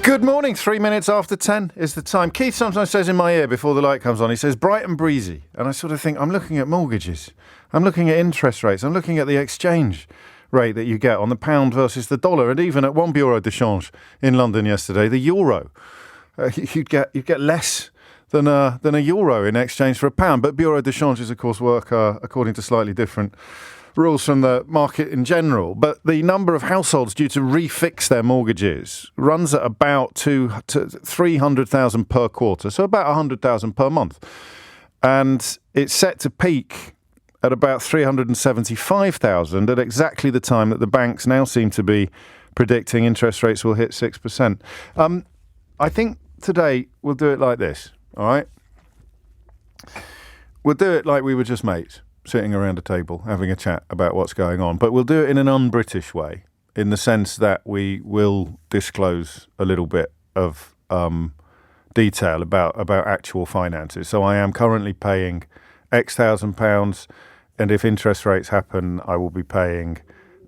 Good morning. 3 minutes after 10 is the time. Keith sometimes says in my ear before the light comes on, he says, bright and breezy. And I sort of think, I'm looking at mortgages. I'm looking at interest rates. I'm looking at the exchange rate that you get on the pound versus the dollar. And even at one bureau de change in London yesterday, the euro, you'd get less than a euro in exchange for a pound. But bureau de changes, of course, work according to slightly different rules from the market in general. But the number of households due to refix their mortgages runs at about 300,000 per quarter, so about 100,000 per month. And it's set to peak at about 375,000 at exactly the time that the banks now seem to be predicting interest rates will hit 6%. I think today we'll do it like this, all right? We'll do it like we were just mates, sitting around a table, having a chat about what's going on. But we'll do it in an un-British way, in the sense that we will disclose a little bit of detail about actual finances. So I am currently paying X £1,000, and if interest rates happen, I will be paying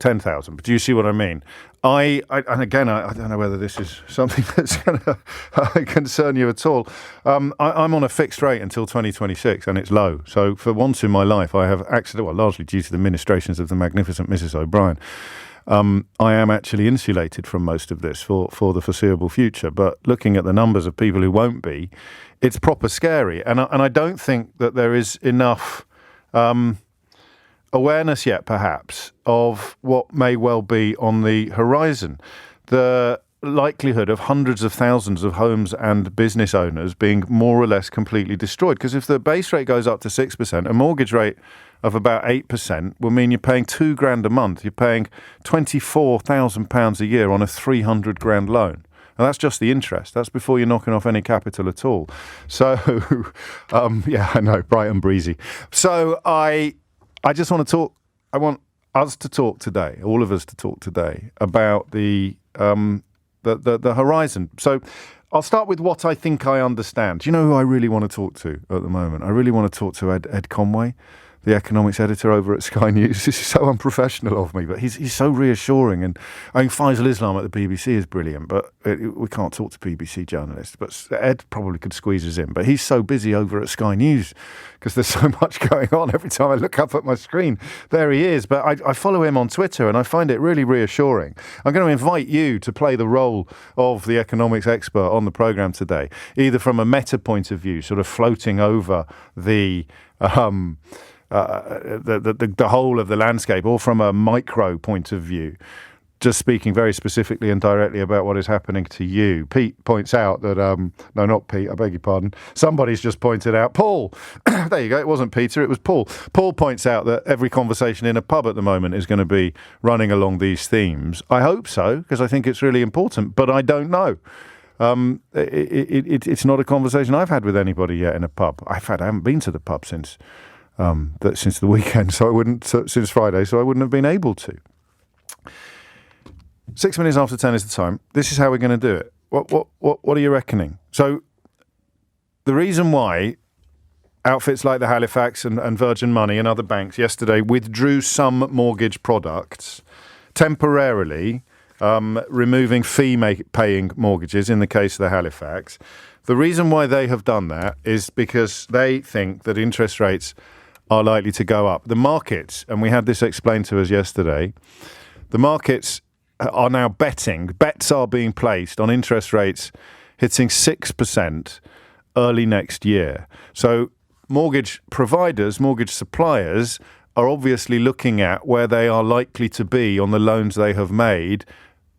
10,000. But do you see what I mean? And again, I don't know whether this is something that's going to concern you at all. I'm on a fixed rate until 2026, and it's low. So for once in my life, I have largely due to the ministrations of the magnificent Mrs. O'Brien, I am actually insulated from most of this for the foreseeable future. But looking at the numbers of people who won't be, it's proper scary. And I don't think that there is enough awareness yet, perhaps, of what may well be on the horizon. The likelihood of hundreds of thousands of homes and business owners being more or less completely destroyed. Because if the base rate goes up to 6%, a mortgage rate of about 8% will mean you're paying $2,000 a month. You're paying £24,000 a year on a $300,000 loan. And that's just the interest. That's before you're knocking off any capital at all. So, yeah, I know, bright and breezy. So I just want to talk. I want us to talk today, all of us to talk today, about the horizon. So I'll start with what I think I understand. Do you know who I really want to talk to at the moment? I really want to talk to Ed Conway, the economics editor over at Sky News. This is so unprofessional of me, but he's so reassuring. And I mean, Faisal Islam at the BBC is brilliant, but we can't talk to BBC journalists. But Ed probably could squeeze us in. But he's so busy over at Sky News because there's so much going on. Every time I look up at my screen, there he is. But I follow him on Twitter, and I find it really reassuring. I'm going to invite you to play the role of the economics expert on the programme today, either from a meta point of view, sort of floating over the whole of the landscape, or from a micro point of view, just speaking very specifically and directly about what is happening to you. Pete points out that, no, not Pete, I beg your pardon. Somebody's just pointed out, Paul, there you go, it wasn't Peter, it was Paul. Paul points out that every conversation in a pub at the moment is going to be running along these themes. I hope so, because I think it's really important, but I don't know. It's not a conversation I've had with anybody yet in a pub. I haven't been to the pub since the weekend, since Friday, so I wouldn't have been able to. 6 minutes after 10 is the time. This is how we're going to do it. What are you reckoning? So the reason why outfits like the Halifax and Virgin Money and other banks yesterday withdrew some mortgage products temporarily, removing fee-paying mortgages in the case of the Halifax. The reason why they have done that is because they think that interest rates are likely to go up. The markets, and we had this explained to us yesterday, the markets are now bets are being placed on interest rates hitting 6% early next year. So mortgage providers, mortgage suppliers are obviously looking at where they are likely to be on the loans they have made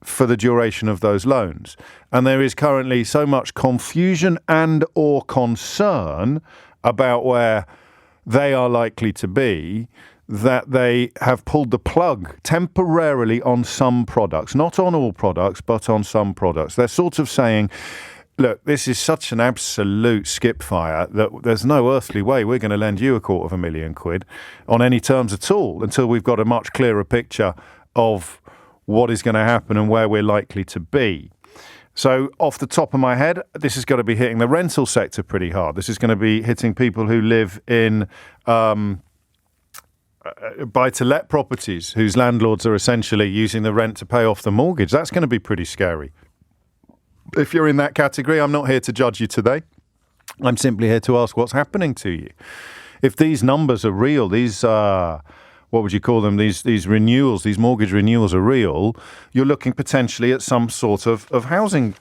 for the duration of those loans. And there is currently so much confusion and or concern about where they are likely to be that they have pulled the plug temporarily on some products, not on all products, but on some products. They're sort of saying, look, this is such an absolute skip fire that there's no earthly way we're going to lend you £250,000 on any terms at all until we've got a much clearer picture of what is going to happen and where we're likely to be. So off the top of my head, this is going to be hitting the rental sector pretty hard. This is going to be hitting people who live in buy-to-let properties whose landlords are essentially using the rent to pay off the mortgage. That's going to be pretty scary. If you're in that category, I'm not here to judge you today. I'm simply here to ask what's happening to you. If these numbers are real, these what would you call them? These renewals, these mortgage renewals are real. You're looking potentially at some sort of housing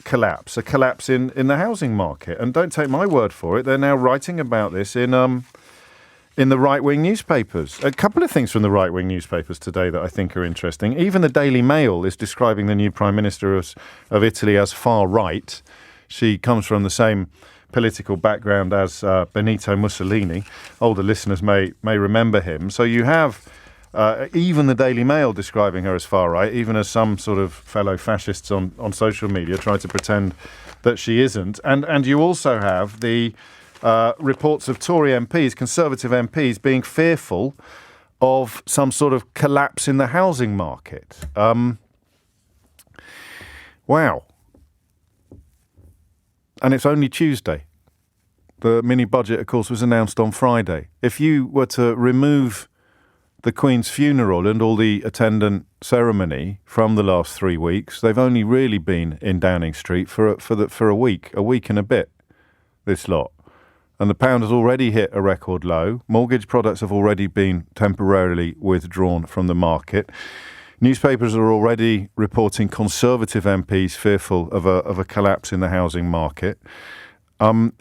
collapse, a collapse in the housing market. And don't take my word for it. They're now writing about this in the right-wing newspapers. A couple of things from the right-wing newspapers today that I think are interesting. Even the Daily Mail is describing the new Prime Minister of Italy as far-right. She comes from the same political background as Benito Mussolini. Older listeners may remember him. So you have even the Daily Mail describing her as far-right, even as some sort of fellow fascists on social media try to pretend that she isn't. And you also have the reports of Tory MPs, Conservative MPs, being fearful of some sort of collapse in the housing market. Wow. And it's only Tuesday. The mini budget, of course, was announced on Friday. If you were to remove the Queen's funeral and all the attendant ceremony from the last 3 weeks, they've only really been in Downing Street for a week and a bit, this lot. And the pound has already hit a record low. Mortgage products have already been temporarily withdrawn from the market. Newspapers are already reporting Conservative MPs fearful of a collapse in the housing market.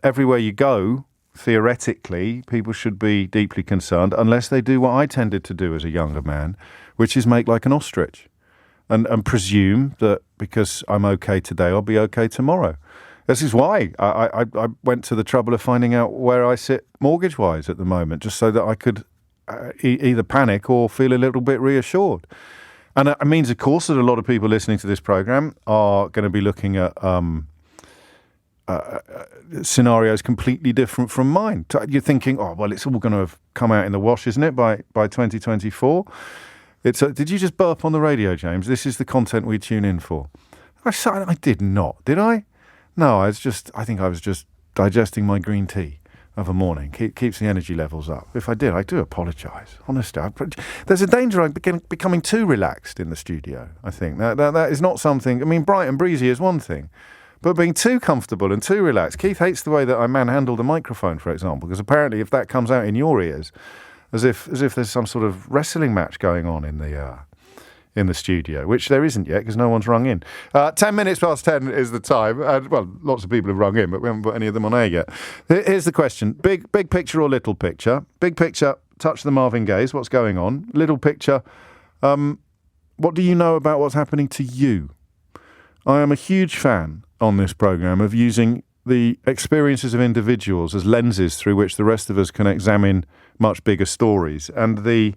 Everywhere you go, theoretically, people should be deeply concerned unless they do what I tended to do as a younger man, which is make like an ostrich and presume that because I'm okay today, I'll be okay tomorrow. This is why I went to the trouble of finding out where I sit mortgage-wise at the moment, just so that I could either panic or feel a little bit reassured. And it means, of course, that a lot of people listening to this program are going to be looking at scenarios completely different from mine. You're thinking, oh, well, it's all going to have come out in the wash, isn't it, by 2024? Did you just burp on the radio, James? This is the content we tune in for. I did not, did I? No, I think I was just digesting my green tea of a morning. Keeps the energy levels up. If I did, I do apologise. Honestly, there's a danger I'm becoming too relaxed in the studio, I think. That is not something... I mean, bright and breezy is one thing, but being too comfortable and too relaxed... Keith hates the way that I manhandle the microphone, for example, because apparently if that comes out in your ears, as if there's some sort of wrestling match going on in the studio, which there isn't yet because no one's rung in. 10 minutes past 10 is the time. Well, lots of people have rung in, but we haven't put any of them on air yet. Here's the question. Big picture or little picture? Big picture, touch the Marvin Gaye's, what's going on? Little picture, what do you know about what's happening to you? I am a huge fan on this programme of using the experiences of individuals as lenses through which the rest of us can examine much bigger stories. And the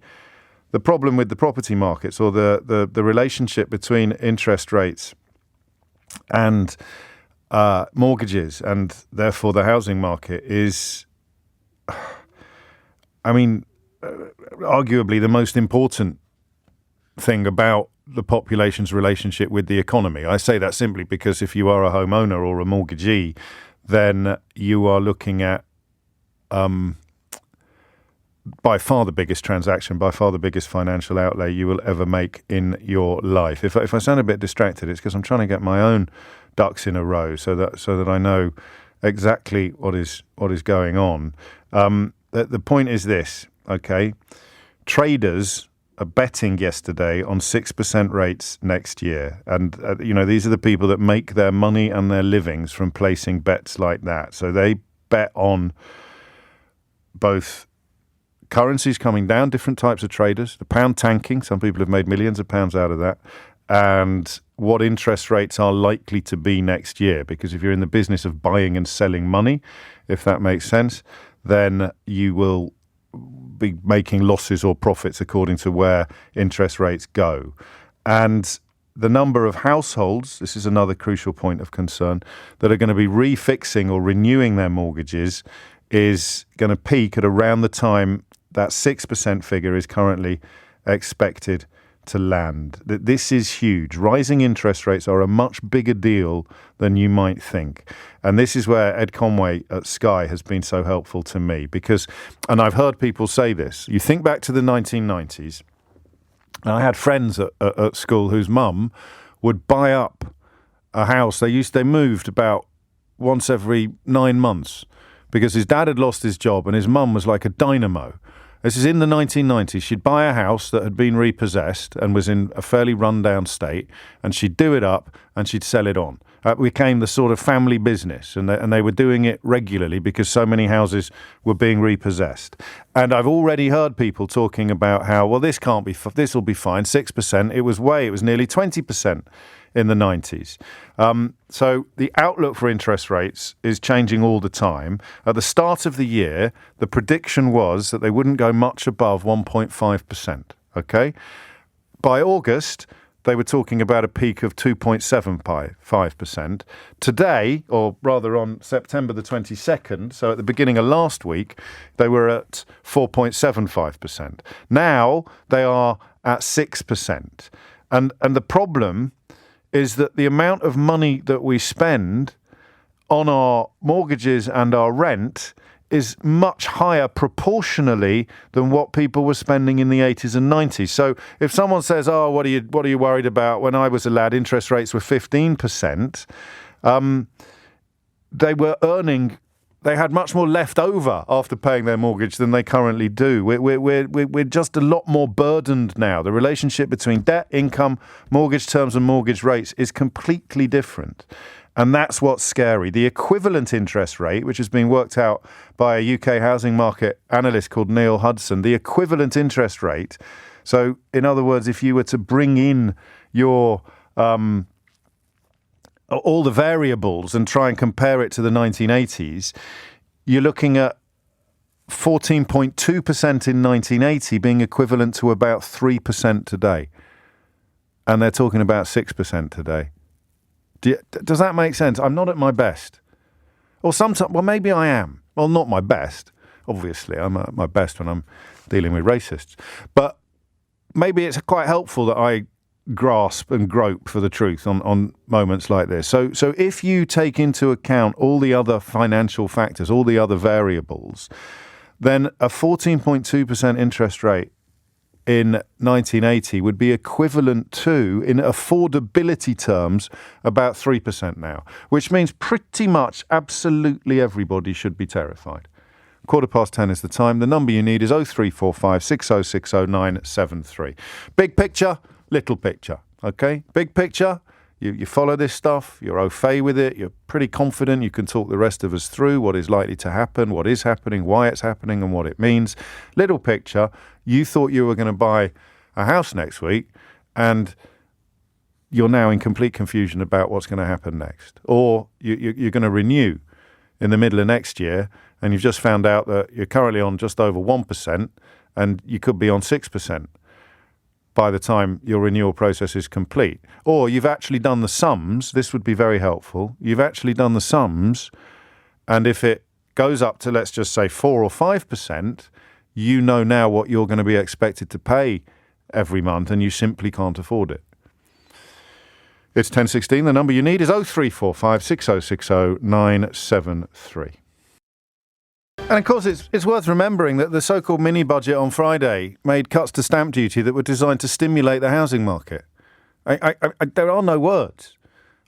problem with the property markets, or the relationship between interest rates and mortgages, and therefore the housing market, is, arguably the most important thing about the population's relationship with the economy. I say that simply because if you are a homeowner or a mortgagee, then you are looking at by far the biggest transaction, by far the biggest financial outlay you will ever make in your life. If I sound a bit distracted, it's because I'm trying to get my own ducks in a row so that I know exactly what is going on. The point is this, okay? Traders are betting yesterday on 6% rates next year. And, these are the people that make their money and their livings from placing bets like that. So they bet on both currencies coming down, different types of traders, the pound tanking, some people have made millions of pounds out of that, and what interest rates are likely to be next year. Because if you're in the business of buying and selling money, if that makes sense, then you will be making losses or profits according to where interest rates go. And the number of households, this is another crucial point of concern, that are going to be refixing or renewing their mortgages is going to peak at around the time that 6% figure is currently expected to land. This is huge. Rising interest rates are a much bigger deal than you might think. And this is where Ed Conway at Sky has been so helpful to me because, and I've heard people say this, you think back to the 1990s, and I had friends at school whose mum would buy up a house. They moved about once every 9 months because his dad had lost his job and his mum was like a dynamo. This is in the 1990s. She'd buy a house that had been repossessed and was in a fairly run-down state, and she'd do it up and she'd sell it on. It became the sort of family business, and they were doing it regularly because so many houses were being repossessed. And I've already heard people talking about how, well, this will be fine, 6%. It was nearly 20% in the 90s. So the outlook for interest rates is changing all the time. At the start of the year, the prediction was that they wouldn't go much above 1.5%. Okay? By August, they were talking about a peak of 2.75%. Today, or rather on September the 22nd, so at the beginning of last week, they were at 4.75%. Now they are at 6%. And the problem is that the amount of money that we spend on our mortgages and our rent is much higher proportionally than what people were spending in the 80s and 90s. So if someone says, oh, what are you worried about? When I was a lad, interest rates were 15%. They had much more left over after paying their mortgage than they currently do. We're just a lot more burdened now. The relationship between debt, income, mortgage terms and mortgage rates is completely different. And that's what's scary. The equivalent interest rate, which has been worked out by a UK housing market analyst called Neil Hudson, the equivalent interest rate. So in other words, if you were to bring in your all the variables and try and compare it to the 1980s, you're looking at 14.2% in 1980 being equivalent to about 3% today. And they're talking about 6% today. Does that make sense? I'm not at my best. Or sometimes, well, maybe I am. Well, not my best. Obviously, I'm at my best when I'm dealing with racists. But maybe it's quite helpful that I grasp and grope for the truth on moments like this. So if you take into account all the other financial factors, all the other variables, then a 14.2% interest rate in 1980 would be equivalent to, in affordability terms, about 3% now, which means pretty much absolutely everybody should be terrified. 10:15 is the time. The number you need is 0345 6060 973. Big picture, little picture, okay? Big picture, you follow this stuff, you're au fait with it, you're pretty confident, you can talk the rest of us through what is likely to happen, what is happening, why it's happening, and what it means. Little picture, you thought you were going to buy a house next week, and you're now in complete confusion about what's going to happen next. Or you're going to renew in the middle of next year, and you've just found out that you're currently on just over 1%, and you could be on 6% by the time your renewal process is complete. Or you've actually done the sums. This would be very helpful. You've actually done the sums, and if it goes up to, let's just say, 4 or 5%, you know now what you're going to be expected to pay every month, and you simply can't afford it. It's 10:16. The number you need is 0345 6060 973. And of course, it's worth remembering that the so-called mini-budget on Friday made cuts to stamp duty that were designed to stimulate the housing market. There are no words.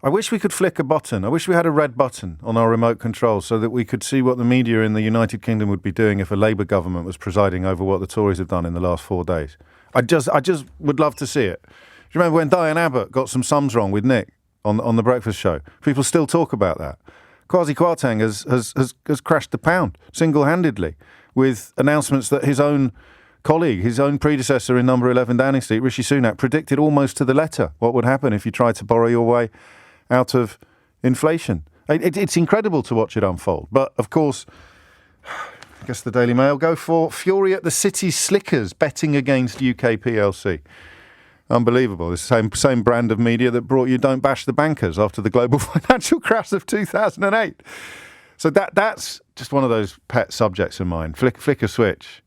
I wish we could flick a button. I wish we had a red button on our remote control so that we could see what the media in the United Kingdom would be doing if a Labour government was presiding over what the Tories have done in the last 4 days. I just would love to see it. Do you remember when Diane Abbott got some sums wrong with Nick on the breakfast show? People still talk about that. Kwasi Kwarteng has crashed the pound single-handedly with announcements that his own colleague, his own predecessor in number 11 Downing Street, Rishi Sunak, predicted almost to the letter what would happen if you tried to borrow your way out of inflation. It's incredible to watch it unfold. But, of course, I guess the Daily Mail go for fury at the city's slickers betting against UK PLC. Unbelievable. It's the same brand of media that brought you Don't Bash the Bankers after the global financial crash of 2008. So that's just one of those pet subjects of mine. Flick a switch.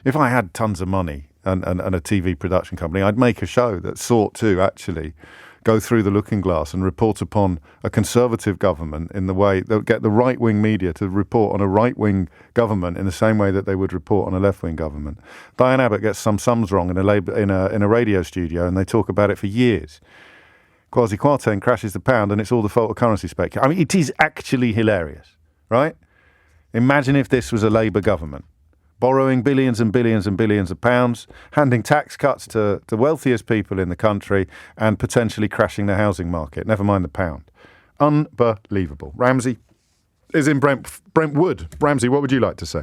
If I had tons of money and a TV production company, I'd make a show that sought to actually go through the looking glass and report upon a conservative government in the way that would get the right-wing media to report on a right-wing government in the same way that they would report on a left-wing government. Diane Abbott gets some sums wrong in a radio studio, and they talk about it for years. Quasi-Quarteng crashes the pound and it's all the fault of currency speculation. I mean, it is actually hilarious, right? Imagine if this was a Labour government, borrowing billions and billions and billions of pounds, handing tax cuts to the wealthiest people in the country and potentially crashing the housing market, never mind the pound. Unbelievable. Ramsey is in Brentwood. Ramsey, what would you like to say?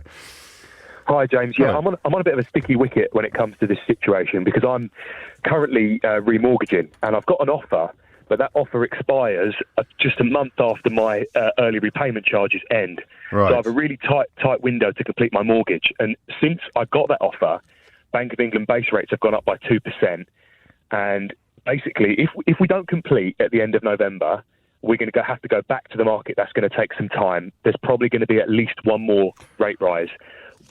Hi, James. Yeah, Hello. I'm on a bit of a sticky wicket when it comes to this situation because I'm currently remortgaging and I've got an offer, but that offer expires just a month after my early repayment charges end. Right. So I have a really tight window to complete my mortgage. And since I got that offer, Bank of England base rates have gone up by 2%. And basically, if we don't complete at the end of November, we're going to have to go back to the market. That's going to take some time. There's probably going to be at least one more rate rise.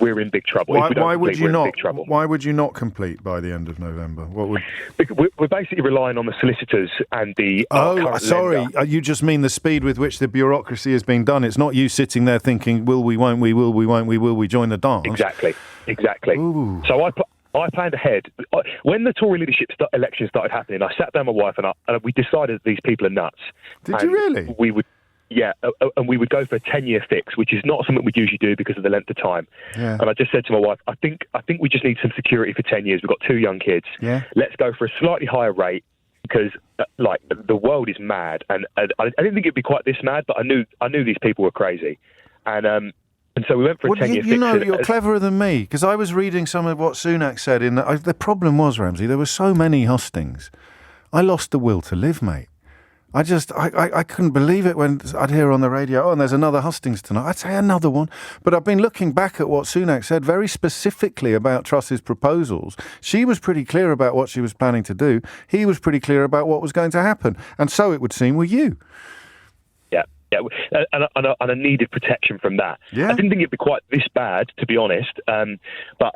We're in big trouble. Why would you not complete by the end of November? What would? We're basically relying on the solicitors and the. Sorry. You just mean the speed with which the bureaucracy is being done. It's not you sitting there thinking, will we, won't we, will we, won't we, will we join the dance? Exactly. Ooh. So I planned ahead. When the Tory leadership election started happening, I sat down with my wife and we decided that these people are nuts. Did you really? We would. Yeah, and we would go for a 10-year fix, which is not something we'd usually do because of the length of time. Yeah. And I just said to my wife, I think we just need some security for 10 years. We've got 2 young kids. Yeah. Let's go for a slightly higher rate because, the world is mad. And I didn't think it'd be quite this mad, but I knew these people were crazy. And so we went for a 10-year fix. You're cleverer than me because I was reading some of what Sunak said. The problem was, Ramsey, there were so many hustings. I lost the will to live, mate. I couldn't believe it when I'd hear on the radio, and there's another hustings tonight. I'd say another one. But I've been looking back at what Sunak said very specifically about Truss's proposals. She was pretty clear about what she was planning to do. He was pretty clear about what was going to happen. And so it would seem with you. Yeah, and I needed protection from that. Yeah. I didn't think it'd be quite this bad, to be honest. But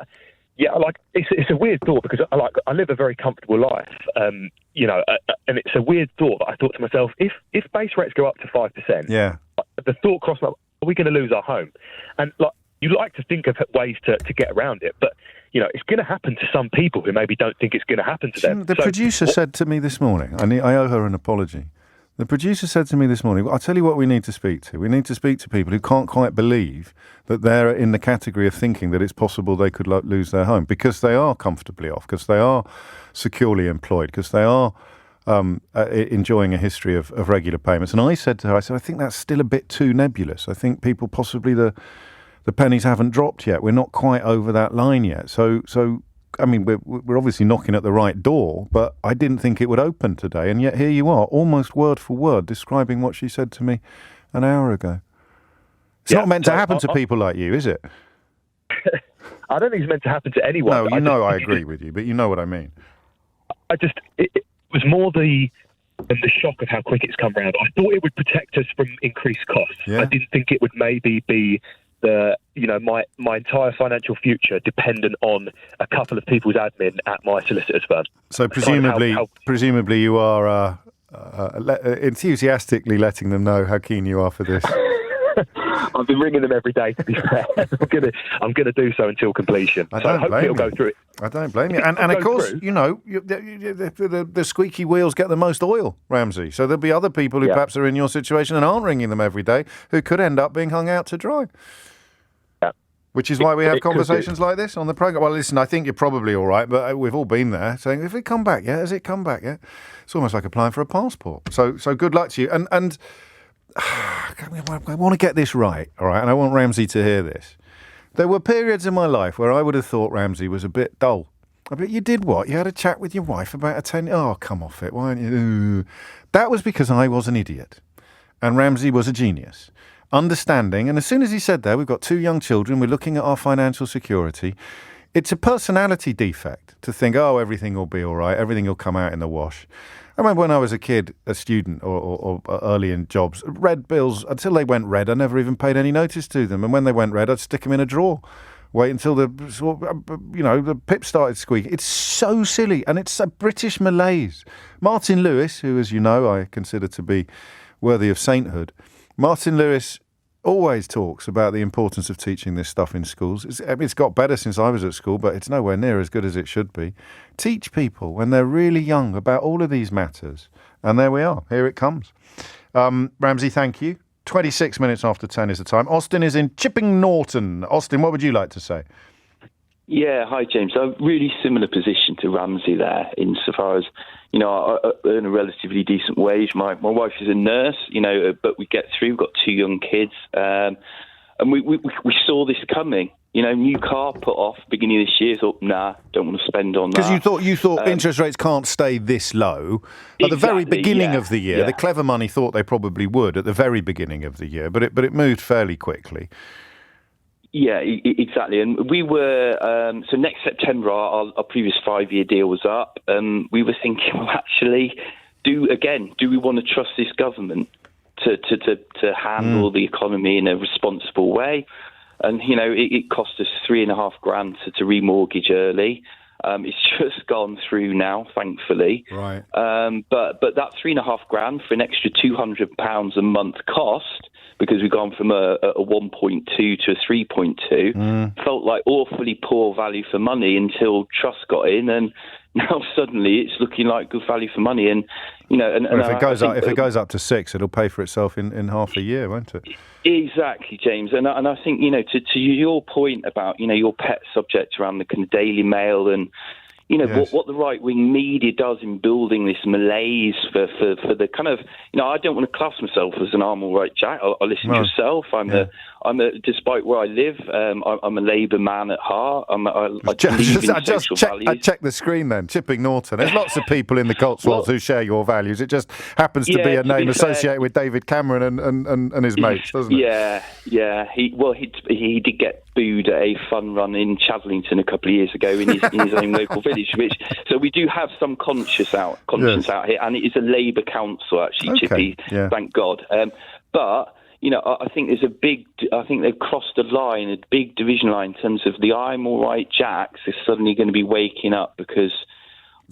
yeah, it's a weird thought because I live a very comfortable life, and it's a weird thought that I thought to myself, if base rates go up to 5%, yeah, the thought crossed my, are we going to lose our home? And you like to think of ways to get around it, but it's going to happen to some people who maybe don't think it's going to happen to them. The producer said to me this morning, I owe her an apology. The producer said to me this morning, I'll tell you what we need to speak to. We need to speak to people who can't quite believe that they're in the category of thinking that it's possible they could lose their home because they are comfortably off, because they are securely employed, because they are enjoying a history of regular payments. And I said to her, I think that's still a bit too nebulous. I think people possibly the pennies haven't dropped yet. We're not quite over that line yet. So I mean, we're obviously knocking at the right door, but I didn't think it would open today. And yet here you are, almost word for word, describing what she said to me an hour ago. It's not meant to happen to people like you, is it? I don't think it's meant to happen to anyone. No, I agree with you, but you know what I mean. It was more the shock of how quick it's come round. I thought it would protect us from increased costs. Yeah. I didn't think it would maybe be my entire financial future dependent on a couple of people's admin at my solicitor's firm. So presumably you are enthusiastically letting them know how keen you are for this. I've been ringing them every day, to be fair. I'm gonna do so until completion. Hopefully it'll go through it. I don't blame you. And of course, the squeaky wheels get the most oil, Ramsey. So there'll be other people who perhaps are in your situation and aren't ringing them every day who could end up being hung out to dry. Yeah. Which is why we have conversations like this on the programme. Well, listen, I think you're probably all right, but we've all been there saying, have it come back yet? Has it come back yet? It's almost like applying for a passport. So good luck to you. And I want to get this right, all right? And I want Ramsey to hear this. There were periods in my life where I would have thought Ramsey was a bit dull. But you did what? You had a chat with your wife about a 10... Oh, come off it. Why aren't you... That was because I was an idiot. And Ramsey was a genius. Understanding. And as soon as he said that, we've got 2 young children, we're looking at our financial security. It's a personality defect to think, everything will be all right, everything will come out in the wash. I remember when I was a kid, a student or early in jobs, red bills, until they went red, I never even paid any notice to them. And when they went red, I'd stick them in a drawer. Wait until the pip started squeaking. It's so silly, and it's a British malaise. Martin Lewis, who, as you know, I consider to be worthy of sainthood, Martin Lewis always talks about the importance of teaching this stuff in schools. It's got better since I was at school, but it's nowhere near as good as it should be. Teach people when they're really young about all of these matters And there we are. Here it comes. Ramsey, thank you. 26 minutes after 10 is the time. Austin is in Chipping Norton. Austin, what would you like to say? Yeah, hi, James. A really similar position to Ramsey there, insofar as, you know, I earn a relatively decent wage. My wife is a nurse, you know, but we get through. We've got 2 young kids. And we saw this coming. You know, new car put off beginning of this year. Thought, nah, don't want to spend on that. Because you thought interest rates can't stay this low at the very beginning of the year. Yeah. The clever money thought they probably would at the very beginning of the year, but it moved fairly quickly. Yeah, exactly. And we were, so next September, our previous 5-year deal was up. We were thinking, well, actually, do we want to trust this government to handle the economy in a responsible way? And, you know, it cost us $3,500 to remortgage early. It's just gone through now, thankfully. Right. But that $3,500 for an extra £200 a month cost, because we've gone from a 1.2 to a 3.2, felt like awfully poor value for money until trust got in, and now suddenly it's looking like good value for money. And you know, and if it goes up to 6, it'll pay for itself in half a year, won't it? Exactly, James. And I think, you know, to your point about, you know, your pet subject around the kind of Daily Mail and, you know, Yes. what the right-wing media does in building this malaise for the kind of, you know, I don't want to class myself as an I'm all right Jack. I listen to yourself. Despite where I live, I'm a Labour man at heart. I believe in social values. I checked the screen then, Chipping Norton. There's lots of people in the Cotswolds who share your values. It just happens to be a name associated with David Cameron and his mates, doesn't it? Yeah. He did get booed at a fun run in Chadlington a couple of years ago in his own local village. So we do have some conscience out here, and it is a Labour council actually, Chippy. Yeah. Thank God. But you know, I think I think they've crossed a big division line in terms of the I'm all right Jacks is suddenly going to be waking up, because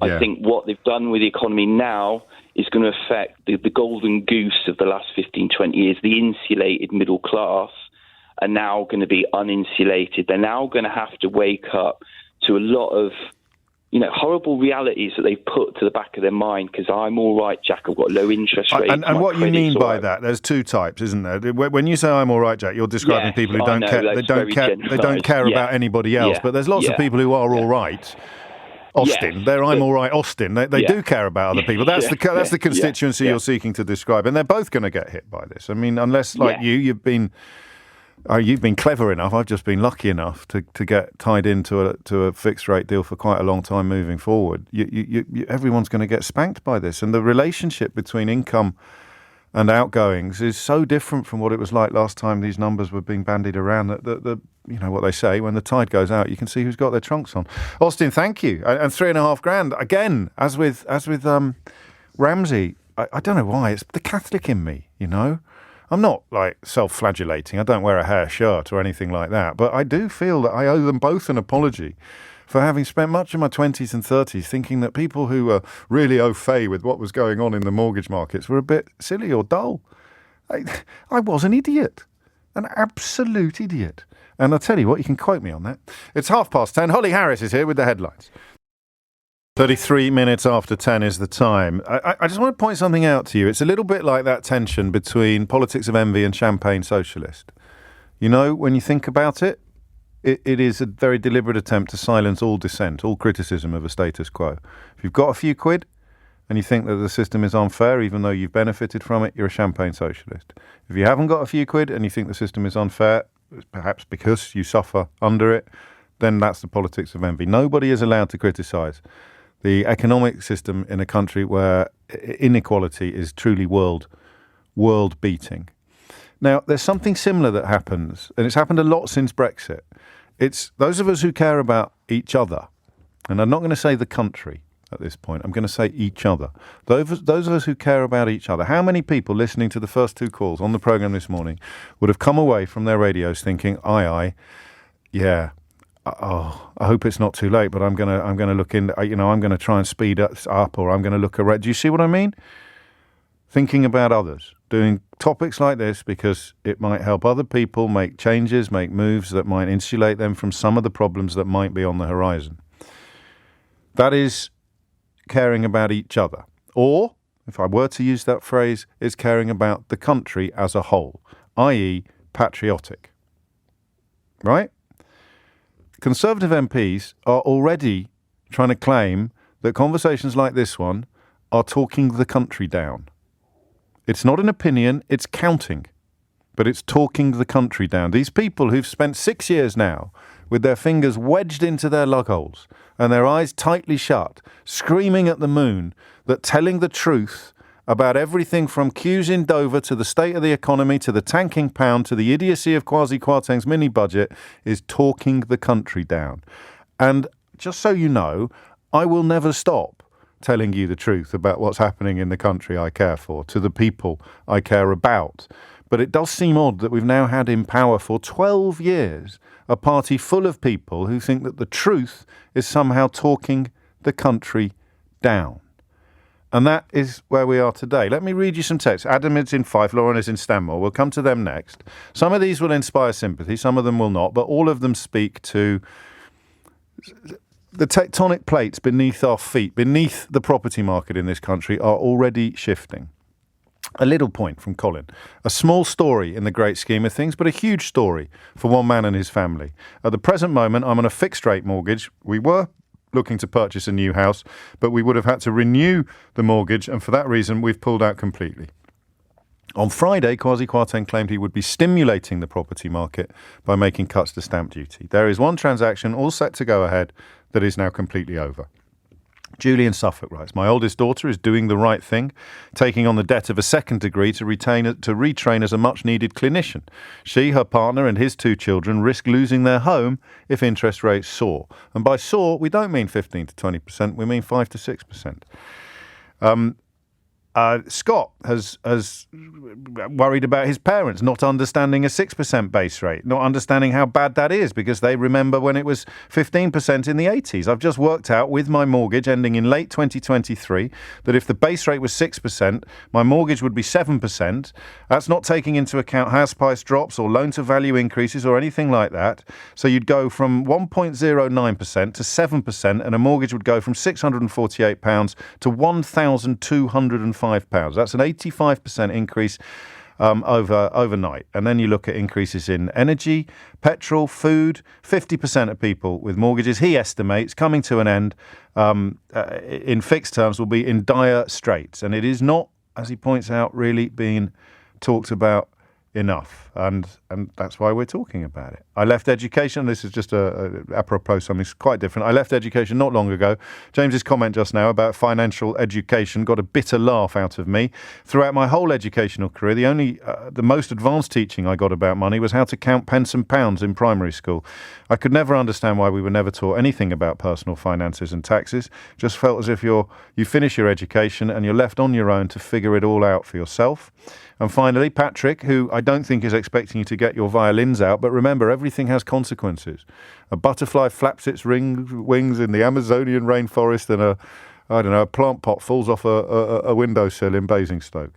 I think what they've done with the economy now is going to affect the golden goose of the last 15, 20 years. The insulated middle class are now going to be uninsulated. They're now going to have to wake up to a lot of, you know, horrible realities that they've put to the back of their mind, because I'm all right, Jack, I've got low interest rates. And what you mean by that, there's 2 types, isn't there? When you say I'm all right, Jack, you're describing people who don't care about anybody else. But there's lots of people who are all right. Austin, I'm all right, Austin. They do care about other people. That's the constituency you're seeking to describe, and they're both going to get hit by this. I mean, unless you've been clever enough. I've just been lucky enough to get tied into a fixed rate deal for quite a long time moving forward. Everyone's going to get spanked by this, and the relationship between income and outgoings is so different from what it was like last time these numbers were being bandied around. That you know what they say, when the tide goes out, you can see who's got their trunks on. Austin, thank you. And $3,500 again, as with Ramsey. I don't know why, it's the Catholic in me, you know. I'm not like self-flagellating. I don't wear a hair shirt or anything like that. But I do feel that I owe them both an apology for having spent much of my 20s and 30s thinking that people who were really au fait with what was going on in the mortgage markets were a bit silly or dull. I was an idiot, an absolute idiot. And I'll tell you what, you can quote me on that. It's 10:30. Holly Harris is here with the headlines. 33 minutes after 10 is the time. I just want to point something out to you. It's a little bit like that tension between politics of envy and champagne socialist. You know, when you think about it, it is a very deliberate attempt to silence all dissent, all criticism of a status quo. If you've got a few quid and you think that the system is unfair, even though you've benefited from it, you're a champagne socialist. If you haven't got a few quid and you think the system is unfair, perhaps because you suffer under it, then that's the politics of envy. Nobody is allowed to criticise the economic system in a country where inequality is truly world-beating. Now, there's something similar that happens, and it's happened a lot since Brexit. It's those of us who care about each other, and I'm not going to say the country at this point, I'm going to say each other. Those of us who care about each other. How many people listening to the first 2 calls on the programme this morning would have come away from their radios thinking, yeah, oh, I hope it's not too late, but I'm gonna look in. I'm going to try and speed up, or I'm going to look around. Do you see what I mean? Thinking about others, doing topics like this because it might help other people make changes, make moves that might insulate them from some of the problems that might be on the horizon. That is caring about each other. Or, if I were to use that phrase, is caring about the country as a whole, i.e. patriotic. Right? Conservative MPs are already trying to claim that conversations like this one are talking the country down. It's not an opinion, it's counting, but it's talking the country down. These people who've spent 6 years now with their fingers wedged into their lug holes and their eyes tightly shut, screaming at the moon that telling the truth about everything from queues in Dover to the state of the economy to the tanking pound to the idiocy of Kwasi Kwarteng's mini-budget is talking the country down. And just so you know, I will never stop telling you the truth about what's happening in the country I care for, to the people I care about. But it does seem odd that we've now had in power for 12 years a party full of people who think that the truth is somehow talking the country down. And that is where we are today. Let me read you some texts. Adam is in Fife, Lauren is in Stanmore. We'll come to them next. Some of these will inspire sympathy, some of them will not, but all of them speak to the tectonic plates beneath our feet, beneath the property market in this country, are already shifting. A little point from Colin. A small story in the great scheme of things, but a huge story for one man and his family. At the present moment, I'm on a fixed-rate mortgage. We were looking to purchase a new house, but we would have had to renew the mortgage, and for that reason, we've pulled out completely. On Friday, Kwasi Kwarteng claimed he would be stimulating the property market by making cuts to stamp duty. There is one transaction all set to go ahead that is now completely over. Julie in Suffolk writes, my oldest daughter is doing the right thing, taking on the debt of a second degree to retrain as a much-needed clinician. She, her partner and his 2 children risk losing their home if interest rates soar. And by soar, we don't mean 15 to 20%, we mean 5 to 6%. Scott has worried about his parents not understanding a 6% base rate, not understanding how bad that is because they remember when it was 15% in the 80s. I've just worked out with my mortgage ending in late 2023 that if the base rate was 6%, my mortgage would be 7%. That's not taking into account house price drops or loan to value increases or anything like that. So you'd go from 1.09% to 7% and a mortgage would go from £648 to £1,205. That's an 85% increase overnight. And then you look at increases in energy, petrol, food. 50% of people with mortgages, he estimates, coming to an end in fixed terms will be in dire straits. And it is not, as he points out, really being talked about enough. And that's why we're talking about it. I left education. This is just apropos something quite different. I left education not long ago. James's comment just now about financial education got a bitter laugh out of me. Throughout my whole educational career, the most advanced teaching I got about money was how to count pence and pounds in primary school. I could never understand why we were never taught anything about personal finances and taxes. Just felt as if you finish your education and you're left on your own to figure it all out for yourself. And finally, Patrick, who I don't think is expecting you to get your violins out, but remember, everything has consequences. A butterfly flaps its wings in the Amazonian rainforest and a plant pot falls off a windowsill in Basingstoke.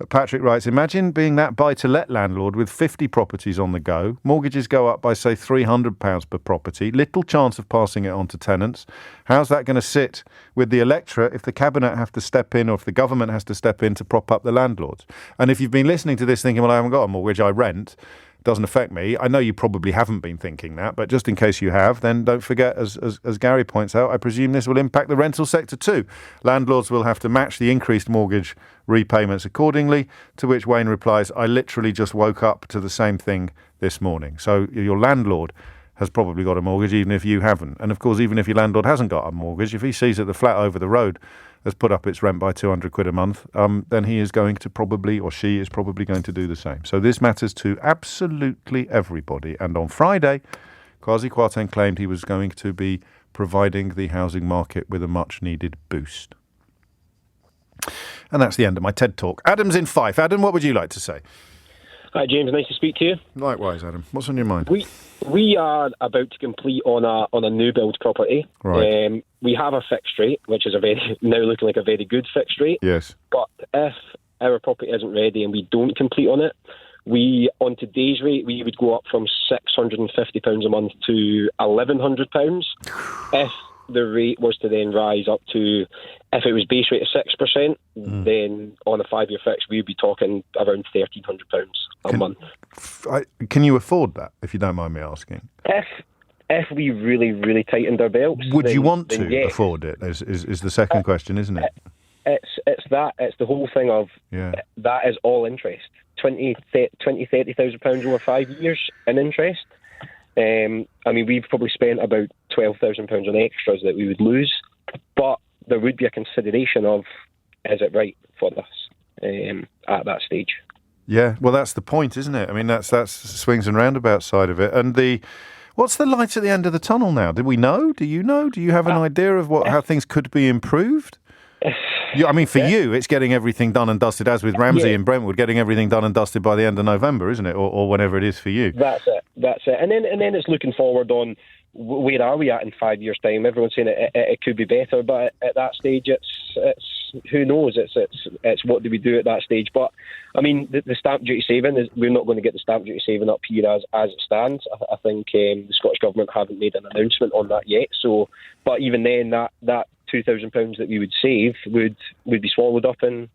Patrick writes, imagine being that buy-to-let landlord with 50 properties on the go. Mortgages go up by, say, £300 per property. Little chance of passing it on to tenants. How's that going to sit with the electorate if the cabinet have to step in or if the government has to step in to prop up the landlords? And if you've been listening to this thinking, well, I haven't got a mortgage, I rent, doesn't affect me. I know you probably haven't been thinking that, but just in case you have, then don't forget, as Gary points out, I presume this will impact the rental sector too. Landlords will have to match the increased mortgage repayments accordingly, to which Wayne replies, I literally just woke up to the same thing this morning. So your landlord has probably got a mortgage, even if you haven't. And of course, even if your landlord hasn't got a mortgage, if he sees that the flat over the road has put up its rent by £200 a month, then he is going to probably, or she is probably going to do the same. So this matters to absolutely everybody. And on Friday, Kwasi Kwarteng claimed he was going to be providing the housing market with a much-needed boost. And that's the end of my TED Talk. Adam's in Fife. Adam, what would you like to say? Hi, James. Nice to speak to you. Likewise, Adam. What's on your mind? We are about to complete on a new build property. Right. We have a fixed rate, which is now looking like a very good fixed rate. Yes. But if our property isn't ready and we don't complete on it, on today's rate, we would go up from £650 a month to £1,100. If the rate was to then rise up to If it was base rate of 6%, then on a 5-year fix, we'd be talking around £1,300 a month. Can you afford that, if you don't mind me asking? If we really, really tightened our belts, would you want to yes. afford it? Is the second question, isn't it? It's the whole thing of that is all interest. £30,000 over 5 years in interest. I mean, we've probably spent about £12,000 on extras that we would lose, but there would be a consideration of, is it right for us at that stage? Yeah, well, that's the point, isn't it? I mean, that's swings and roundabouts side of it. And what's the light at the end of the tunnel now? Did we know? Do you know? Do you have an idea of how things could be improved? I mean, for you, it's getting everything done and dusted, as with Ramsey and Brentwood, getting everything done and dusted by the end of November, isn't it? Or whenever it is for you. That's it. And then it's looking forward on where are we at in 5 years' time. Everyone's saying it could be better, but at that stage, it's who knows? It's what do we do at that stage? But I mean, the stamp duty saving we're not going to get the stamp duty saving up here as it stands. I think the Scottish Government haven't made an announcement on that yet. So, but even then, that £2,000 that we would save would be swallowed up in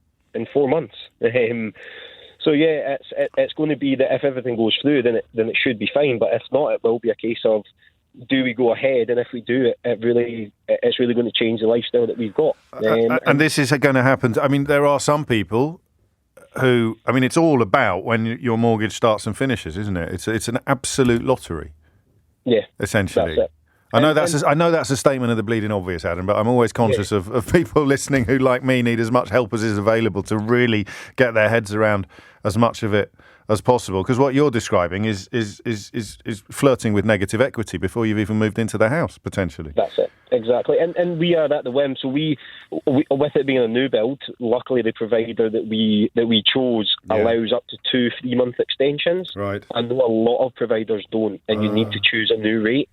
4 months. So yeah, it's going to be that if everything goes through, then it should be fine. But if not, it will be a case of, do we go ahead? And if we do, it's really going to change the lifestyle that we've got. And this is going to happen. I mean, there are some people who, I mean, it's all about when your mortgage starts and finishes, isn't it? It's an absolute lottery. Yeah, essentially. That's it. I know that's a statement of the bleeding obvious, Adam, but I'm always conscious of people listening who, like me, need as much help as is available to really get their heads around as much of it as possible. Because what you're describing is flirting with negative equity before you've even moved into the house, potentially. That's it, exactly. And we are at the whim. So we with it being a new build, luckily the provider that we chose allows up to 2 3-month extensions. Right. I know a lot of providers don't, and you need to choose a new rate.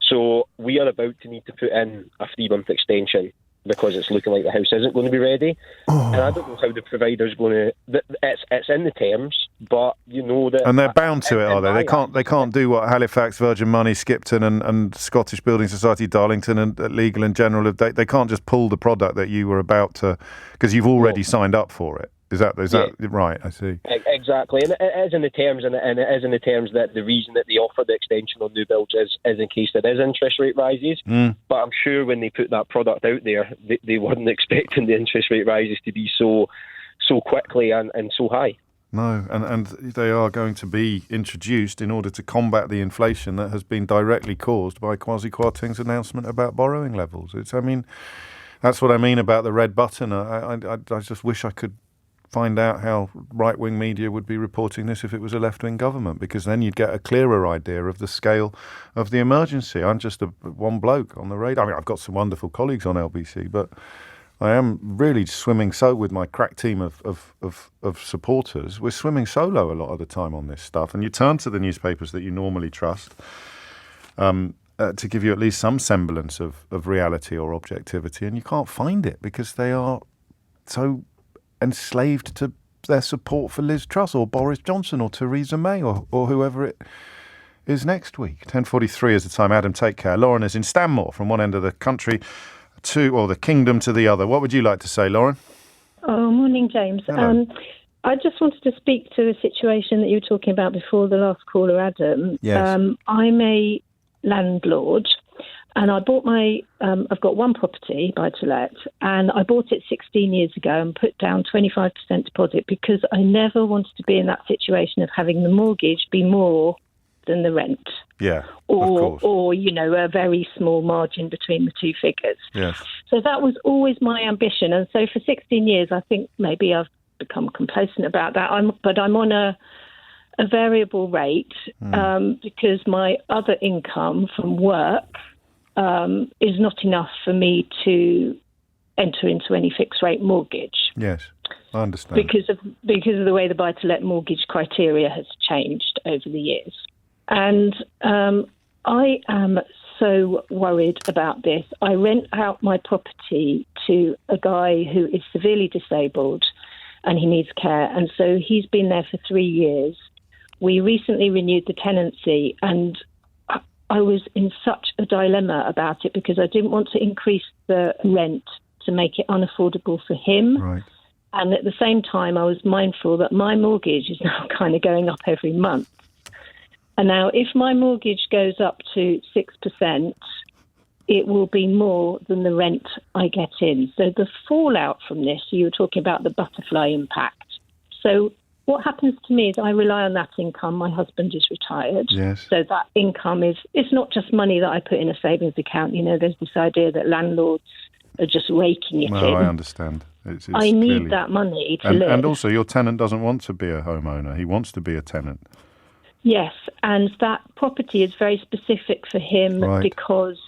So we are about to need to put in a 3-month extension because it's looking like the house isn't going to be ready. And I don't know how the provider's going to... It's in the terms, but you know that... And they're bound to it, are they? They can't do what Halifax, Virgin Money, Skipton and Scottish Building Society, Darlington and Legal and General, they can't just pull the product that you were about to... Because you've already signed up for it. Is that right? I see. Exactly, and it is in the terms, and it is in the terms that the reason that they offer the extension on new builds is in case there is interest rate rises. But I'm sure when they put that product out there, they weren't expecting the interest rate rises to be so quickly and so high. No, and they are going to be introduced in order to combat the inflation that has been directly caused by Kwasi Kwarteng's announcement about borrowing levels. That's what I mean about the red button. I just wish I could find out how right-wing media would be reporting this if it was a left-wing government, because then you'd get a clearer idea of the scale of the emergency. I'm just one bloke on the radar. I mean, I've got some wonderful colleagues on LBC, but I am really swimming with my crack team of supporters. We're swimming solo a lot of the time on this stuff, and you turn to the newspapers that you normally trust to give you at least some semblance of reality or objectivity, and you can't find it because they are so enslaved to their support for Liz Truss or Boris Johnson or Theresa May or whoever it is next week. 10:43 is the time. Adam, take care. Lauren is in Stanmore, from one end of the country the kingdom to the other. What would you like to say, Lauren? Oh, morning, James. I just wanted to speak to the situation that you were talking about before the last caller, Adam. Yes. I'm a landlord. And I bought I've got one property, buy-to-let, and I bought it 16 years ago and put down 25% deposit because I never wanted to be in that situation of having the mortgage be more than the rent. Yeah, of course. Or, a very small margin between the two figures. Yes. So that was always my ambition. And so for 16 years, I think maybe I've become complacent about that. But I'm on a variable rate because my other income from work is not enough for me to enter into any fixed rate mortgage. Yes, I understand. Because of the way the buy-to-let mortgage criteria has changed over the years. And I am so worried about this. I rent out my property to a guy who is severely disabled and he needs care. And so he's been there for 3 years. We recently renewed the tenancy, and I was in such a dilemma about it because I didn't want to increase the rent to make it unaffordable for him. Right. And at the same time, I was mindful that my mortgage is now kind of going up every month. And now if my mortgage goes up to 6%, it will be more than the rent I get in. So the fallout from this, you were talking about the butterfly impact. So what happens to me is I rely on that income. My husband is retired. Yes. So that income it's not just money that I put in a savings account. You know, there's this idea that landlords are just raking it in. I understand. It's I need clearly that money to live. And also your tenant doesn't want to be a homeowner. He wants to be a tenant. Yes, and that property is very specific for him because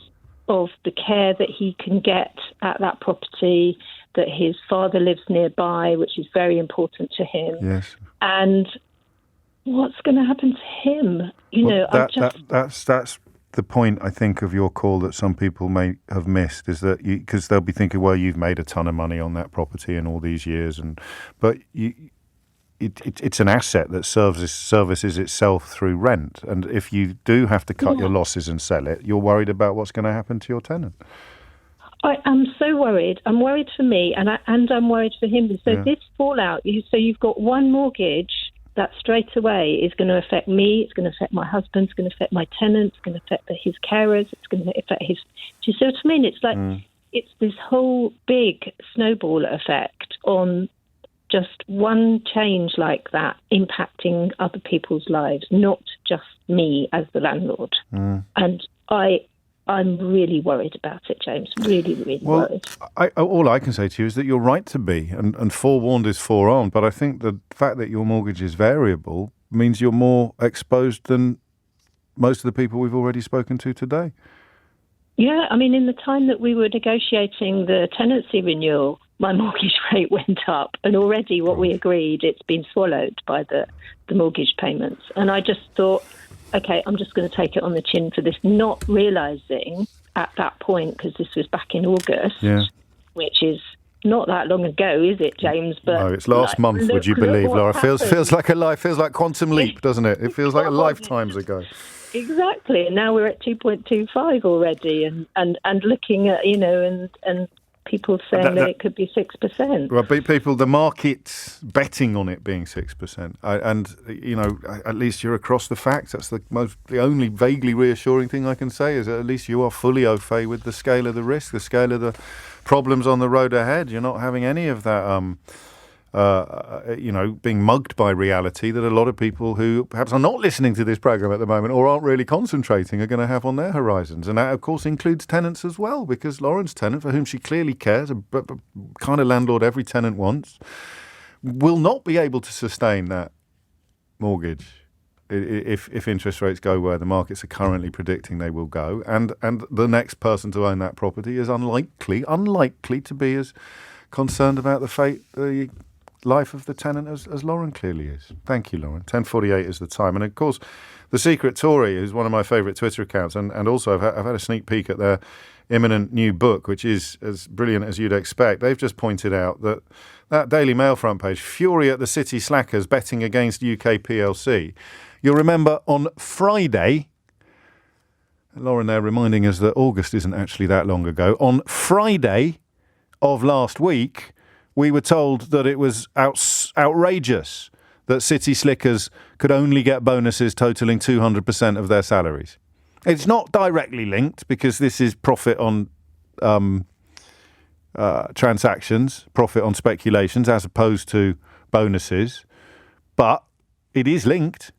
of the care that he can get at that property, that his father lives nearby, which is very important to him. Yes. And what's going to happen to him? That's the point, I think, of your call that some people may have missed, is that because they'll be thinking, well, you've made a ton of money on that property in all these years, but it's an asset that services itself through rent. And if you do have to cut your losses and sell it, you're worried about what's going to happen to your tenant. I am so worried. I'm worried for me, and I'm worried for him. So this fallout, you've got one mortgage that straight away is going to affect me, it's going to affect my husband, it's going to affect my tenants, it's going to affect his carers, it's going to affect his... Do you see what I mean? It's like, it's this whole big snowball effect on just one change like that impacting other people's lives, not just me as the landlord. And I'm really worried about it, James. Really, really worried. All I can say to you is that you're right to be, and forewarned is forearmed. But I think the fact that your mortgage is variable means you're more exposed than most of the people we've already spoken to today. Yeah, I mean, in the time that we were negotiating the tenancy renewal, my mortgage rate went up, and already what we agreed, it's been swallowed by the mortgage payments. And I just thought, okay, I'm just going to take it on the chin for this, not realising at that point, because this was back in August, which is not that long ago, is it, James? But no, it's last month, would you believe, Laura? Feels like quantum leap, doesn't it? It feels like a lifetimes ago. Exactly, and now we're at 2.25 already, and looking at, and people saying that it could be 6%. Well, people, the market's betting on it being 6%, and at least you're across the facts. That's the only vaguely reassuring thing I can say is that at least you are fully au fait with the scale of the risk, the scale of the problems on the road ahead. You're not having any of that. Being mugged by reality that a lot of people who perhaps are not listening to this program at the moment or aren't really concentrating are going to have on their horizons. And that, of course, includes tenants as well, because Lauren's tenant, for whom she clearly cares, a kind of landlord every tenant wants, will not be able to sustain that mortgage if interest rates go where the markets are currently predicting they will go. And the next person to own that property is unlikely to be as concerned about the life of the tenant as Lauren clearly is. Thank you, Lauren. 10:48 is the time. And of course, The Secret Tory is one of my favourite Twitter accounts, and also I've had a sneak peek at their imminent new book, which is as brilliant as you'd expect. They've just pointed out that Daily Mail front page, fury at the city slackers betting against UK PLC. You'll remember on Friday, Lauren there reminding us that August isn't actually that long ago, on Friday of last week, we were told that it was outrageous that city slickers could only get bonuses totaling 200% of their salaries. It's not directly linked because this is profit on transactions, profit on speculations, as opposed to bonuses, but it is linked.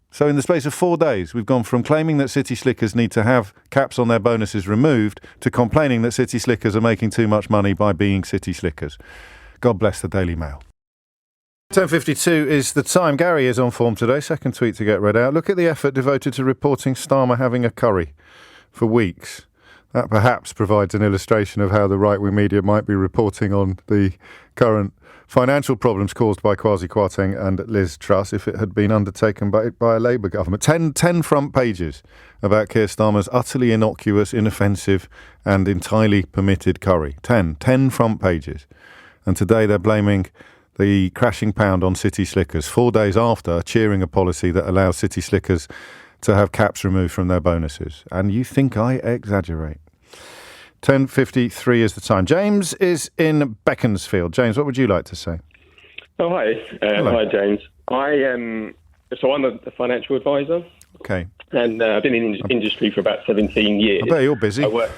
So in the space of 4 days, we've gone from claiming that city slickers need to have caps on their bonuses removed to complaining that city slickers are making too much money by being city slickers. God bless the Daily Mail. 10:52 is the time. Gary is on form today. Second tweet to get read out. Look at the effort devoted to reporting Starmer having a curry for weeks. That perhaps provides an illustration of how the right-wing media might be reporting on the current financial problems caused by Kwasi Kwarteng and Liz Truss if it had been undertaken by a Labour government. 10 front pages about Keir Starmer's utterly innocuous, inoffensive and entirely permitted curry. 10 front pages. And today they're blaming the crashing pound on city slickers 4 days after cheering a policy that allows city slickers to have caps removed from their bonuses. And you think I exaggerate. 10:53 is the time. James is in Beaconsfield. James, what would you like to say? Oh, hi. Hi, James. I'm a financial advisor. Okay. And I've been in the industry for about 17 years. I bet you're busy. I work,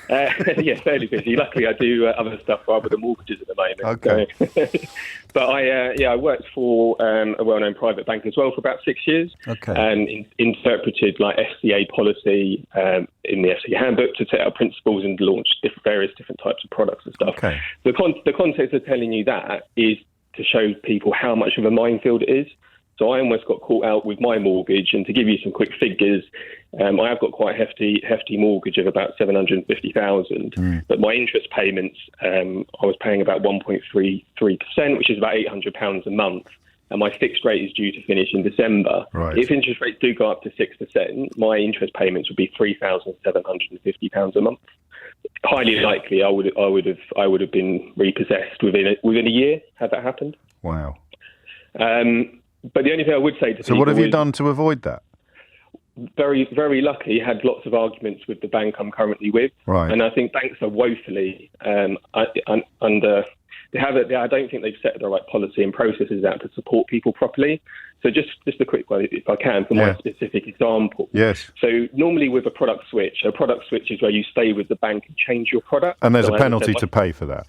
yeah, fairly busy. Luckily, I do other stuff rather than mortgages at the moment. Okay. So, but I worked for a well-known private bank as well for about 6 years. Okay. And interpreted like FCA policy in the FCA handbook to set out principles and launch various different types of products and stuff. Okay. The context of telling you that is to show people how much of a minefield it is. So I almost got caught out with my mortgage, and to give you some quick figures, I have got quite a hefty mortgage of about $750,000, but my interest payments, I was paying about 1.33%, which is about £800 a month, and my fixed rate is due to finish in December. Right. If interest rates do go up to 6%, my interest payments would be £3,750 a month. Highly likely, I would have been repossessed within a year had that happened. Wow. But the only thing I would say to So what have you done to avoid that? Very, very lucky, had lots of arguments with the bank I'm currently with. Right. And I think banks are woefully under... I don't think they've set the right policy and processes out to support people properly. So just a quick one, if I can, for my specific example. Yes. So normally with a product switch is where you stay with the bank and change your product. And there's a penalty to pay for that.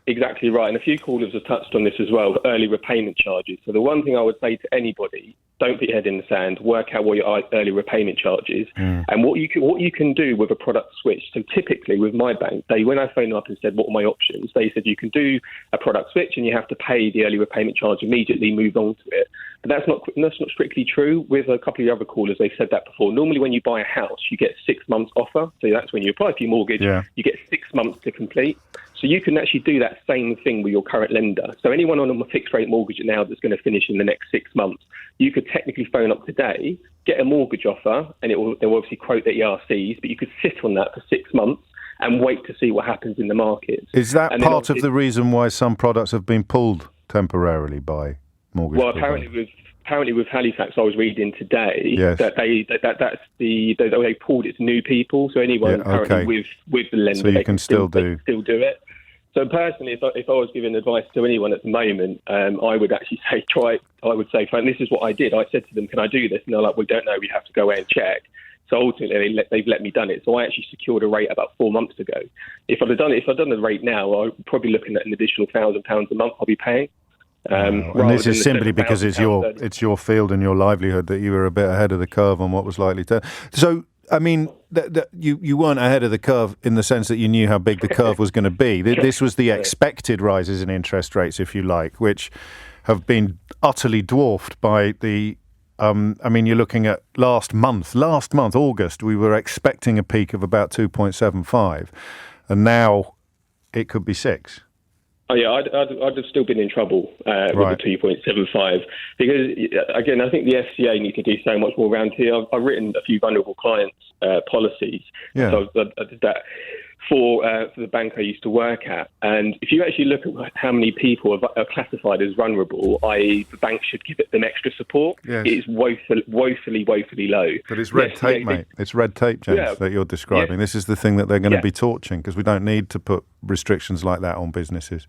Exactly right. And a few callers have touched on this as well, early repayment charges. So the one thing I would say to anybody, don't put your head in the sand, work out what your early repayment charge is and what you can do with a product switch. So typically with my bank, when I phoned up and said, what are my options? They said you can do a product switch and you have to pay the early repayment charge immediately, move on to it. But that's not strictly true. With a couple of the other callers, they've said that before. Normally when you buy a house, you get 6 months offer. So that's when you apply for your mortgage, you get 6 months to complete. So you can actually do that same thing with your current lender. So anyone on a fixed rate mortgage now that's going to finish in the next 6 months, you could technically phone up today, get a mortgage offer, and they'll obviously quote the ERCs, but you could sit on that for 6 months and wait to see what happens in the market. Is that part of the reason why some products have been pulled temporarily by mortgage? Well, apparently with Halifax, I was reading today that they pulled it to new people. So anyone currently with the lender, they can still do it. So personally, if I was giving advice to anyone at the moment, I would actually say fine, this is what I did. I said to them, can I do this? And they're like, we don't know. We have to go away and check. So ultimately, they've let me done it. So I actually secured a rate about 4 months ago. If I'd done the rate now, I'm probably looking at an additional £1,000 a month I'll be paying. And this is simply because it's your field and your livelihood that you were a bit ahead of the curve on what was likely to. So, I mean, you weren't ahead of the curve in the sense that you knew how big the curve was going to be. This was the expected rises in interest rates, if you like, which have been utterly dwarfed by the. I mean, you're looking at last month, August, we were expecting a peak of about 2.75, and now it could be 6. Oh yeah, I'd have still been in trouble with the 2.75 because again, I think the FCA need to do so much more around here. I've written a few vulnerable clients policies, so I did that for the bank I used to work at. And if you actually look at how many people are classified as vulnerable, i.e. the bank should give them extra support, it is woefully low. But it's red tape, mate. It's red tape, James, that you're describing. This is the thing that they're going to be torching because we don't need to put restrictions like that on businesses.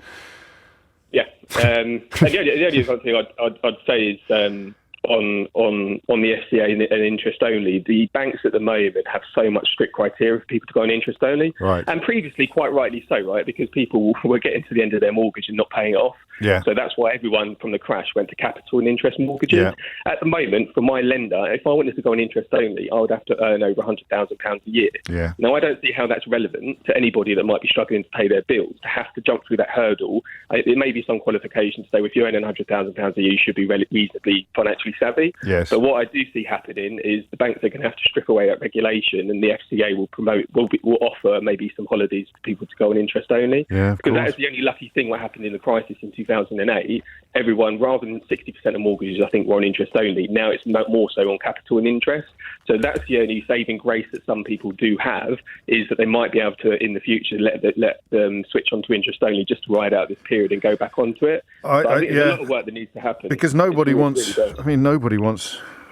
Yeah. And the only other thing I'd say is on the FCA and interest only, the banks at the moment have so much strict criteria for people to go on interest only. Right. And previously, quite rightly so, right? Because people were getting to the end of their mortgage and not paying it off. Yeah. So that's why everyone from the crash went to capital and interest mortgages. Yeah. At the moment, for my lender, if I wanted to go on interest only, I would have to earn over £100,000 a year. Yeah. Now, I don't see how that's relevant to anybody that might be struggling to pay their bills, to have to jump through that hurdle. It may be some qualification to say, if you're earning £100,000 a year, you should be reasonably financially savvy. Yes. But what I do see happening is the banks are going to have to strip away that regulation, and the FCA will offer maybe some holidays for people to go on interest only. Yeah, because that is the only lucky thing what happened in the crisis in 2008. Everyone, rather than 60% of mortgages, I think, were on interest only. Now it's more so on capital and interest. So that's the only saving grace that some people do have, is that they might be able to, in the future, let them switch onto interest only just to ride out this period and go back onto it. I think there's a lot of work that needs to happen. Because nobody wants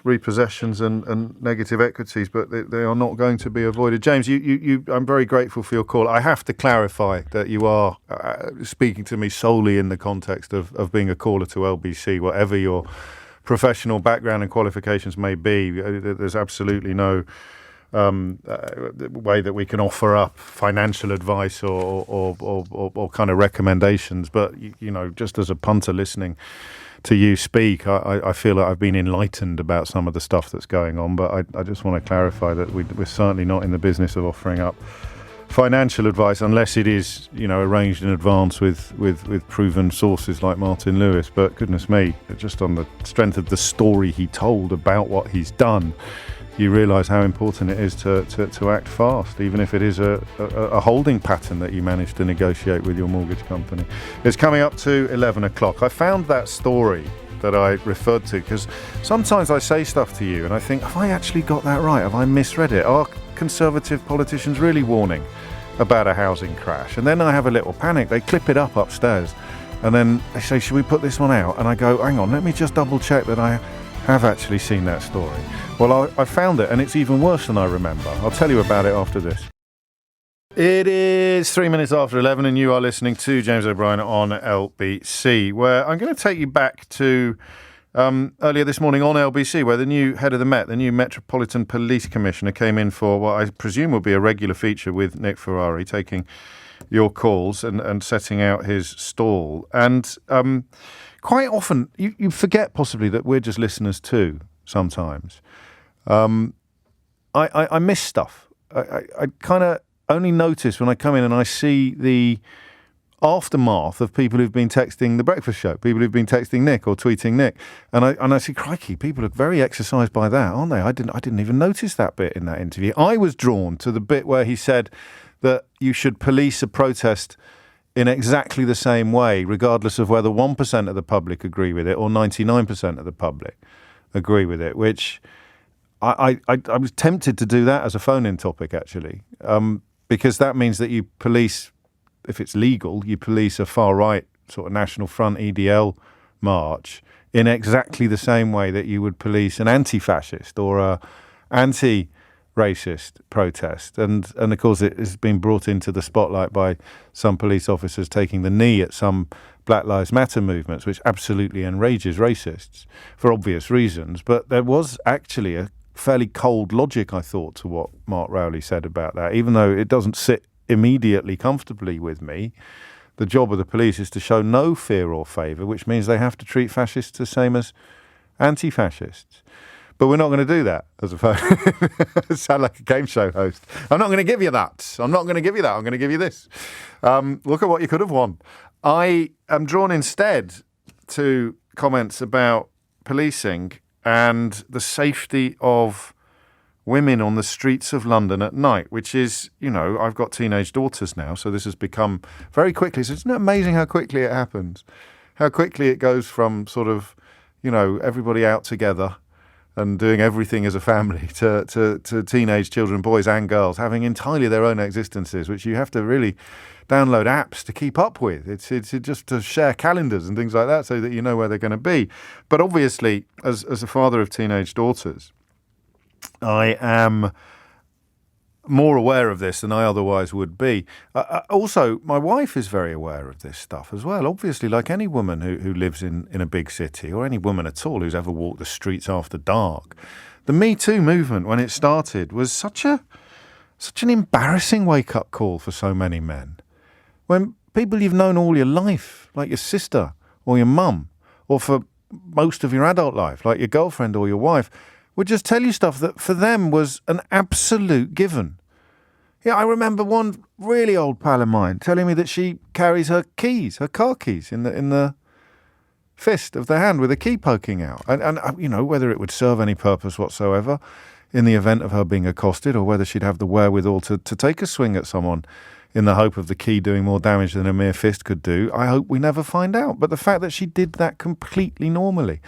repossessions and negative equities, but they are not going to be avoided. James, I'm very grateful for your call. I have to clarify that you are speaking to me solely in the context of being a caller to LBC, whatever your professional background and qualifications may be. There's absolutely no way that we can offer up financial advice or kind of recommendations. But, just as a punter listening to you speak, I feel like I've been enlightened about some of the stuff that's going on. But I just want to clarify that we're certainly not in the business of offering up financial advice unless it is, arranged in advance with proven sources like Martin Lewis. But goodness me, just on the strength of the story he told about what he's done, you realise how important it is to act fast, even if it is a holding pattern that you manage to negotiate with your mortgage company. It's coming up to 11 o'clock. I found that story that I referred to because sometimes I say stuff to you and I think, have I actually got that right? Have I misread it? Are Conservative politicians really warning about a housing crash? And then I have a little panic. They clip it up upstairs and then they say, should we put this one out? And I go, hang on, let me just double check that I have actually seen that story. Well, I found it and it's even worse than I remember. I'll tell you about it after this. It is 3 minutes after 11 and you are listening to James O'Brien on LBC, where I'm going to take you back to earlier this morning on LBC, where the new head of the Met, the new Metropolitan Police Commissioner, came in for what I presume will be a regular feature with Nick Ferrari, taking your calls and setting out his stall. And quite often, you forget possibly that we're just listeners too, sometimes. I miss stuff. I kind of only notice when I come in and I see the aftermath of people who've been texting The Breakfast Show, people who've been texting Nick or tweeting Nick, and I see, crikey, people are very exercised by that, aren't they? I didn't even notice that bit in that interview. I was drawn to the bit where he said that you should police a protest in exactly the same way, regardless of whether 1% of the public agree with it or 99% of the public agree with it, which I was tempted to do that as a phone-in topic, actually, because that means that you police, if it's legal, you police a far-right sort of National Front EDL march in exactly the same way that you would police an anti-fascist or a anti-racist protest. And of course, it has been brought into the spotlight by some police officers taking the knee at some Black Lives Matter movements, which absolutely enrages racists for obvious reasons. But there was actually a fairly cold logic, I thought, to what Mark Rowley said about that, even though it doesn't sit immediately comfortably with me. The job of the police is to show no fear or favour, which means they have to treat fascists the same as anti-fascists. But we're not going to do that as a phone. Sound like a game show host. I'm not going to give you that. I'm not going to give you that. I'm going to give you this. Look at what you could have won. I am drawn instead to comments about policing and the safety of women on the streets of London at night, which is, I've got teenage daughters now, so this has become very quickly. So isn't it amazing how quickly it happens? How quickly it goes from sort of, everybody out together and doing everything as a family to teenage children, boys and girls, having entirely their own existences, which you have to really download apps to keep up with. It's just to share calendars and things like that so that you know where they're going to be. But obviously, as a father of teenage daughters, I am more aware of this than I otherwise would be. Also, my wife is very aware of this stuff as well. Obviously, like any woman who lives in a big city, or any woman at all who's ever walked the streets after dark, the Me Too movement, when it started, was such an embarrassing wake-up call for so many men. When people you've known all your life, like your sister or your mum, or for most of your adult life, like your girlfriend or your wife, would just tell you stuff that for them was an absolute given. Yeah, I remember one really old pal of mine telling me that she carries her car keys, in the fist of the hand with a key poking out. And whether it would serve any purpose whatsoever in the event of her being accosted, or whether she'd have the wherewithal to take a swing at someone in the hope of the key doing more damage than a mere fist could do, I hope we never find out. But the fact that she did that completely normally,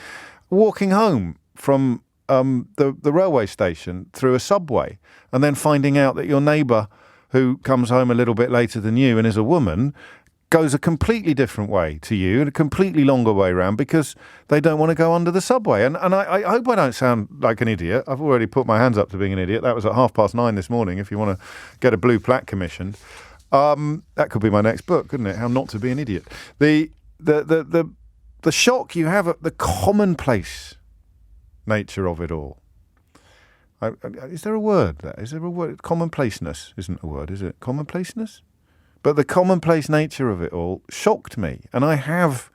walking home from the railway station through a subway, and then finding out that your neighbour, who comes home a little bit later than you and is a woman, goes a completely different way to you and a completely longer way around because they don't want to go under the subway. And I hope I don't sound like an idiot. I've already put my hands up to being an idiot. That was at 9:30 this morning. If you want to get a blue plaque commissioned, that could be my next book, couldn't it? How not to be an idiot. The shock you have at the commonplace nature of it all. Is there a word there? Is there a word? Commonplaceness isn't a word, is it? Commonplaceness? But the commonplace nature of it all shocked me. And I have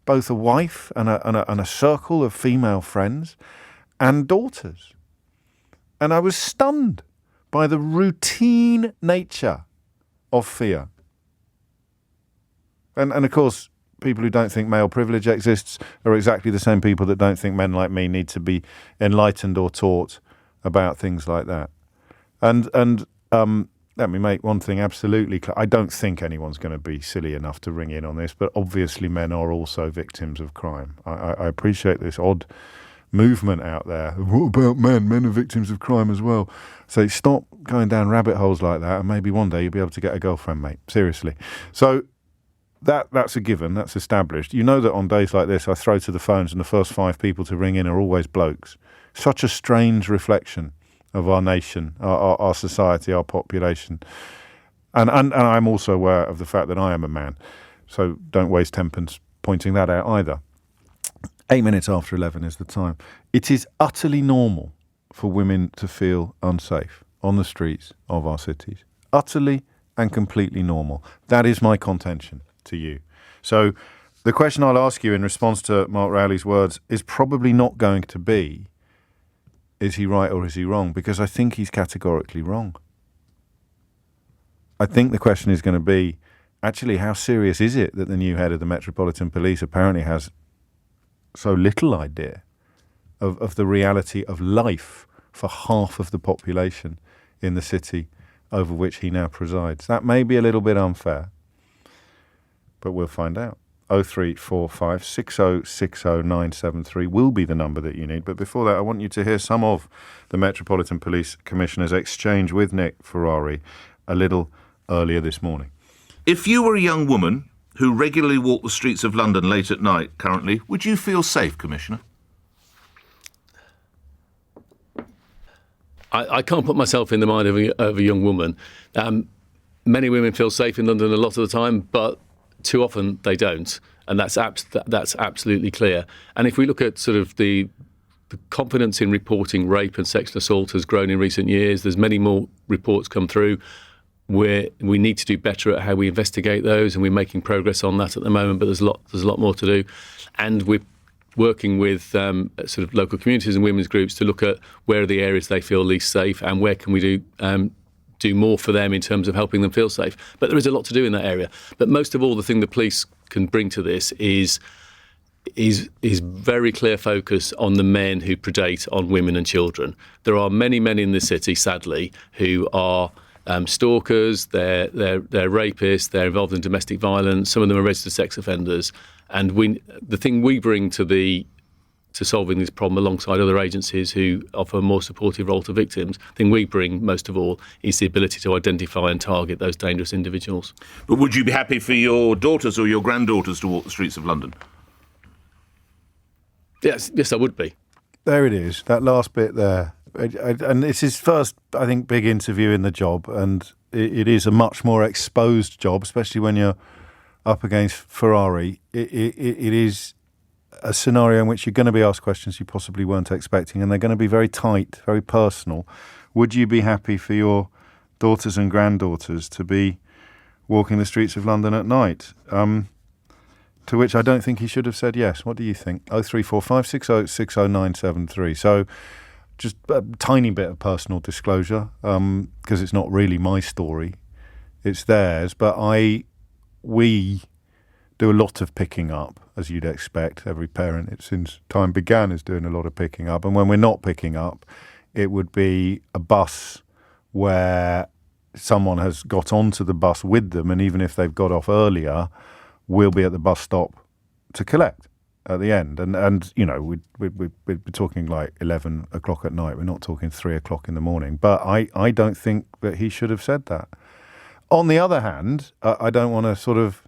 both a wife and a circle of female friends and daughters. And I was stunned by the routine nature of fear. And of course, people who don't think male privilege exists are exactly the same people that don't think men like me need to be enlightened or taught about things like that. And let me make one thing absolutely clear. I don't think anyone's going to be silly enough to ring in on this, but obviously men are also victims of crime. I appreciate this odd movement out there. What about men? Men are victims of crime as well. So stop going down rabbit holes like that, and maybe one day you'll be able to get a girlfriend, mate. Seriously. So that's a given. That's established. You know that on days like this, I throw to the phones and the first 5 people to ring in are always blokes. Such a strange reflection of our nation, our society, our population. And I'm also aware of the fact that I am a man. So don't waste 10pence pointing that out either. 8 minutes after 11 is the time. It is utterly normal for women to feel unsafe on the streets of our cities. Utterly and completely normal. That is my contention to you. So the question I'll ask you in response to Mark Rowley's words is probably not going to be, is he right or is he wrong? Because I think he's categorically wrong. I think the question is going to be, actually, how serious is it that the new head of the Metropolitan Police apparently has so little idea of the reality of life for half of the population in the city over which he now presides? That may be a little bit unfair, but we'll find out. 0345 6060973 will be the number that you need. But before that, I want you to hear some of the Metropolitan Police Commissioner's exchange with Nick Ferrari a little earlier this morning. If you were a young woman who regularly walked the streets of London late at night currently, would you feel safe, Commissioner? I can't put myself in the mind of a young woman. Many women feel safe in London a lot of the time, but too often they don't, and that's absolutely clear. And if we look at sort of the confidence in reporting rape and sexual assault has grown in recent years. There's many more reports come through where we need to do better at how we investigate those, and we're making progress on that at the moment, but there's a lot more to do. And we're working with sort of local communities and women's groups to look at where are the areas they feel least safe and where can we do more for them in terms of helping them feel safe. But there is a lot to do in that area. But most of all, the thing the police can bring to this is very clear focus on the men who predate on women and children. There are many men in the city, sadly, who are stalkers, they're rapists, they're involved in domestic violence, some of them are registered sex offenders. And the thing we bring to solving this problem alongside other agencies who offer a more supportive role to victims, the thing we bring most of all is the ability to identify and target those dangerous individuals. But would you be happy for your daughters or your granddaughters to walk the streets of London? Yes, I would be. There it is, that last bit there. And it's his first, I think, big interview in the job, and it is a much more exposed job, especially when you're up against Ferrari. It is a scenario in which you're going to be asked questions you possibly weren't expecting, and they're going to be very tight, very personal. Would you be happy for your daughters and granddaughters to be walking the streets of London at night? To which I don't think he should have said yes. What do you think? 0345 6060973. So just a tiny bit of personal disclosure, because it's not really my story, it's theirs. But we do a lot of picking up, as you'd expect. Every parent, since time began, is doing a lot of picking up. And when we're not picking up, it would be a bus where someone has got onto the bus with them, and even if they've got off earlier, we'll be at the bus stop to collect at the end. And you know, we're talking like 11 o'clock at night. We're not talking 3 o'clock in the morning. But I don't think that he should have said that. On the other hand, I don't want to sort of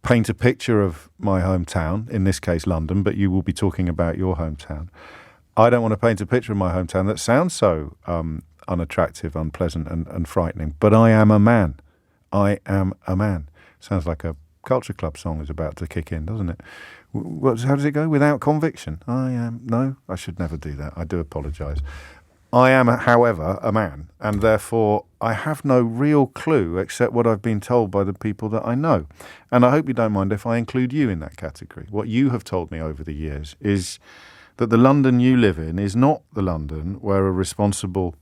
paint a picture of my hometown, in this case London, but you will be talking about your hometown. I don't want to paint a picture of my hometown that sounds so unattractive, unpleasant and frightening, but I am a man. I am a man. Sounds like a Culture Club song is about to kick in, doesn't it? How does it go? Without conviction. No, I should never do that. I do apologise. I am, however, a man, and therefore I have no real clue except what I've been told by the people that I know. And I hope you don't mind if I include you in that category. What you have told me over the years is that the London you live in is not the London where a responsible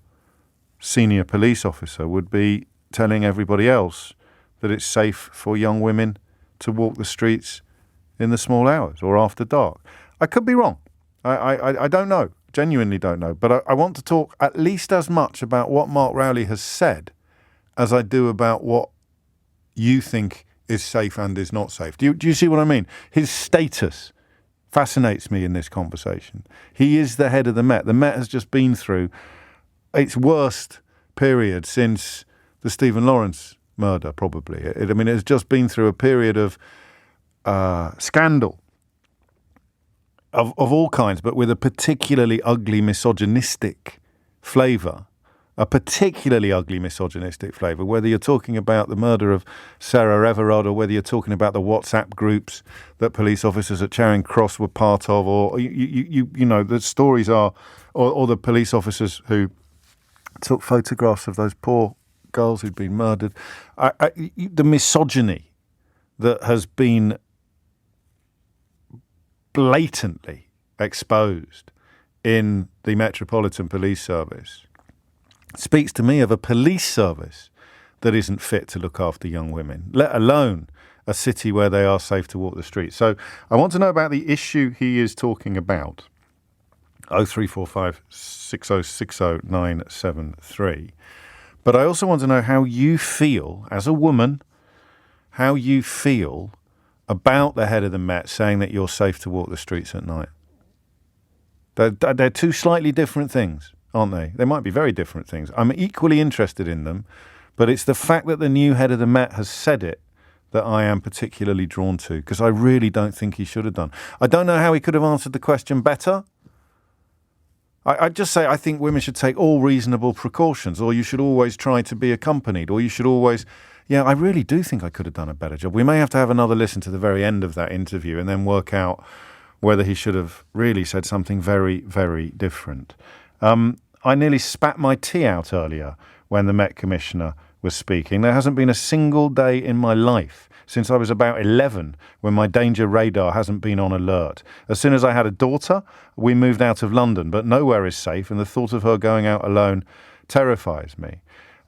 senior police officer would be telling everybody else that it's safe for young women to walk the streets in the small hours or after dark. I could be wrong. I don't know. Genuinely don't know. But I want to talk at least as much about what Mark Rowley has said as I do about what you think is safe and is not safe. Do you see what I mean? His status fascinates me in this conversation. He is the head of the Met. The Met has just been through its worst period since the Stephen Lawrence murder, probably. It has just been through a period of scandal of all kinds, but with a particularly ugly misogynistic flavour. Whether you're talking about the murder of Sarah Everard or whether you're talking about the WhatsApp groups that police officers at Charing Cross were part of, or you know, the stories are, or the police officers who took photographs of those poor girls who'd been murdered. The misogyny that has been blatantly exposed in the Metropolitan Police Service speaks to me of a police service that isn't fit to look after young women, let alone a city where they are safe to walk the streets. So I want to know about the issue he is talking about. 0345 6060 973. But I also want to know how you feel as a woman, how you feel about the head of the Met saying that you're safe to walk the streets at night. They're two slightly different things, aren't they? They might be very different things. I'm equally interested in them, but it's the fact that the new head of the Met has said it that I am particularly drawn to, because I really don't think he should have done. I don't know how he could have answered the question better. I'd just say I think women should take all reasonable precautions, or you should always try to be accompanied, or you should always... Yeah, I really do think I could have done a better job. We may have to have another listen to the very end of that interview and then work out whether he should have really said something very, very different. I nearly spat my tea out earlier when the Met Commissioner was speaking. There hasn't been a single day in my life since I was about 11 when my danger radar hasn't been on alert. As soon as I had a daughter, we moved out of London, but nowhere is safe, and the thought of her going out alone terrifies me.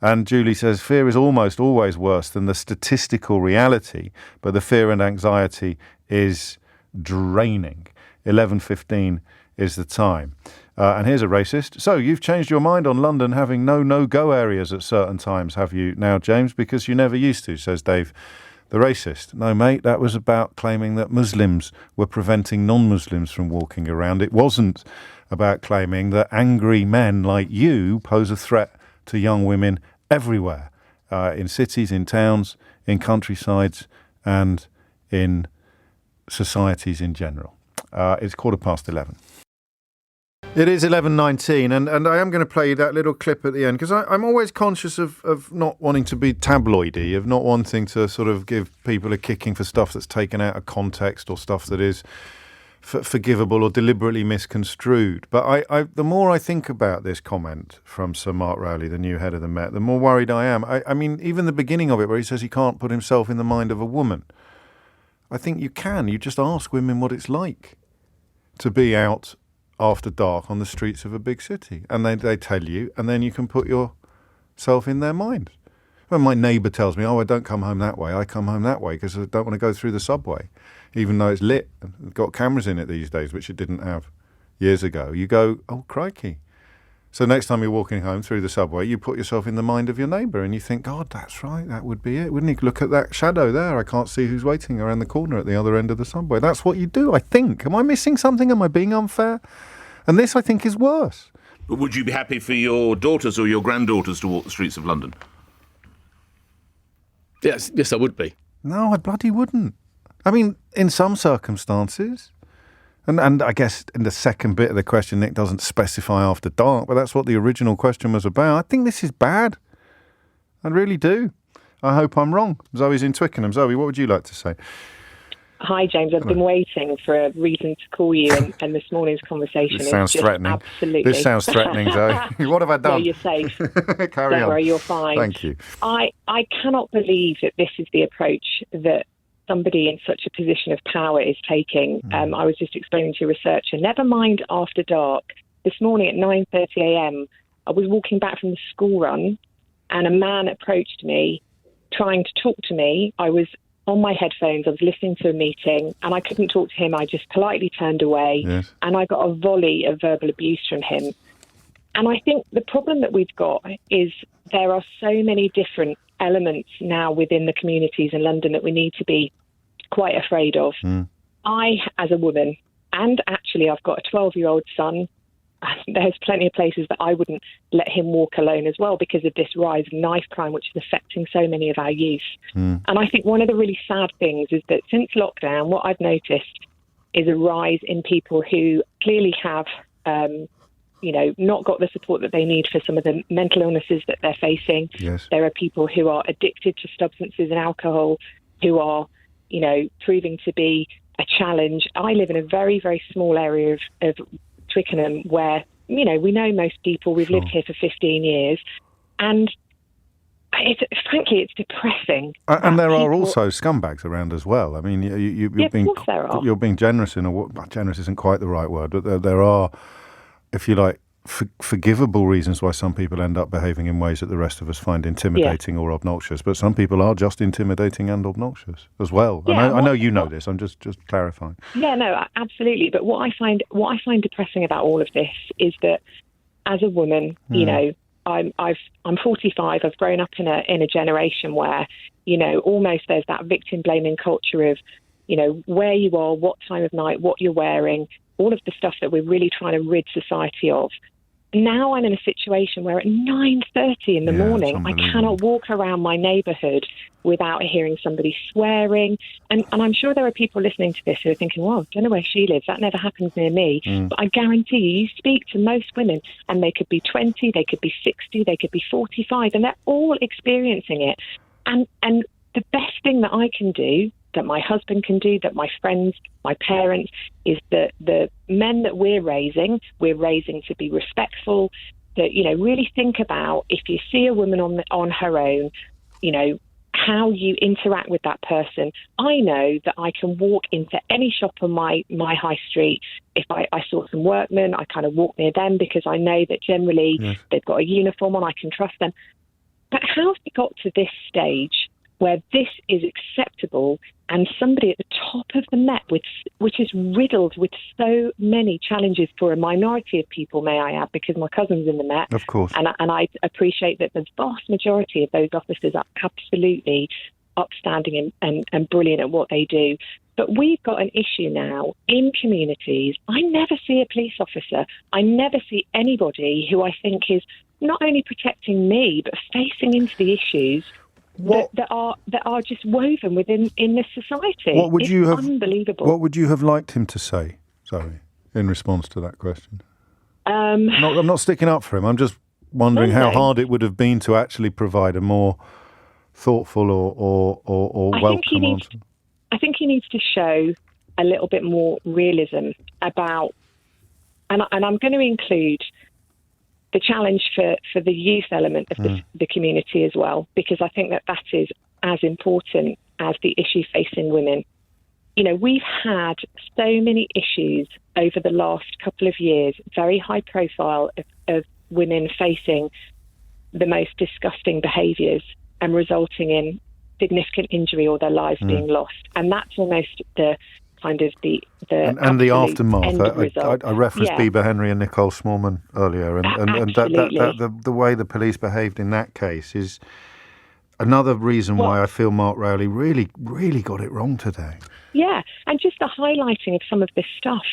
And Julie says, fear is almost always worse than the statistical reality, but the fear and anxiety is draining. 11:15 is the time. And here's a racist. So you've changed your mind on London having no-go areas at certain times, have you now, James? Because you never used to, says Dave, the racist. No, mate, that was about claiming that Muslims were preventing non-Muslims from walking around. It wasn't about claiming that angry men like you pose a threat to young women everywhere, in cities, in towns, in countrysides, and in societies in general. It's 11:15. It is 11:19, and I am going to play you that little clip at the end, because I'm always conscious of not wanting to be tabloidy, of not wanting to sort of give people a kicking for stuff that's taken out of context or stuff that is forgivable or deliberately misconstrued. But the more I think about this comment from Sir Mark Rowley, the new head of the Met, the more worried I am. I mean, even the beginning of it, where he says he can't put himself in the mind of a woman. I think you can. You just ask women what it's like to be out after dark on the streets of a big city. And they tell you, and then you can put yourself in their mind. When my neighbour tells me, I don't come home that way, I come home that way because I don't want to go through the subway, even though it's lit and got cameras in it these days, which it didn't have years ago. You go, oh, crikey. So next time you're walking home through the subway, you put yourself in the mind of your neighbour and you think, God, that's right, that would be it, wouldn't you? Look at that shadow there. I can't see who's waiting around the corner at the other end of the subway. That's what you do, I think. Am I missing something? Am I being unfair? And this, I think, is worse. But would you be happy for your daughters or your granddaughters to walk the streets of London? Yes, I would be. No, I bloody wouldn't. I mean, in some circumstances, and I guess in the second bit of the question, Nick doesn't specify after dark, but that's what the original question was about. I think this is bad. I really do. I hope I'm wrong. Zoe's in Twickenham. Zoe, what would you like to say? Hi, James. I've been waiting for a reason to call you, and this morning's conversation This sounds threatening. Absolutely. This sounds threatening, Zoe. What have I done? No, you're safe. Carry on. Don't worry, you're fine. Thank you. I cannot believe that this is the approach that somebody in such a position of power is taking. I was just explaining to a researcher, never mind after dark. This morning at 9:30 a.m., I was walking back from the school run, and a man approached me, trying to talk to me. I was on my headphones, I was listening to a meeting, and I couldn't talk to him. I just politely turned away, and I got a volley of verbal abuse from him. And I think the problem that we've got is there are so many different elements now within the communities in London that we need to be quite afraid of. I, as a woman, and actually I've got a 12-year-old son, there's plenty of places that I wouldn't let him walk alone as well because of this rise of knife crime, which is affecting so many of our youth. And I think one of the really sad things is that since lockdown, what I've noticed is a rise in people who clearly have, not got the support that they need for some of the mental illnesses that they're facing. Yes. There are people who are addicted to substances and alcohol who are, proving to be a challenge. I live in a very, very small area of Twickenham where, we know most people. We've lived here for 15 years. And frankly, it's depressing. And there are also scumbags around as well. I mean, you're being generous generous isn't quite the right word, but there are, if you like, forgivable reasons why some people end up behaving in ways that the rest of us find intimidating or obnoxious. But some people are just intimidating and obnoxious as well. I know you know this. I'm just clarifying. Yeah, no, absolutely. But what I find depressing about all of this is that as a woman, I'm 45. I've grown up in a generation where, almost there's that victim blaming culture of, where you are, what time of night, what you're wearing, all of the stuff that we're really trying to rid society of. Now I'm in a situation where at 9:30 in the morning, I cannot walk around my neighbourhood without hearing somebody swearing. And I'm sure there are people listening to this who are thinking, well, I don't know where she lives. That never happens near me. But I guarantee you speak to most women and they could be 20, they could be 60, they could be 45, and they're all experiencing it. And the best thing that I can do, that my husband can do, that my friends, my parents, is that the men that we're raising to be respectful, that, really think about if you see a woman on her own, how you interact with that person. I know that I can walk into any shop on my high street. If I saw some workmen, I kind of walk near them because I know that generally they've got a uniform on, I can trust them. But how have we got to this stage where this is acceptable and somebody at the top of the Met, which is riddled with so many challenges for a minority of people, may I add, because my cousin's in the Met. Of course. And I appreciate that the vast majority of those officers are absolutely upstanding and brilliant at what they do. But we've got an issue now in communities. I never see a police officer. I never see anybody who I think is not only protecting me, but facing into the issues that are just woven in this society. Unbelievable. What would you have liked him to say, Zoe, in response to that question? I'm not sticking up for him. I'm just wondering how hard it would have been to actually provide a more thoughtful or welcome answer. I think he needs to show a little bit more realism about, and I'm going to include the challenge for the youth element of the community as well, because I think that is as important as the issue facing women. We've had so many issues over the last couple of years, very high profile of women facing the most disgusting behaviours and resulting in significant injury or their lives being lost. And that's almost the kind of the aftermath. I referenced Bieber Henry and Nicole Smallman earlier, and the way the police behaved in that case is another reason why I feel Mark Rowley really, really got it wrong today. Yeah, and just the highlighting of some of this stuff,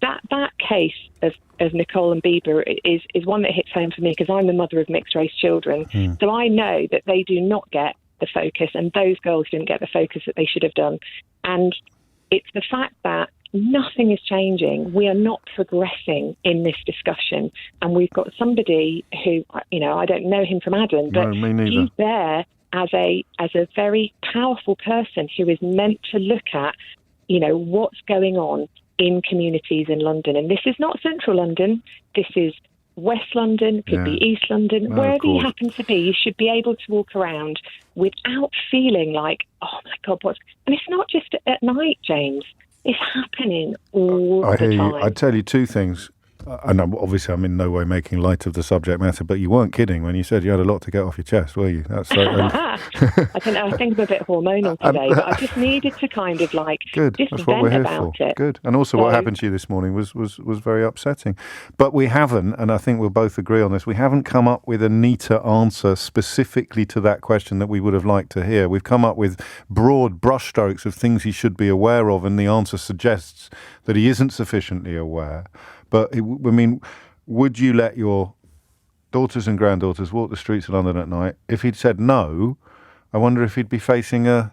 that case of Nicole and Bieber is one that hits home for me because I'm the mother of mixed race children. So I know that they do not get the focus, and those girls didn't get the focus that they should have done. And it's the fact that nothing is changing. We are not progressing in this discussion. And we've got somebody who, I don't know him from Adam, but me neither. He's there as a very powerful person who is meant to look at, what's going on in communities in London. And this is not central London. This is West London, could be East London, wherever you happen to be. You should be able to walk around without feeling like, oh my God, and it's not just at night, James. It's happening all the time. I'd tell you two things. And obviously, I'm in no way making light of the subject matter, but you weren't kidding when you said you had a lot to get off your chest, were you? That's I don't know. I think I'm a bit hormonal today, but I just needed to kind of good. Just That's what we're vent here about for. it. Good. And also, what happened to you this morning was very upsetting. But we haven't, and I think we'll both agree on this, we haven't come up with a neater answer specifically to that question that we would have liked to hear. We've come up with broad brushstrokes of things he should be aware of, and the answer suggests that he isn't sufficiently aware. But, would you let your daughters and granddaughters walk the streets of London at night? If he'd said no, I wonder if he'd be facing a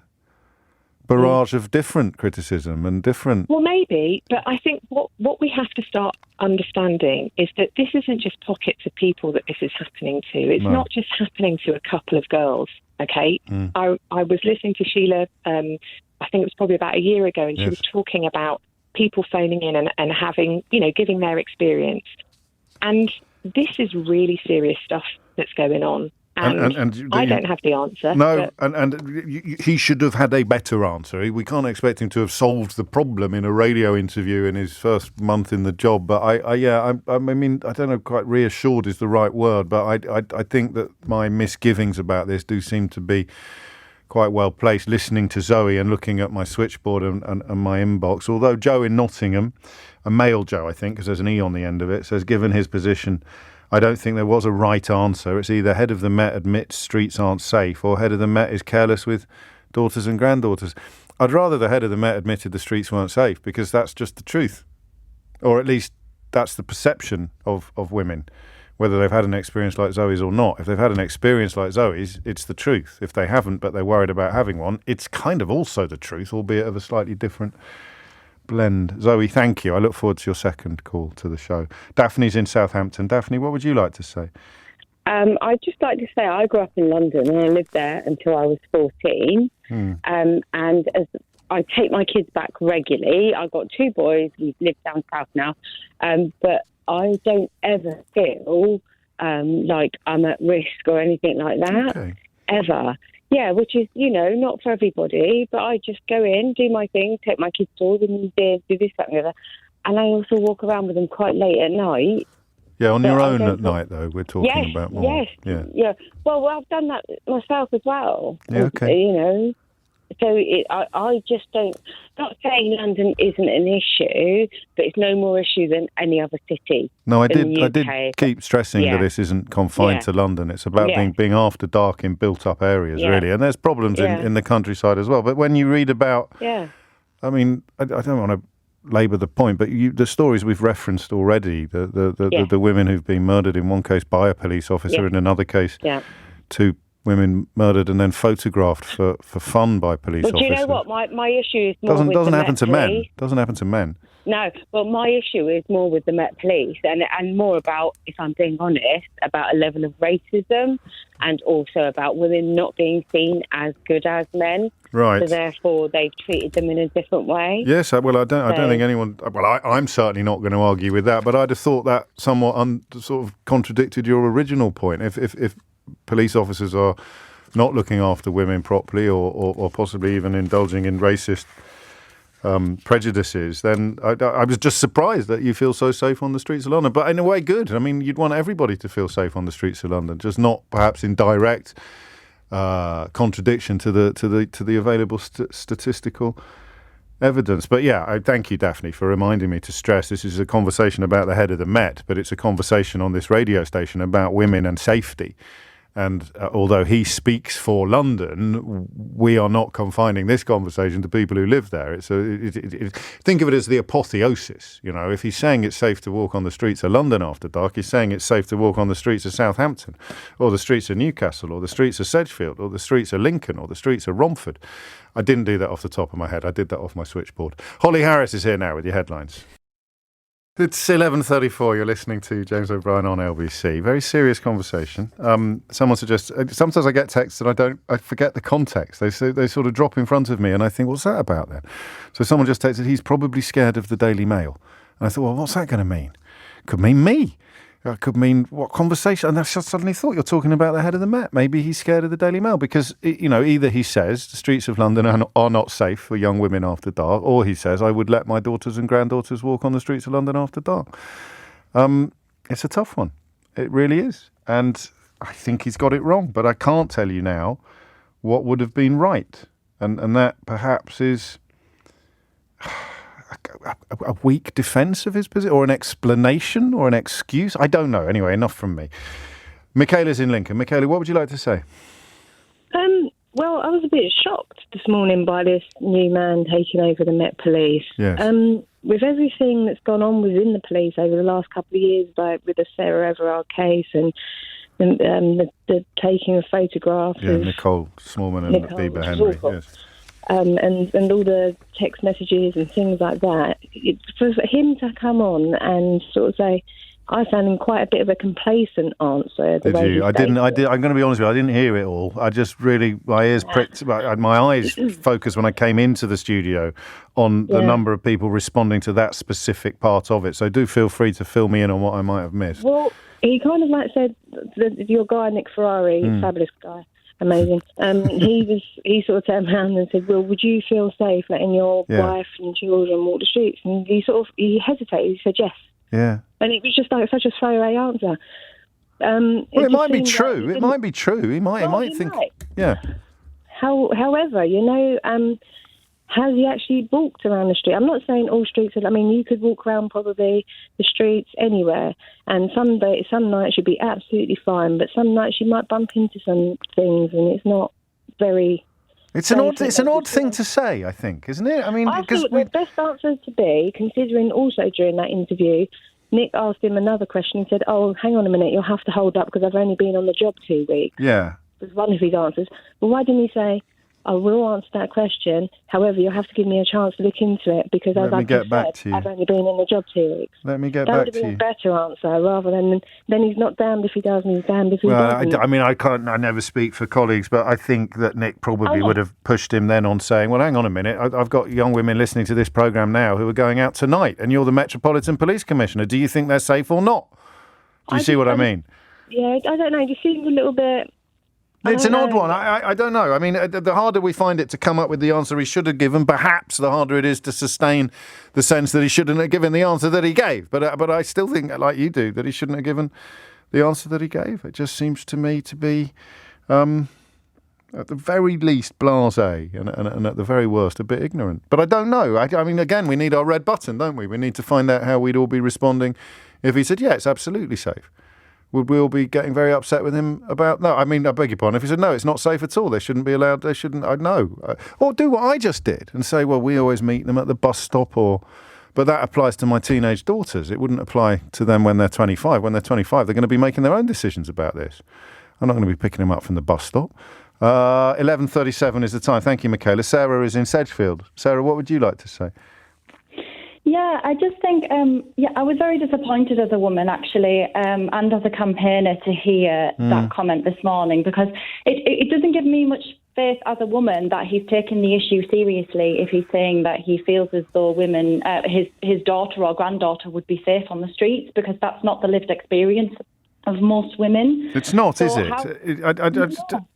barrage of different criticism and different... Well, maybe, but I think what we have to start understanding is that this isn't just pockets of people that this is happening to. It's not just happening to a couple of girls, okay? I was listening to Sheila, I think it was probably about a year ago, and she was talking about people phoning in and having, giving their experience. And this is really serious stuff that's going on. And I don't have the answer. No, and he should have had a better answer. We can't expect him to have solved the problem in a radio interview in his first month in the job. But I don't know, quite reassured is the right word, but I think that my misgivings about this do seem to be quite well placed, listening to Zoe and looking at my switchboard and my inbox. Although Joe in Nottingham, a male Joe, I think, because there's an E on the end of it, says, given his position, I don't think there was a right answer. It's either head of the Met admits streets aren't safe, or head of the Met is careless with daughters and granddaughters. I'd rather the head of the Met admitted the streets weren't safe, because that's just the truth. Or at least that's the perception of women, whether they've had an experience like Zoe's or not. If they've had an experience like Zoe's, it's the truth. If they haven't, but they're worried about having one, it's kind of also the truth, albeit of a slightly different blend. Zoe, thank you. I look forward to your second call to the show. Daphne's in Southampton. Daphne, what would you like to say? I'd just like to say I grew up in London and I lived there until I was 14. And as I take my kids back regularly, I've got two boys. We live down south now. But I don't ever feel like I'm at risk or anything like that, ever. Yeah, which is, not for everybody, but I just go in, do my thing, take my kids to the museum, do this, that and the other. And I also walk around with them quite late at night. Yeah, on your own at night, though, we're talking about more. Yes, yeah. Well, I've done that myself as well. Yeah, okay. So I just don't, not saying London isn't an issue, but it's no more issue than any other city. No, I did keep stressing that this isn't confined to London. It's about being after dark in built-up areas, really. And there's problems in the countryside as well. But when you read about... I mean, I don't want to labour the point, but the stories we've referenced already, the women who've been murdered in one case by a police officer, in another case, two women murdered and then photographed for fun by police officers. Do you know what? My issue is more doesn't happen to men. Doesn't happen to men. No, well, my issue is more with the Met Police and more about, if I'm being honest, about a level of racism and also about women not being seen as good as men. Right. So therefore, they've treated them in a different way. Yes, well, I don't think anyone... Well, I'm certainly not going to argue with that, but I'd have thought that somewhat sort of contradicted your original point. If police officers are not looking after women properly or possibly even indulging in racist prejudices, then I was just surprised that you feel so safe on the streets of London. But in a way, good. I mean, you'd want everybody to feel safe on the streets of London, just not perhaps in direct contradiction to the available statistical evidence. But yeah, I thank you, Daphne, for reminding me to stress this is a conversation about the head of the Met, but it's a conversation on this radio station about women and safety. And although he speaks for London, we are not confining this conversation to people who live there. Think of it as the apotheosis. You know, if he's saying it's safe to walk on the streets of London after dark, he's saying it's safe to walk on the streets of Southampton, or the streets of Newcastle, or the streets of Sedgefield, or the streets of Lincoln, or the streets of Romford. I didn't do that off the top of my head. I did that off my switchboard. Holly Harris is here now with your headlines. It's 11:34. You're listening to James O'Brien on LBC. Very serious conversation. Someone suggests. Sometimes I get texts and I forget the context. They sort of drop in front of me, and I think, what's that about then? So someone just texted, he's probably scared of the Daily Mail, and I thought, well, what's that going to mean? Could mean me. It could mean what conversation? And I suddenly thought you're talking about the head of the Met. Maybe he's scared of the Daily Mail because, you know, either he says the streets of London are not safe for young women after dark, or he says I would let my daughters and granddaughters walk on the streets of London after dark. It's a tough one. It really is. And I think he's got it wrong. But I can't tell you now what would have been right. And that perhaps is a weak defence of his position, or an explanation, or an excuse. I don't know. Anyway, enough from me. Michaela's in Lincoln. Michaela, what would you like to say? Well, I was a bit shocked this morning by this new man taking over the Met Police. Yes. With everything that's gone on within the police over the last couple of years, like with the Sarah Everard case and the taking of photographs of Nicole Smallman and Bieber Henry. Yes. And all the text messages and things like that. For him to come on and sort of say, I found him quite a bit of a complacent answer. Did you? I'm going to be honest with you. I didn't hear it all. I just really, my ears pricked. My eyes focused when I came into the studio on the number of people responding to that specific part of it. So do feel free to fill me in on what I might have missed. Well, he kind of like said, your guy Nick Ferrari, fabulous guy. Amazing. He sort of turned around and said, well, would you feel safe letting your wife and children walk the streets? And he hesitated. He said yes. Yeah. And it was just like such a throwaway answer. Well, it might be true. It might be true. He might think. Yeah. However, you know, has he actually walked around the street? I'm not saying all streets. I mean, you could walk around probably the streets anywhere, and some nights you'd be absolutely fine, but some nights you might bump into some things, and it's not very. It's an odd thing to say, I think, isn't it? I mean, because the best answer to be, considering also during that interview, Nick asked him another question. He said, "Oh, hang on a minute, you'll have to hold up because I've only been on the job 2 weeks." Yeah, was one of his answers. But why didn't he say, I will answer that question. However, you'll have to give me a chance to look into it because, as I've said, I've only been in the job 2 weeks. Let me get back to you. That would have been a better answer, rather than then he's not damned if he does and he's damned if he doesn't. I mean, I never speak for colleagues, but I think that Nick probably would have pushed him then on saying, well, hang on a minute, I've got young women listening to this programme now who are going out tonight, and you're the Metropolitan Police Commissioner. Do you think they're safe or not? Do you see what I mean? Yeah, I don't know. It just seems a little bit... It's an odd one. I don't know. I mean, the harder we find it to come up with the answer he should have given, perhaps the harder it is to sustain the sense that he shouldn't have given the answer that he gave. But I still think, like you do, that he shouldn't have given the answer that he gave. It just seems to me to be, at the very least, blasé and at the very worst, a bit ignorant. But I don't know. I mean, again, we need our red button, don't we? We need to find out how we'd all be responding if he said, yeah, it's absolutely safe. Would we all be getting very upset with him about... No, I mean, I beg your pardon. If he said, no, it's not safe at all, they shouldn't be allowed, they shouldn't... I know. Or do what I just did and say, well, we always meet them at the bus stop or... But that applies to my teenage daughters. It wouldn't apply to them when they're 25. When they're 25, they're going to be making their own decisions about this. I'm not going to be picking them up from the bus stop. 11:37 is the time. Thank you, Michaela. Sarah is in Sedgefield. Sarah, what would you like to say? Yeah, I just think, I was very disappointed as a woman, actually, and as a campaigner to hear that comment this morning, because it doesn't give me much faith as a woman that he's taking the issue seriously if he's saying that he feels as though women, his daughter or granddaughter would be safe on the streets, because that's not the lived experience of most women. It's not, is it?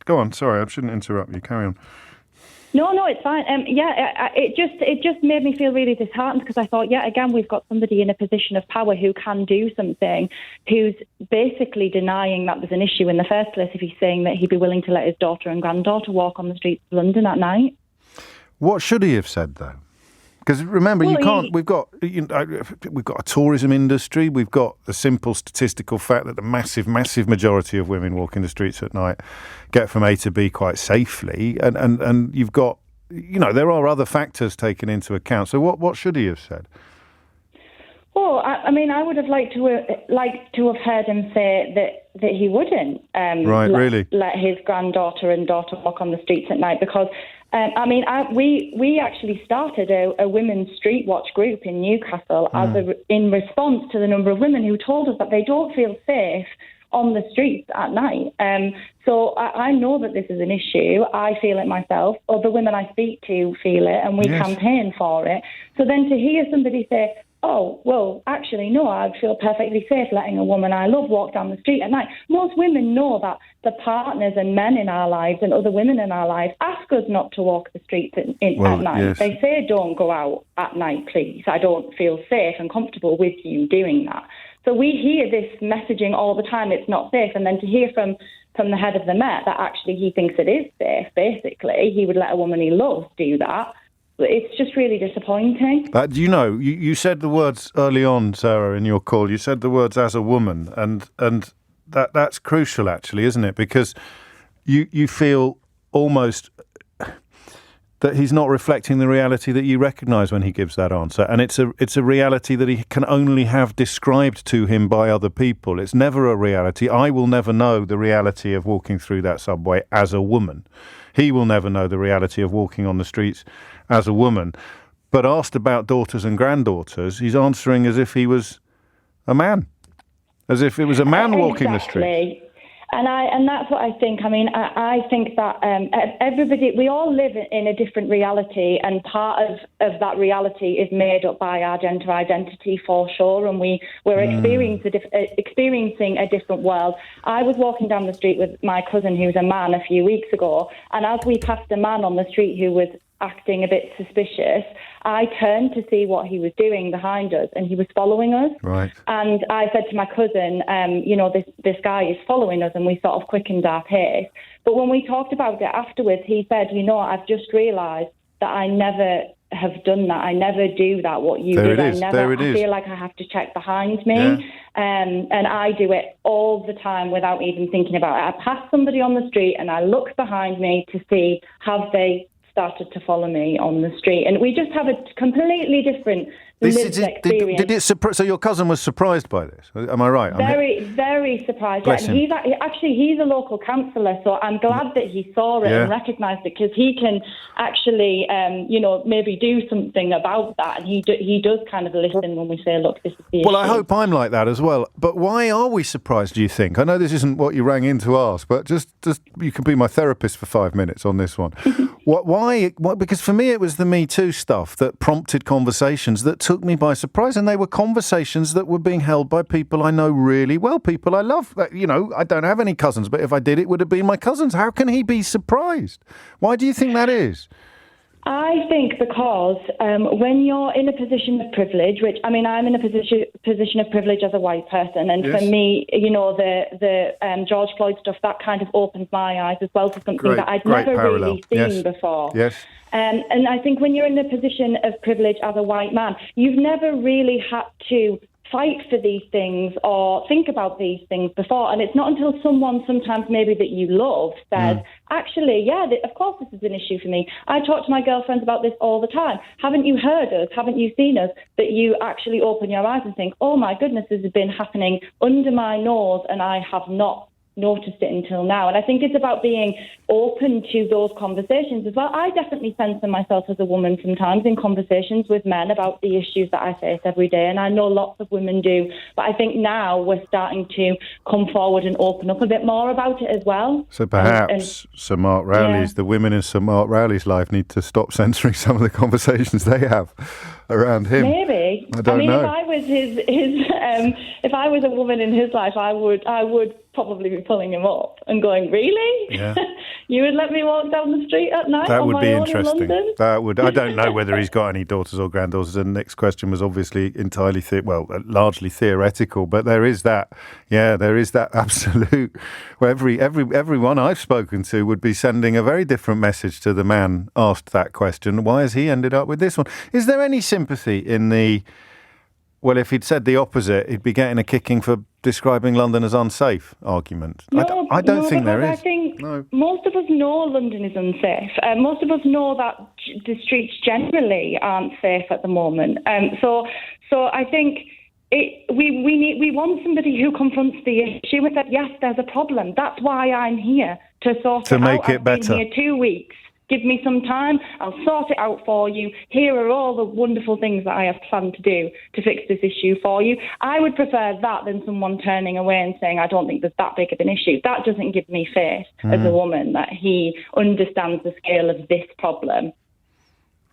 Go on, sorry, I shouldn't interrupt you. Carry on. No, it's fine. It just made me feel really disheartened, because I thought, again, we've got somebody in a position of power who can do something, who's basically denying that there's an issue in the first place if he's saying that he'd be willing to let his daughter and granddaughter walk on the streets of London at night. What should he have said, though? Because remember, you can't. We've got a tourism industry. We've got the simple statistical fact that the massive majority of women walking the streets at night get from A to B quite safely, and you've got, there are other factors taken into account. So what should he have said? Well, I mean, I would have liked to have heard him say that he wouldn't let his granddaughter and daughter walk on the streets at night, because we actually started a women's street watch group in Newcastle in response to the number of women who told us that they don't feel safe on the streets at night. So I know that this is an issue. I feel it myself. Other women I speak to feel it, and we campaign for it. So then to hear somebody say, oh, well, actually, no, I'd feel perfectly safe letting a woman I love walk down the street at night. Most women know that the partners and men in our lives and other women in our lives ask us not to walk the streets at night. Yes. They say, don't go out at night, please. I don't feel safe and comfortable with you doing that. So we hear this messaging all the time, it's not safe. And then to hear from the head of the Met that actually he thinks it is safe, basically, he would let a woman he loves do that. It's just really disappointing. You said the words early on, Sarah, in your call. You said the words "as a woman," and that's crucial, actually, isn't it? Because you feel almost that he's not reflecting the reality that you recognise when he gives that answer, and it's a reality that he can only have described to him by other people. It's never a reality. I will never know the reality of walking through that subway as a woman. He will never know the reality of walking on the streets as a woman. But asked about daughters and granddaughters, he's answering as if he was a man, as if it was a man walking the streets. And that's what I think. I mean, I think that everybody, we all live in a different reality, and part of that reality is made up by our gender identity, for sure, and we're experiencing a different world. I was walking down the street with my cousin, who's a man, a few weeks ago, and as we passed a man on the street who was acting a bit suspicious, I turned to see what he was doing behind us, and he was following us. Right. And I said to my cousin, this guy is following us, and we sort of quickened our pace. But when we talked about it afterwards, he said, I've just realised that I never have done that. I never do that, what you did. I feel like I have to check behind me. Yeah. And I do it all the time without even thinking about it. I pass somebody on the street and I look behind me to see, have they started to follow me on the street? And we just have a completely different lived experience. So your cousin was surprised by this? Am I right? Very surprised. Yeah. And he's a local councillor, so I'm glad that he saw it and recognised it, because he can actually, maybe do something about that. And he does kind of listen when we say, look, this is the issue. Well, I hope I'm like that as well. But why are we surprised, do you think? I know this isn't what you rang in to ask, but just you can be my therapist for 5 minutes on this one. Why? Because for me, it was the Me Too stuff that prompted conversations that took me by surprise, and they were conversations that were being held by people I know really well, people I love. I don't have any cousins, but if I did, it would have been my cousins. How can he be surprised? Why do you think that is? I think because when you're in a position of privilege, which, I mean, I'm in a position of privilege as a white person, and for me, the George Floyd stuff, that kind of opens my eyes as well to something that I'd never really seen before. Yes. And I think when you're in a position of privilege as a white man, you've never really had to fight for these things or think about these things before. And it's not until someone sometimes maybe that you love says, actually, of course this is an issue for me. I talk to my girlfriends about this all the time. Haven't you heard us? Haven't you seen us? That you actually open your eyes and think, oh my goodness, this has been happening under my nose and I have not noticed it until now. And I think it's about being open to those conversations as well. I definitely censor myself as a woman sometimes in conversations with men about the issues that I face every day, and I know lots of women do, but I think now we're starting to come forward and open up a bit more about it as well. So perhaps Sir Mark Rowley's, the women in Sir Mark Rowley's life need to stop censoring some of the conversations they have around him. Maybe. I don't know. If I was if I was a woman in his life, I would probably be pulling him up and going, really? Yeah. You would let me walk down the street at night That on would my be own interesting. in London? That would. I don't know whether he's got any daughters or granddaughters. And Nick's question was obviously entirely, largely theoretical. But there is that. Yeah, there is that absolute. Well, everyone I've spoken to would be sending a very different message to the man asked that question. Why has he ended up with this one? Is there any sympathy in the? Well, if he'd said the opposite, he'd be getting a kicking for describing London as unsafe argument. I don't think there is. I think most of us know London is unsafe. Most of us know that the streets generally aren't safe at the moment. So I think we want somebody who confronts the issue and said, yes, there's a problem. That's why I'm here, to sort it out. To make it better. I've been here 2 weeks. Give me some time, I'll sort it out for you. Here are all the wonderful things that I have planned to do to fix this issue for you. I would prefer that than someone turning away and saying, I don't think there's that big of an issue. That doesn't give me faith as a woman that he understands the scale of this problem.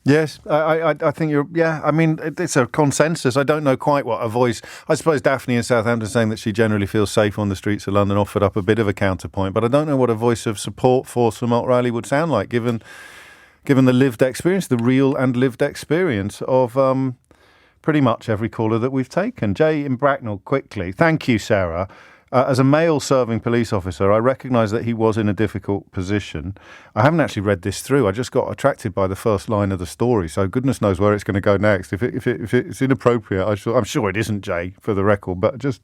Yes, I think you're. Yeah, I mean, it's a consensus. I don't know quite what a voice. I suppose Daphne in Southampton saying that she generally feels safe on the streets of London offered up a bit of a counterpoint, but I don't know what a voice of support for Sir Mark Riley would sound like, given the lived experience, the real and lived experience of pretty much every caller that we've taken. Jay in Bracknell, quickly. Thank you, Sarah. As a male serving police officer, I recognise that he was in a difficult position. I haven't actually read this through. I just got attracted by the first line of the story, so goodness knows where it's going to go next. If it's inappropriate, I'm sure it isn't, Jay, for the record, but just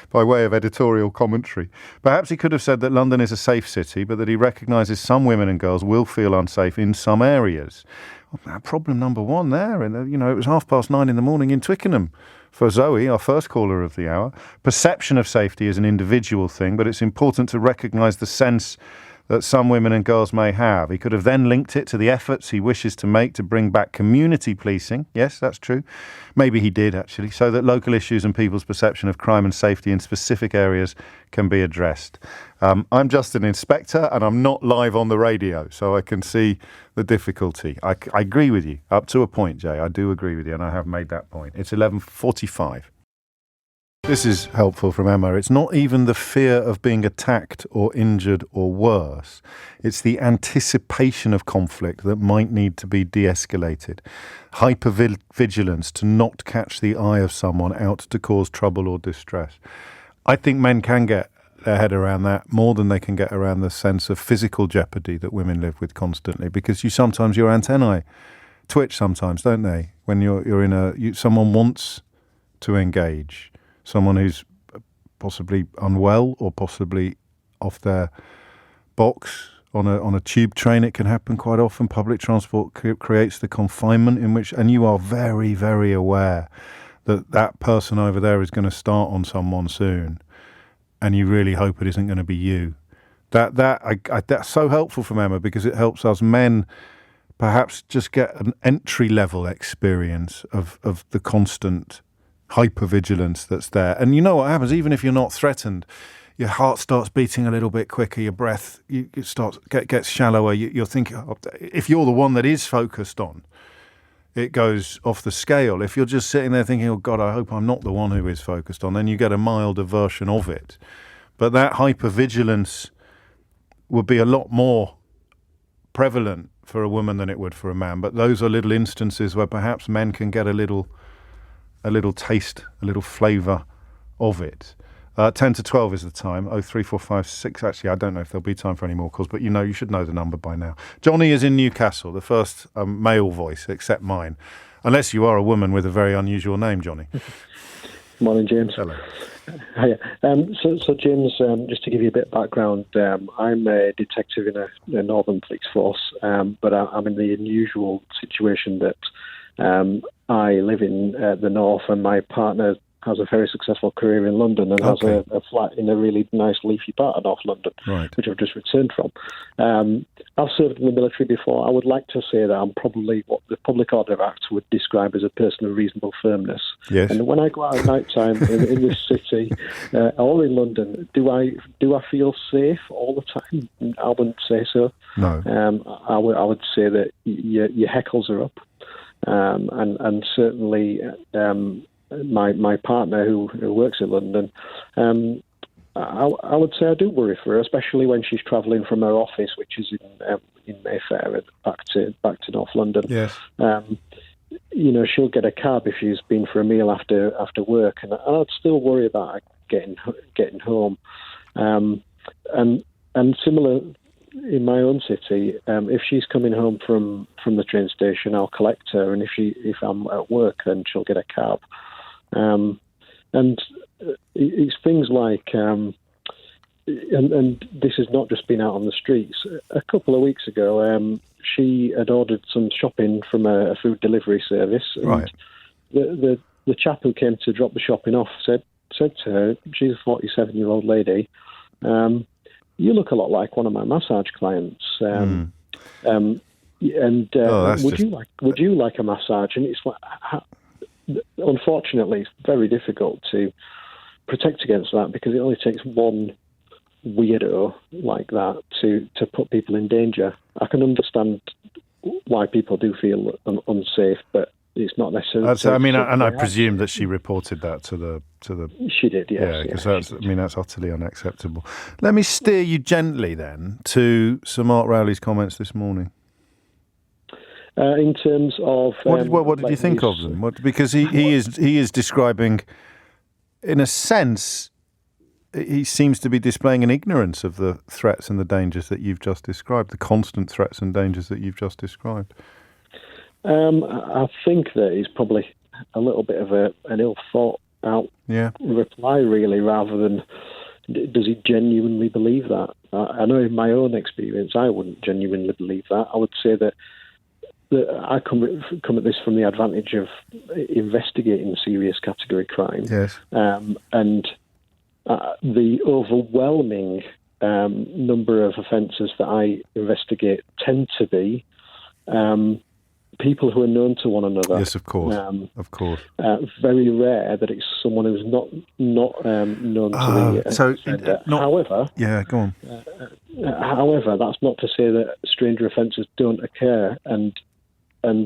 by way of editorial commentary. Perhaps he could have said that London is a safe city, but that he recognises some women and girls will feel unsafe in some areas. Problem number one there, and it was 9:30 in the morning in Twickenham. For Zoe, our first caller of the hour, perception of safety is an individual thing, but it's important to recognise the sense that some women and girls may have. He could have then linked it to the efforts he wishes to make to bring back community policing. Yes, that's true. Maybe he did, actually, so that local issues and people's perception of crime and safety in specific areas can be addressed. I'm just an inspector and I'm not live on the radio, so I can see the difficulty. I agree with you, up to a point, Jay. I do agree with you, and I have made that point. It's 11:45. This is helpful from Emma. It's not even the fear of being attacked or injured or worse. It's the anticipation of conflict that might need to be de-escalated. Hypervigilance to not catch the eye of someone out to cause trouble or distress. I think men can get their head around that more than they can get around the sense of physical jeopardy that women live with constantly, because sometimes your antennae twitch sometimes, don't they? When you're in someone wants to engage. Someone who's possibly unwell or possibly off their box on a tube train. It can happen quite often. Public transport creates the confinement in which, and you are very, very aware that person over there is going to start on someone soon, and you really hope it isn't going to be you. That's so helpful from Emma, because it helps us men perhaps just get an entry level experience of the constant hypervigilance that's there. And you know what happens, even if you're not threatened, your heart starts beating a little bit quicker, your breath gets shallower, you're thinking, if you're the one that is focused on, it goes off the scale. If you're just sitting there thinking, oh God, I hope I'm not the one who is focused on, then you get a milder version of it. But that hypervigilance would be a lot more prevalent for a woman than it would for a man. But those are little instances where perhaps men can get a little taste, a little flavour of it. 10 to 12 is the time. 03456. Actually, I don't know if there'll be time for any more calls, but you should know the number by now. Johnny is in Newcastle, the first male voice, except mine. Unless you are a woman with a very unusual name, Johnny. Morning, James. Hello. Hiya. So James, just to give you a bit of background, I'm a detective in a Northern Police Force, but I'm in the unusual situation that I live in the north, and my partner has a very successful career in London and has a flat in a really nice leafy part of North London, right, which I've just returned from. I've served in the military before. I would like to say that I'm probably what the Public Order Act would describe as a person of reasonable firmness. Yes. And when I go out at night time in this city or in London, do I feel safe all the time? I wouldn't say so. No. I would say that your heckles are up. And certainly my partner who works in London I would say I do worry for her, especially when she's travelling from her office, which is in Mayfair, back to North London. Yes. She'll get a cab if she's been for a meal after work, and I'd still worry about her getting home. And similar in my own city, if she's coming home from the train station, I'll collect her, and if I'm at work, then she'll get a cab. And it's things like, and this has not just been out on the streets. A couple of weeks ago, she had ordered some shopping from a food delivery service. And right. The chap who came to drop the shopping off said to her, she's a 47-year-old lady, you look a lot like one of my massage clients. Would you like a massage? And it's like, unfortunately, it's very difficult to protect against that, because it only takes one weirdo like that to put people in danger. I can understand why people do feel unsafe, but it's not necessarily. I presume that she reported that to the. She did, yes. Yeah, because that's utterly unacceptable. Let me steer you gently then to Sir Mark Rowley's comments this morning. In terms of what did you think of them? Because he is describing, in a sense, he seems to be displaying an ignorance of the threats and the dangers that you've just described, the constant threats and dangers that you've just described. I think that he's probably a little bit of an ill thought out reply, really, rather than does he genuinely believe that. I know in my own experience, I wouldn't genuinely believe that. I would say that I come at this from the advantage of investigating serious category crime. Yes. And the overwhelming number of offences that I investigate tend to be people who are known to one another. Yes, of course. Very rare that it's someone who's not known to the offender. However, go on. However, that's not to say that stranger offences don't occur, and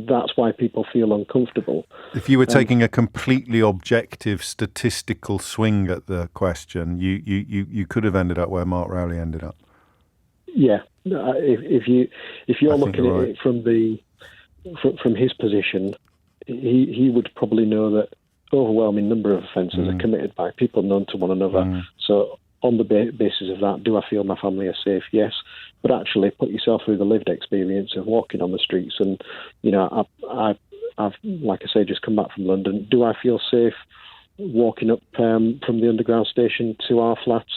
that's why people feel uncomfortable. If you were taking a completely objective statistical swing at the question, you could have ended up where Mark Rowley ended up. Yeah, if you're looking at it from his position, he would probably know that overwhelming number of offences are committed by people known to one another. So on the basis of that, do I feel my family are safe? Yes. But actually put yourself through the lived experience of walking on the streets. And, I've, like I say, just come back from London. Do I feel safe walking up from the underground station to our flats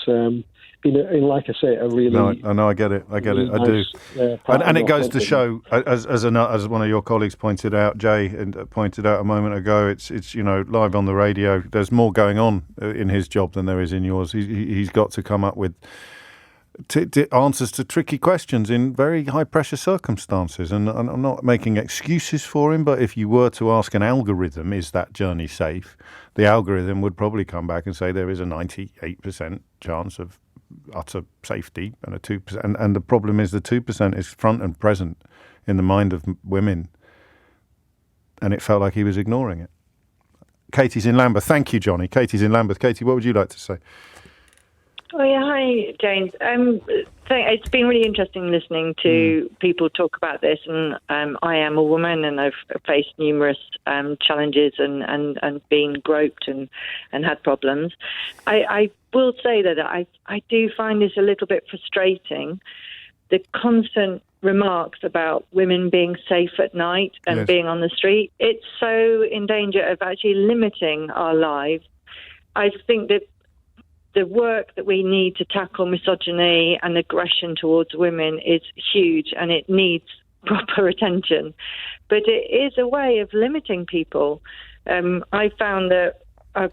in like I say, a really... No, I get it. I do. And it goes to show, as one of your colleagues pointed out, Jay pointed out a moment ago, it's live on the radio. There's more going on in his job than there is in yours. He's got to come up with answers to tricky questions in very high-pressure circumstances. And I'm not making excuses for him, but if you were to ask an algorithm, is that journey safe? The algorithm would probably come back and say there is a 98% chance of utter safety and a 2%. And the problem is the 2% is front and present in the mind of women. And it felt like he was ignoring it. Katie's in Lambeth. Thank you, Johnny. Katie's in Lambeth. Katie, what would you like to say? Oh, yeah. Hi, James. It's been really interesting listening to people talk about this, and I am a woman, and I've faced numerous challenges and been groped and had problems. I will say that I do find this a little bit frustrating, the constant remarks about women being safe at night and being on the street. It's so in danger of actually limiting our lives. I think that the work that we need to tackle misogyny and aggression towards women is huge, and it needs proper attention. But it is a way of limiting people. I found that I've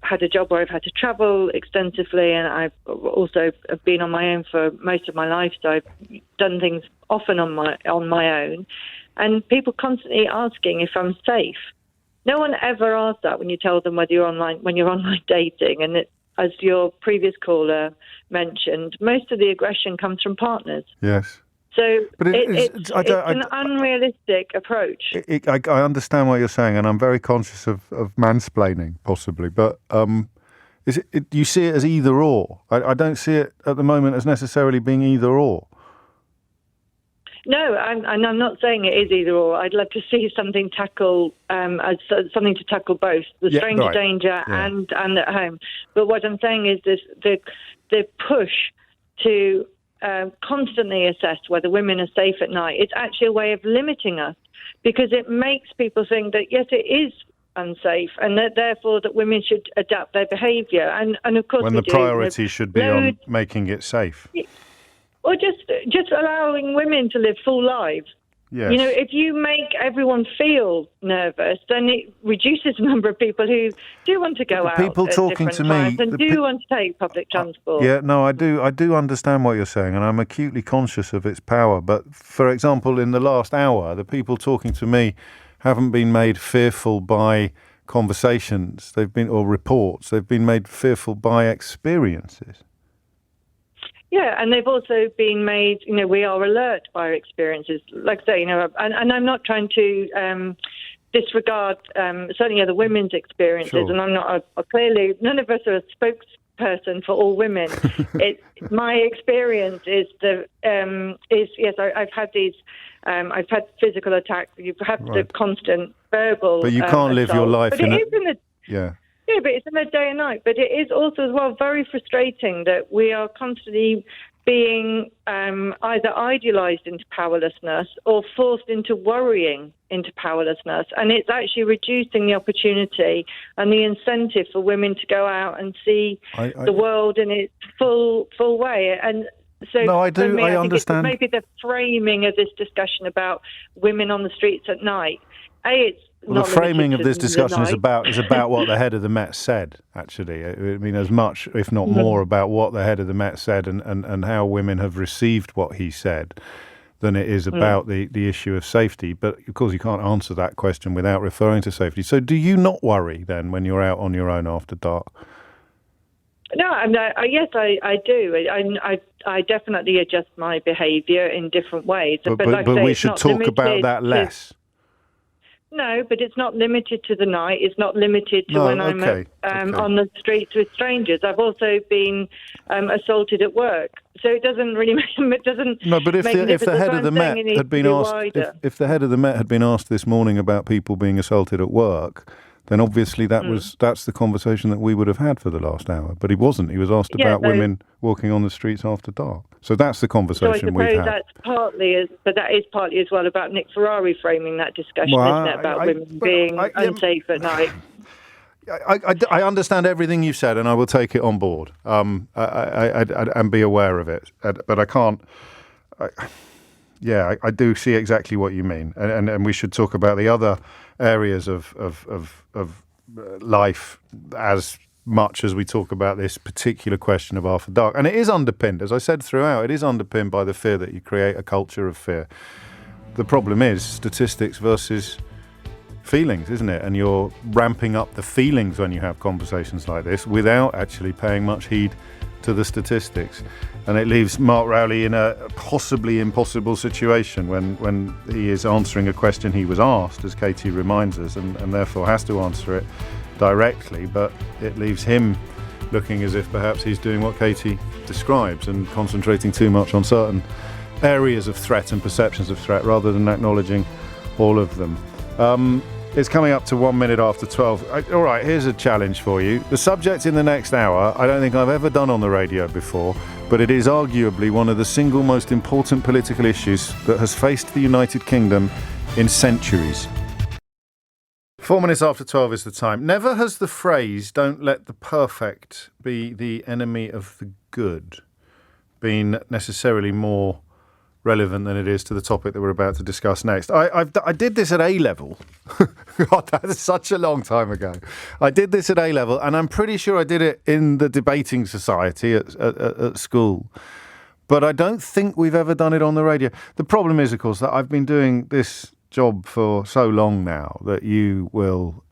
had a job where I've had to travel extensively, and I've also been on my own for most of my life, so I've done things often on my own. And people constantly asking if I'm safe. No one ever asks that when you tell them when you're online dating, and as your previous caller mentioned, most of the aggression comes from partners. Yes. So it's an unrealistic approach. I understand what you're saying, and I'm very conscious of mansplaining, possibly. But You see it as either or. I don't see it at the moment as necessarily being either or. No, I'm not saying it is either or. I'd love to see something tackle something to tackle both the stranger danger and at home. But what I'm saying is this: the push to constantly assess whether women are safe at night. It's actually a way of limiting us, because it makes people think that yes, it is unsafe, and that therefore that women should adapt their behaviour. And of course, when the priority should be on making it safe. Or just allowing women to live full lives. Yes. You know, if you make everyone feel nervous, then it reduces the number of people who do want to go out people at talking different to times me, and do want to take public transport. Yeah, no, I do understand what you're saying, and I'm acutely conscious of its power. But, for example, in the last hour, the people talking to me haven't been made fearful by conversations, or reports. They've been made fearful by experiences. Yeah, and they've also been made, we are alert by our experiences. Like I say, and I'm not trying to disregard certainly other women's experiences, Sure. and I'm not, clearly, none of us are a spokesperson for all women. My experience is, yes, I've had these, I've had physical attacks, you've had the constant verbal But you can't live your life but Yeah, but it's in the day and night. But it is also as well very frustrating that we are constantly being either idealised into powerlessness or forced into worrying into powerlessness. And it's actually reducing the opportunity and the incentive for women to go out and see the world in its full way. And so no, I do. For me, I think understand. It's maybe the framing of this discussion about women on the streets at night. Well, the framing of this to the discussion is night. about what the head of the Met said, actually. I mean, as much, if not more, about what the head of the Met said and how women have received what he said than it is about the issue of safety. But, of course, you can't answer that question without referring to safety. So do you not worry, then, when you're out on your own after dark? No, yes, I do. I definitely adjust my behaviour in different ways. But like I say, we it's should not talk about that limited less. No, but it's not limited to the night. It's not limited to when I'm on the streets with strangers. I've also been assaulted at work, so it doesn't really it doesn't. No, but if the head of the Met had been asked, if the head of the Met had been asked this morning about people being assaulted at work, then obviously that's the conversation that we would have had for the last hour. But he wasn't. He was asked about women walking on the streets after dark. So that's the conversation we've had. But that is partly as well about Nick Ferrari framing that discussion, isn't it, about women being unsafe at night. I understand everything you said, and I will take it on board and be aware of it. But I can't. I do see exactly what you mean, and we should talk about the other areas of life as much as we talk about this particular question of after dark. And it is underpinned, as I said throughout, it is underpinned by the fear that you create a culture of fear. The problem is statistics versus feelings, isn't it? And you're ramping up the feelings when you have conversations like this without actually paying much heed to the statistics. And it leaves Mark Rowley in a possibly impossible situation when he is answering a question he was asked, as Katie reminds us, and therefore has to answer it directly. But it leaves him looking as if perhaps he's doing what Katie describes and concentrating too much on certain areas of threat and perceptions of threat rather than acknowledging all of them. It's coming up to 1 minute after 12. All right, here's a challenge for you. The subject in the next hour, I don't think I've ever done on the radio before, but it is arguably one of the single most important political issues that has faced the United Kingdom in centuries. 4 minutes after 12 is the time. Never has the phrase, "don't let the perfect be the enemy of the good," been necessarily more relevant than it is to the topic that we're about to discuss next. I did this at A-level. God, that's such a long time ago. I did this at A-level, and I'm pretty sure I did it in the debating society at school. But I don't think we've ever done it on the radio. The problem is, of course, that I've been doing this job for so long now that you will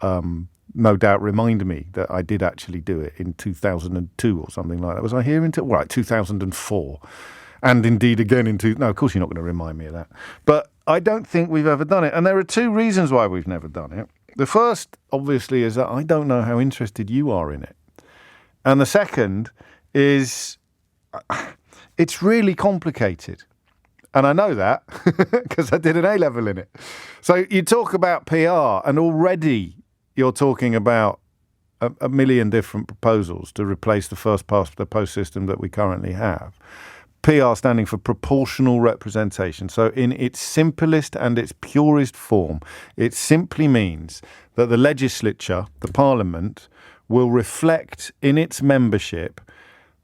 no doubt remind me that I did actually do it in 2002 or something like that. Was I here in 2004? And indeed again no, of course you're not going to remind me of that. But I don't think we've ever done it. And there are two reasons why we've never done it. The first, obviously, is that I don't know how interested you are in it. And the second is it's really complicated. And I know that because I did an A-level in it. So you talk about PR, and already you're talking about a million different proposals to replace the first past the post system that we currently have. PR standing for proportional representation. So in its simplest and its purest form, it simply means that the legislature, the parliament, will reflect in its membership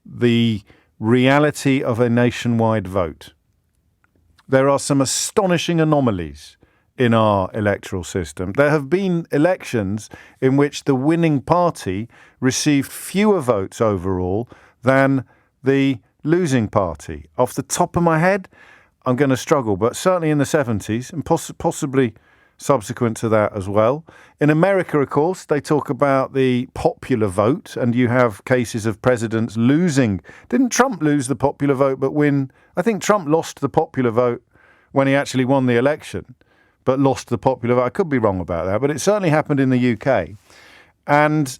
the reality of a nationwide vote. There are some astonishing anomalies in our electoral system. There have been elections in which the winning party received fewer votes overall than the losing party. Off the top of my head, I'm going to struggle, but certainly in the 70s and possibly subsequent to that as well. In America, of course, they talk about the popular vote, and you have cases of presidents losing. Didn't Trump lose the popular vote but win? I think Trump lost the popular vote when he actually won the election, but lost the popular vote. I could be wrong about that, but it certainly happened in the UK. And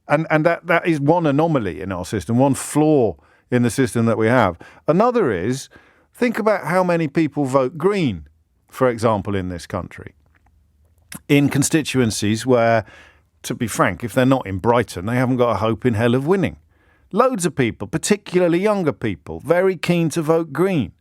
that is one anomaly in our system, one flaw in the system that we have. Another is, think about how many people vote Green, for example, in this country, in constituencies where, to be frank, if they're not in Brighton, they haven't got a hope in hell of winning. Loads of people, particularly younger people, very keen to vote Green.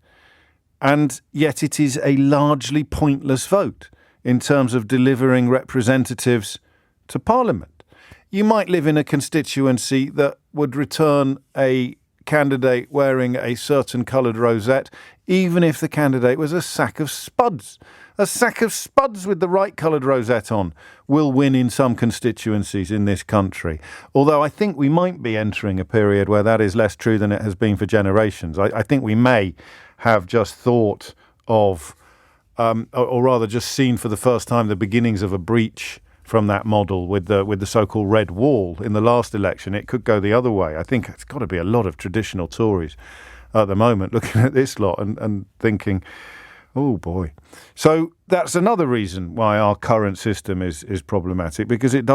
And yet it is a largely pointless vote in terms of delivering representatives to Parliament. You might live in a constituency that would return a candidate wearing a certain coloured rosette, even if the candidate was a sack of spuds. A sack of spuds with the right coloured rosette on will win in some constituencies in this country. Although I think we might be entering a period where that is less true than it has been for generations. I think we may have just thought of, or rather just seen for the first time, the beginnings of a breach from that model with the so-called red wall in the last election. It could go the other way. I think it's got to be a lot of traditional Tories at the moment looking at this lot and thinking, oh boy. So that's another reason why our current system is problematic, because it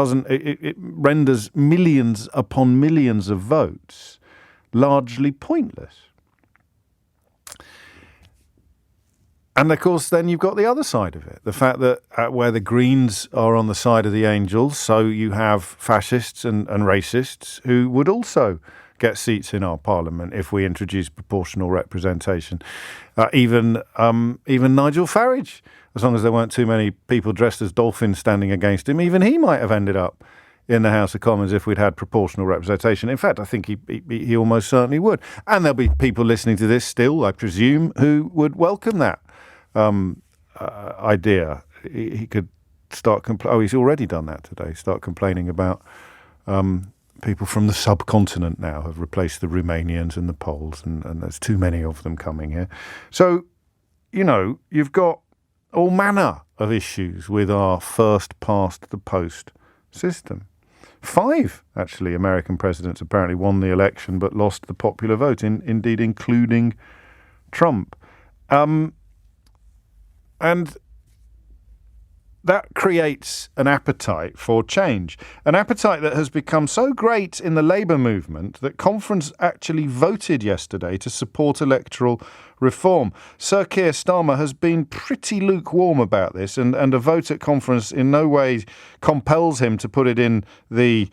renders millions upon millions of votes largely pointless. And of course, then you've got the other side of it, the fact that where the Greens are on the side of the angels, so you have fascists and racists who would also get seats in our parliament if we introduce proportional representation. Even Nigel Farage, as long as there weren't too many people dressed as dolphins standing against him, even he might have ended up in the House of Commons if we'd had proportional representation. In fact, I think he almost certainly would. And there'll be people listening to this still, I presume, who would welcome that idea. He could start he's already done that today. Start complaining about people from the subcontinent now have replaced the Romanians and the Poles, and there's too many of them coming here. So, you've got all manner of issues with our first past the post system. 5, actually, American presidents apparently won the election but lost the popular vote, indeed including Trump. And that creates an appetite for change, an appetite that has become so great in the Labour movement that Conference actually voted yesterday to support electoral reform. Sir Keir Starmer has been pretty lukewarm about this, and a vote at Conference in no way compels him to put it in the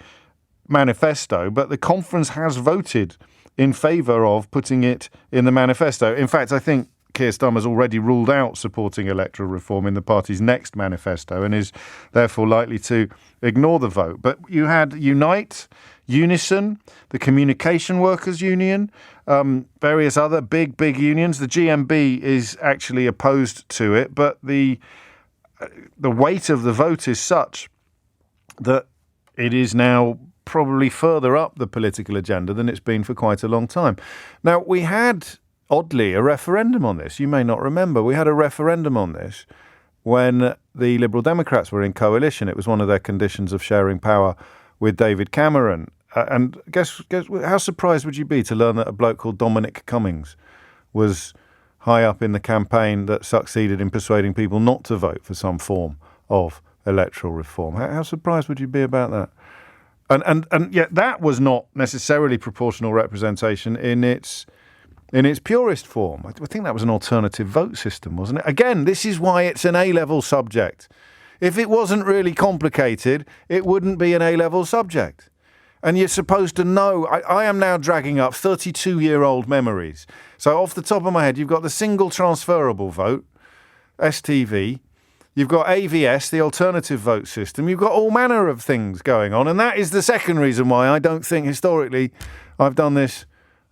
manifesto, but the Conference has voted in favour of putting it in the manifesto. In fact, I think Keir Starmer's already ruled out supporting electoral reform in the party's next manifesto and is therefore likely to ignore the vote. But you had Unite, Unison, the Communication Workers Union, various other big unions. The GMB is actually opposed to it, but the weight of the vote is such that it is now probably further up the political agenda than it's been for quite a long time. Now, we had, oddly, a referendum on this. You may not remember. We had a referendum on this when the Liberal Democrats were in coalition. It was one of their conditions of sharing power with David Cameron. And guess how surprised would you be to learn that a bloke called Dominic Cummings was high up in the campaign that succeeded in persuading people not to vote for some form of electoral reform? How surprised would you be about that? And yet that was not necessarily proportional representation in its purest form. I think that was an alternative vote system, wasn't it? Again, this is why it's an A-level subject. If it wasn't really complicated, it wouldn't be an A-level subject. And you're supposed to know. I am now dragging up 32-year-old memories. So off the top of my head, you've got the single transferable vote, STV. You've got AVS, the alternative vote system. You've got all manner of things going on. And that is the second reason why I don't think historically I've done this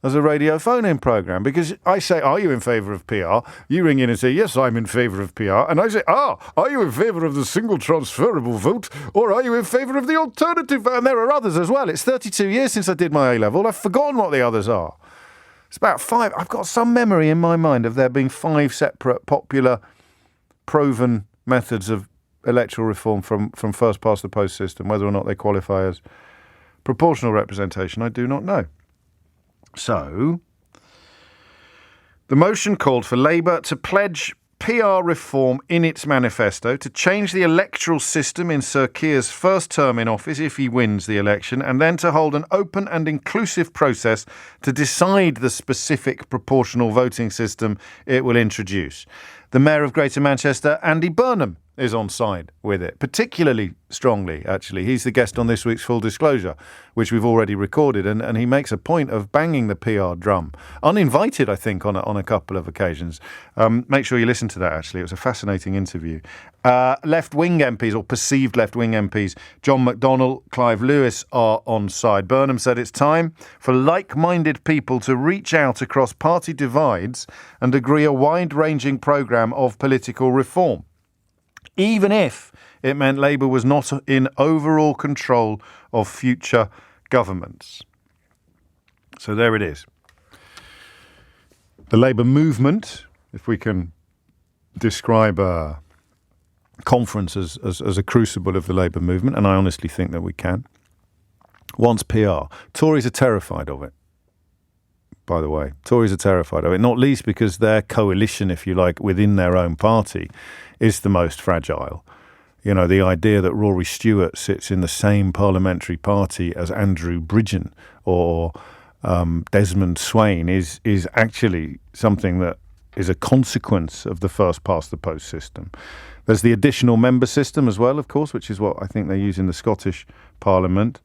as a radio phone-in programme. Because I say, are you in favour of PR? You ring in and say, yes, I'm in favour of PR. And I say, are you in favour of the single transferable vote? Or are you in favour of the alternative vote? And there are others as well. It's 32 years since I did my A-level. I've forgotten what the others are. It's about 5. I've got some memory in my mind of there being 5 separate, popular, proven methods of electoral reform from first past the post system. Whether or not they qualify as proportional representation, I do not know. So, the motion called for Labour to pledge PR reform in its manifesto, to change the electoral system in Sir Keir's first term in office if he wins the election, and then to hold an open and inclusive process to decide the specific proportional voting system it will introduce. The Mayor of Greater Manchester, Andy Burnham, is on side with it, particularly strongly, actually. He's the guest on this week's Full Disclosure, which we've already recorded, and he makes a point of banging the PR drum. Uninvited, I think, on a couple of occasions. Make sure you listen to that, actually. It was a fascinating interview. Left-wing MPs, or perceived left-wing MPs, John McDonnell, Clive Lewis, are on side. Burnham said it's time for like-minded people to reach out across party divides and agree a wide-ranging programme of political reform, even if it meant Labour was not in overall control of future governments. So there it is. The Labour movement, if we can describe a conference as a crucible of the Labour movement, and I honestly think that we can, wants PR. Tories are terrified of it, by the way. Tories are terrified of it, not least because their coalition, if you like, within their own party is the most fragile. You know, the idea that Rory Stewart sits in the same parliamentary party as Andrew Bridgen or Desmond Swain is actually something that is a consequence of the first past the post system. There's the additional member system as well, of course, which is what I think they use in the Scottish Parliament.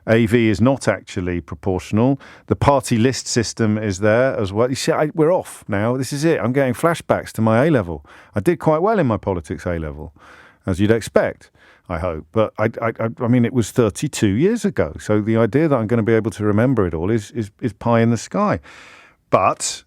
AV is not actually proportional. The party list system is there as well. You see, we're off now. This is it. I'm getting flashbacks to my A-level. I did quite well in my politics A-level, as you'd expect, I hope. But I mean, it was 32 years ago. So the idea that I'm going to be able to remember it all is pie in the sky. But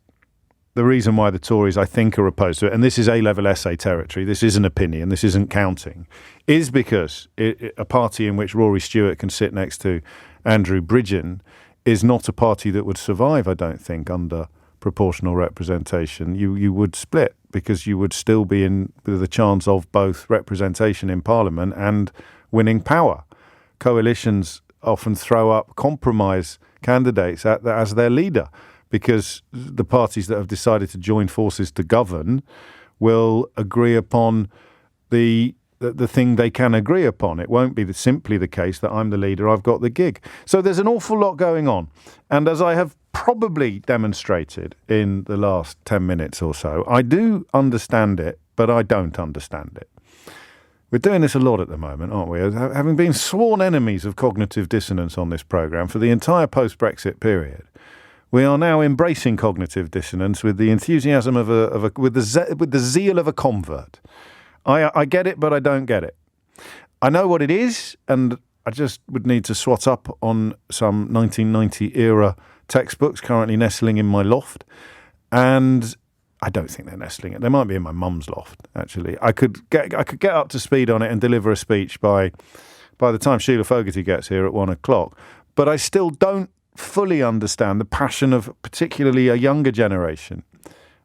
the reason why the Tories, I think, are opposed to it, and this is A-level essay territory, this is an opinion, this isn't counting, is because a party in which Rory Stewart can sit next to Andrew Bridgen is not a party that would survive, I don't think, under proportional representation. You would split because you would still be in with a chance of both representation in Parliament and winning power. Coalitions often throw up compromise candidates as their leader, because the parties that have decided to join forces to govern will agree upon the thing they can agree upon. It won't be simply the case that I'm the leader, I've got the gig. So there's an awful lot going on. And as I have probably demonstrated in the last 10 minutes or so, I do understand it, but I don't understand it. We're doing this a lot at the moment, aren't we? Having been sworn enemies of cognitive dissonance on this programme for the entire post-Brexit period, we are now embracing cognitive dissonance with the enthusiasm with the zeal of a convert. I get it, but I don't get it. I know what it is, and I just would need to swat up on some 1990 era textbooks currently nestling in my loft, and I don't think they're nestling it. They might be in my mum's loft, actually. I could get up to speed on it and deliver a speech by the time Sheila Fogarty gets here at 1:00. But I still don't fully understand the passion of particularly a younger generation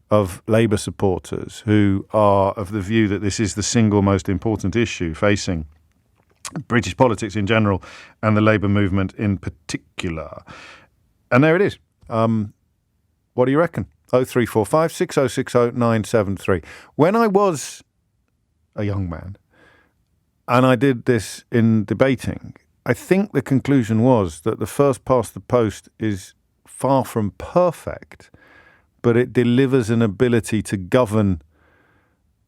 of Labour supporters who are of the view that this is the single most important issue facing British politics in general and the Labour movement in particular. And there it is. What do you reckon? 0345 6060 973. When I was a young man and I did this in debating, I think the conclusion was that the first past the post is far from perfect, but it delivers an ability to govern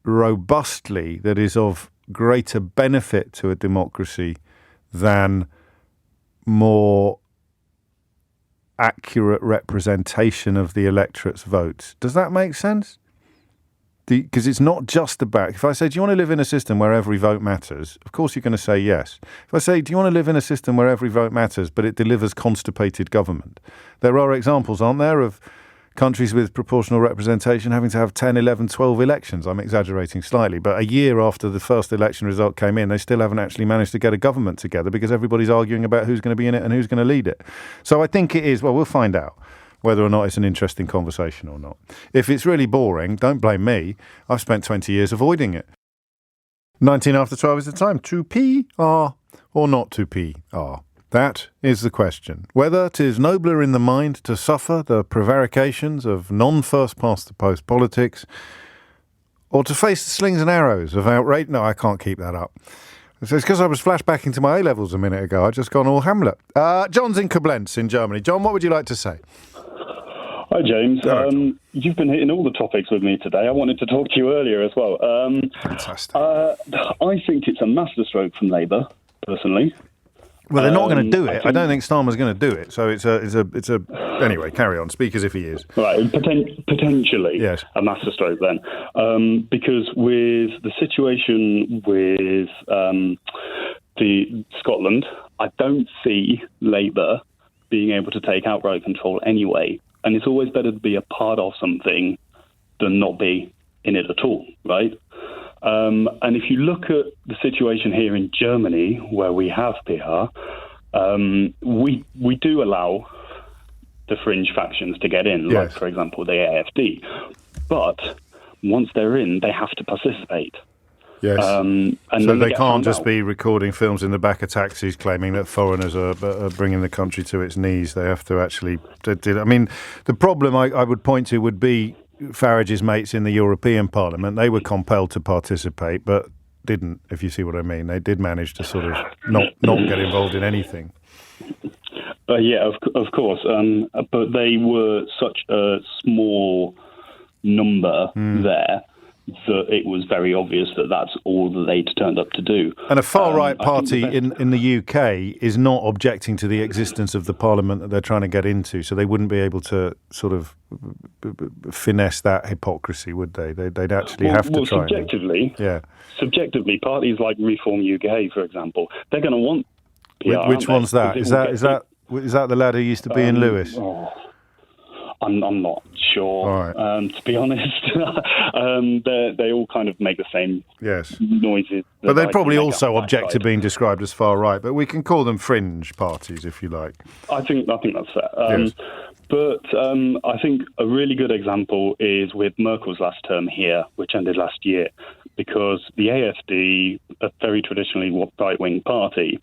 robustly that is of greater benefit to a democracy than more accurate representation of the electorate's votes. Does that make sense? Because it's not just about, if I say, do you want to live in a system where every vote matters? Of course you're going to say yes. If I say, do you want to live in a system where every vote matters, but it delivers constipated government? There are examples, aren't there, of countries with proportional representation having to have 10, 11, 12 elections. I'm exaggerating slightly, but a year after the first election result came in, they still haven't actually managed to get a government together because everybody's arguing about who's going to be in it and who's going to lead it. So I think it is, well, we'll find out whether or not it's an interesting conversation or not. If it's really boring, don't blame me. I've spent 20 years avoiding it. 19 after 12 is the time. To PR or not to PR? That is the question. Whether 'tis nobler in the mind to suffer the prevarications of non-first-past-the-post politics or to face the slings and arrows of outrage. No, I can't keep that up. So it's because I was flashbacking to my A-levels a minute ago. I'd just gone all Hamlet. John's in Koblenz in Germany. John, what would you like to say? Hi, James. You've been hitting all the topics with me today. I wanted to talk to you earlier as well. Fantastic. I think it's a masterstroke from Labour, personally. Well, they're not going to do it. I don't think Starmer's going to do it. So it's a. Anyway, carry on. Speak as if he is. Right, potentially yes. A masterstroke then. Because with the situation with the Scotland, I don't see Labour being able to take outright control anyway. And it's always better to be a part of something than not be in it at all, right? And if you look at the situation here in Germany, where we have PR, we do allow the fringe factions to get in, like, for example, the AfD. But once they're in, they have to participate. Yes. And so they can't just be recording films in the back of taxis claiming that foreigners are bringing the country to its knees. They have to actually... I mean, the problem I would point to would be Farage's mates in the European Parliament. They were compelled to participate, but didn't, if you see what I mean. They did manage to sort of not get involved in anything. Yeah, of course. But they were such a small number there that it was very obvious that that's all that they'd turned up to do. And a far-right party in the UK is not objecting to the existence of the parliament that they're trying to get into, so they wouldn't be able to sort of finesse that hypocrisy, would they? They'd actually have to try. Subjectively, parties like Reform UK, for example, they're going to want PR. Which one's that? Is that the lad who used to be in Lewis? I'm not sure, to be honest. They all kind of make the same noises. But they probably also object to being described as far right. But we can call them fringe parties, if you like. I think that's fair. But I think a really good example is with Merkel's last term here, which ended last year, because the AfD, a very traditionally right-wing party,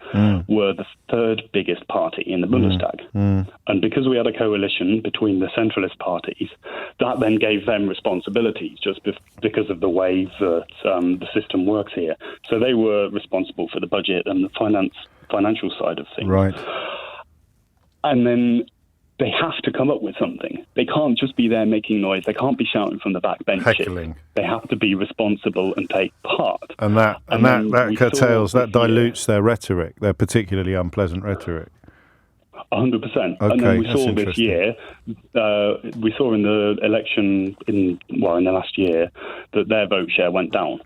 were the third biggest party in the Bundestag. And because we had a coalition between the centralist parties, that then gave them responsibilities just because of the way that the system works here. So they were responsible for the budget and the financial side of things. Right. And then they have to come up with something. They can't just be there making noise. They can't be shouting from the back benches. Heckling. They have to be responsible and take part. And that curtails, that dilutes their rhetoric, their particularly unpleasant rhetoric. 100%. Okay, and then we saw this year, we saw in the election in the last year, that their vote share went down.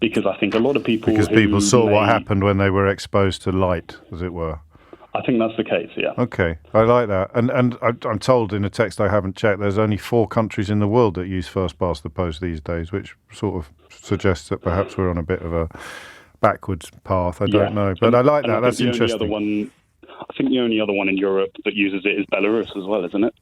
Because I think a lot of people... Because people saw what happened when they were exposed to light, as it were. I think that's the case, yeah. Okay, I like that. And I'm told in a text I haven't checked, there's only 4 countries in the world that use first past the post these days, which sort of suggests that perhaps we're on a bit of a backwards path. I don't know. But I like that. That's interesting. I think the only other one in Europe that uses it is Belarus as well, isn't it?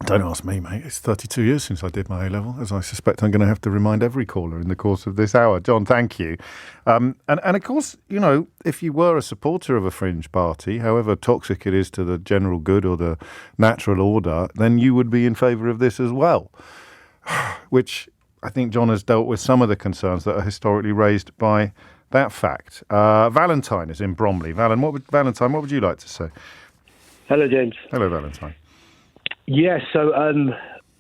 Don't ask me, mate. It's 32 years since I did my A-level, as I suspect I'm going to have to remind every caller in the course of this hour. John, thank you. And of course, you know, if you were a supporter of a fringe party, however toxic it is to the general good or the natural order, then you would be in favour of this as well, which I think John has dealt with some of the concerns that are historically raised by that fact. Valentine is in Bromley. Valentine, what would you like to say? Hello, James. Hello, Valentine. Yeah, so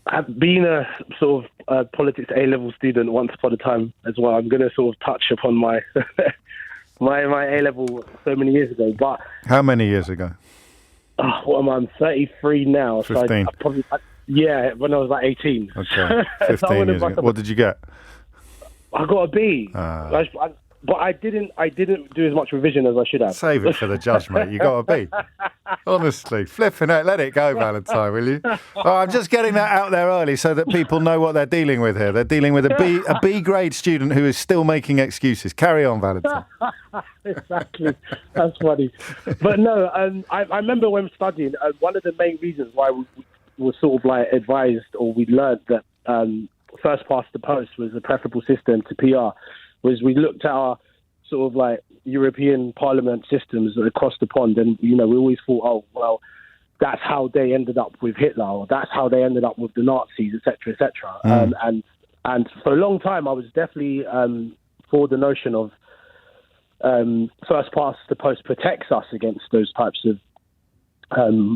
I've been a sort of politics A-level student once upon a time as well. I'm going to sort of touch upon my my A-level so many years ago. But how many years ago? What am I? I'm 33 now. 15. So when I was like 18. Okay, 15 years ago. What did you get? I got a B. But I didn't do as much revision as I should have. Save it for the judge, mate. You got a B. Honestly, flipping it. Let it go, Valentine, will you? Oh, I'm just getting that out there early so that people know what they're dealing with here. They're dealing with a B grade student who is still making excuses. Carry on, Valentine. Exactly. That's funny. But no, I remember when studying, one of the main reasons why we were sort of like advised, or we learned that first past the post was a preferable system to PR, was we looked at our sort of like European Parliament systems across the pond, and we always thought, oh well, that's how they ended up with Hitler, or that's how they ended up with the Nazis, etc., etc. And for a long time, I was definitely for the notion of first past the post protects us against those types of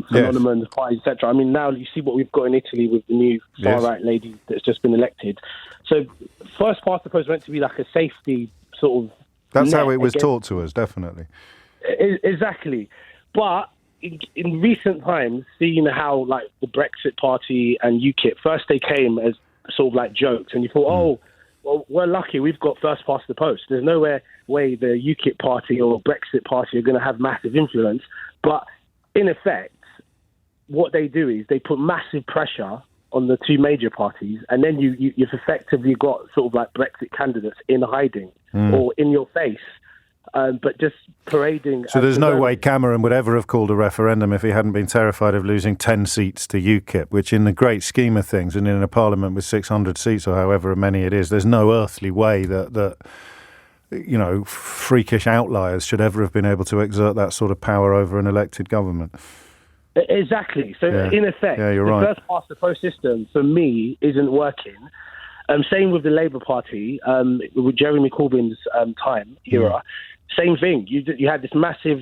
phenomenon, parties, etc. I mean, now you see what we've got in Italy with the new far-right lady that's just been elected. So first past the post meant to be like a safety sort of... That's how it was taught to us, definitely. Exactly. But in recent times, seeing how like the Brexit Party and UKIP, first they came as sort of like jokes, and you thought, oh, well, we're lucky we've got first past the post. There's no way the UKIP Party or Brexit Party are going to have massive influence. But in effect, what they do is they put massive pressure on the two major parties, and then you've effectively got sort of like Brexit candidates in hiding or in your face, but just parading. So there's no way Cameron would ever have called a referendum if he hadn't been terrified of losing 10 seats to UKIP, which in the great scheme of things, and in a parliament with 600 seats or however many it is, there's no earthly way that freakish outliers should ever have been able to exert that sort of power over an elected government. Exactly. So in effect, the first past the post system for me isn't working. Same with the Labour Party, with Jeremy Corbyn's era. Same thing. You had this massive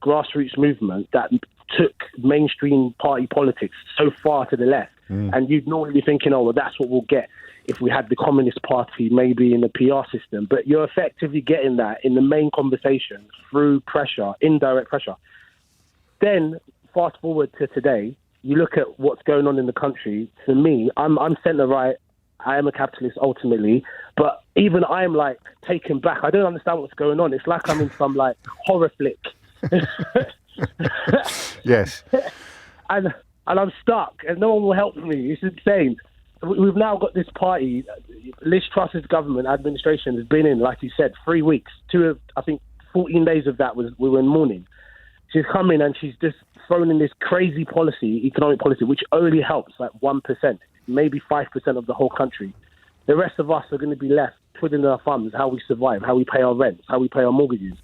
grassroots movement that took mainstream party politics so far to the left, and you'd normally be thinking, oh, well, that's what we'll get if we had the Communist Party maybe in the PR system. But you're effectively getting that in the main conversation through pressure, indirect pressure. Then fast forward to today, you look at what's going on in the country. For me, I'm centre-right. I am a capitalist ultimately, but even I'm like taken back. I don't understand what's going on. It's like I'm in some like horror flick. Yes. And I'm stuck, and no one will help me. It's insane. We've now got this party. Liz Truss's government administration has been in, like you said, 3 weeks. 14 days of that we were in mourning. She's come in and she's just thrown in this crazy economic policy, which only helps like 1%, maybe 5% of the whole country. The rest of us are going to be left twiddling our thumbs, how we survive, how we pay our rents, how we pay our mortgages.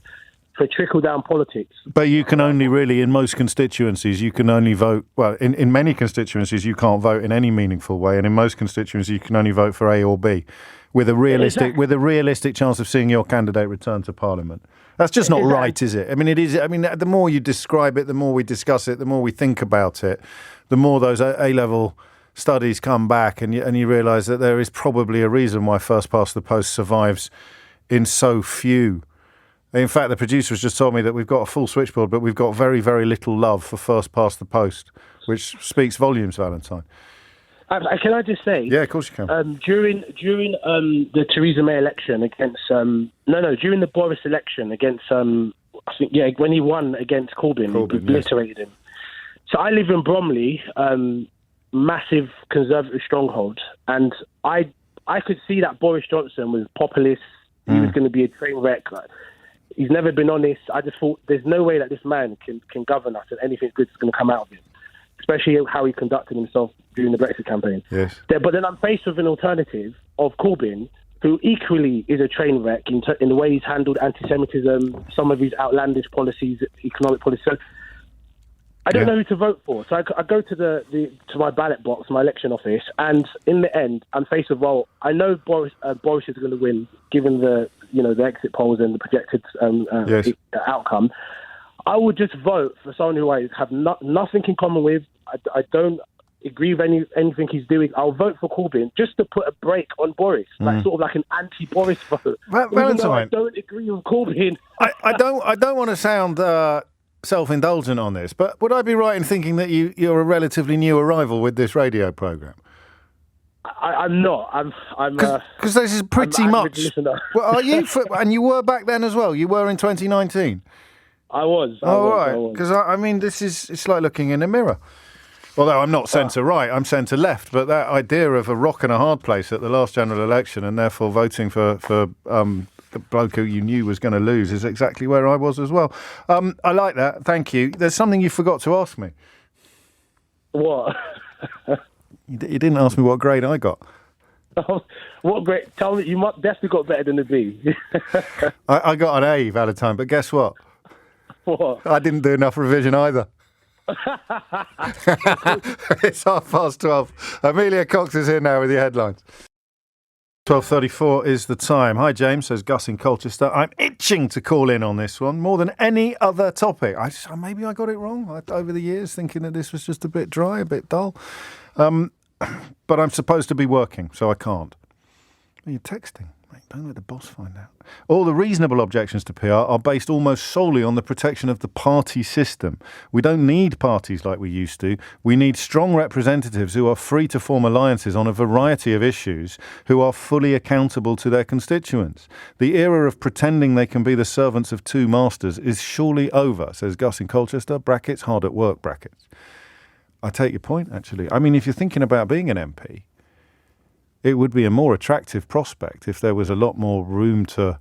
For trickle-down politics. But you can only really, in most constituencies, you can only vote... Well, in many constituencies, you can't vote in any meaningful way, and in most constituencies, you can only vote for A or B with a realistic chance of seeing your candidate return to Parliament. That's just not right, is it? I mean, it is. I mean, the more you describe it, the more we discuss it, the more we think about it, the more those A-level studies come back, and you realise that there is probably a reason why first past the post survives in so few. In fact, the producer has just told me that we've got a full switchboard, but we've got very, very little love for first past the post, which speaks volumes, Valentine. Can I just say? Yeah, of course you can. During the Theresa May election against during the Boris election against I think when he won against Corbyn he obliterated him. So I live in Bromley, massive conservative stronghold, and I could see that Boris Johnson was populist. He was going to be a train wreck. He's never been honest. I just thought there's no way that this man can govern us and anything good's going to come out of him, especially how he conducted himself during the Brexit campaign. Yes. But then I'm faced with an alternative of Corbyn, who equally is a train wreck in the way he's handled anti-Semitism, some of his outlandish policies, economic policies. So I don't know who to vote for. So I go to to my ballot box, my election office, and in the end, I'm faced with, well, I know Boris is going to win, given the exit polls and the projected outcome. I would just vote for someone who I have nothing in common with. I don't agree with anything he's doing. I'll vote for Corbyn just to put a break on Boris, sort of like an anti-Boris vote. Even though I don't agree with Corbyn. I don't want to sound self-indulgent on this, but would I be right in thinking that you're a relatively new arrival with this radio programme? I'm not. I'm because this is pretty much. Well, are you? And you were back then as well. You were in 2019. I was. Right. Because I mean, it's like looking in a mirror. Although I'm not centre right, I'm centre left. But that idea of a rock and a hard place at the last general election, and therefore voting for the bloke who you knew was going to lose, is exactly where I was as well. I like that. Thank you. There's something you forgot to ask me. What? You didn't ask me what grade I got. Oh, what grade? Tell me, you definitely got better than a B. I got an A Valentine, but guess what? What? I didn't do enough revision either. It's 12:30. Amelia Cox is here now with the headlines. 12:34 is the time. Hi, James, says Gus in Colchester. I'm itching to call in on this one more than any other topic. Maybe I got it wrong over the years, thinking that this was just a bit dry, a bit dull. But I'm supposed to be working, so I can't. You're texting. Mate, don't let the boss find out. All the reasonable objections to PR are based almost solely on the protection of the party system. We don't need parties like we used to. We need strong representatives who are free to form alliances on a variety of issues, who are fully accountable to their constituents. The era of pretending they can be the servants of two masters is surely over, says Gus in Colchester, brackets, hard at work, brackets. I take your point, actually. I mean, if you're thinking about being an MP, it would be a more attractive prospect if there was a lot more room to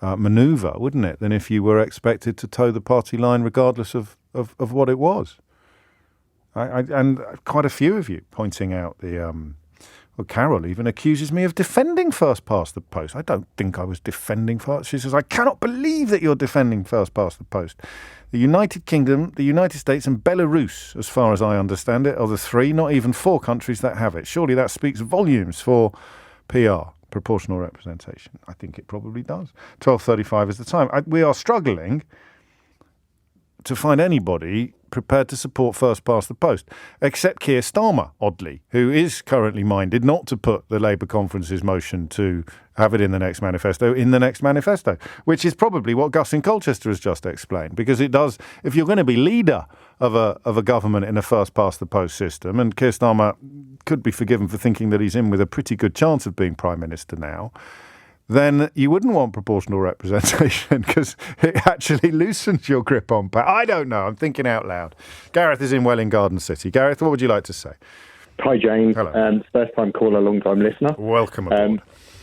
manoeuvre, wouldn't it, than if you were expected to toe the party line regardless of what it was. And quite a few of you pointing out well, Carol even accuses me of defending first past the post. I don't think I was defending first. She says, I cannot believe that you're defending first past the post. The United Kingdom, the United States and Belarus, as far as I understand it, are the three, not even four countries that have it. Surely that speaks volumes for PR, proportional representation. I think it probably does. 12:35 is the time. We are struggling to find anybody prepared to support first past the post, except Keir Starmer, oddly, who is currently minded not to put the Labour conference's motion to have it in the next manifesto, which is probably what Gus in Colchester has just explained, because it does, if you're going to be leader of a government in a first past the post system, and Keir Starmer could be forgiven for thinking that he's in with a pretty good chance of being Prime Minister now, then you wouldn't want proportional representation because it actually loosens your grip on power. I don't know. I'm thinking out loud. Gareth is in Welwyn Garden City. Gareth, what would you like to say? Hi, James. Hello. First time caller, long time listener. Welcome aboard.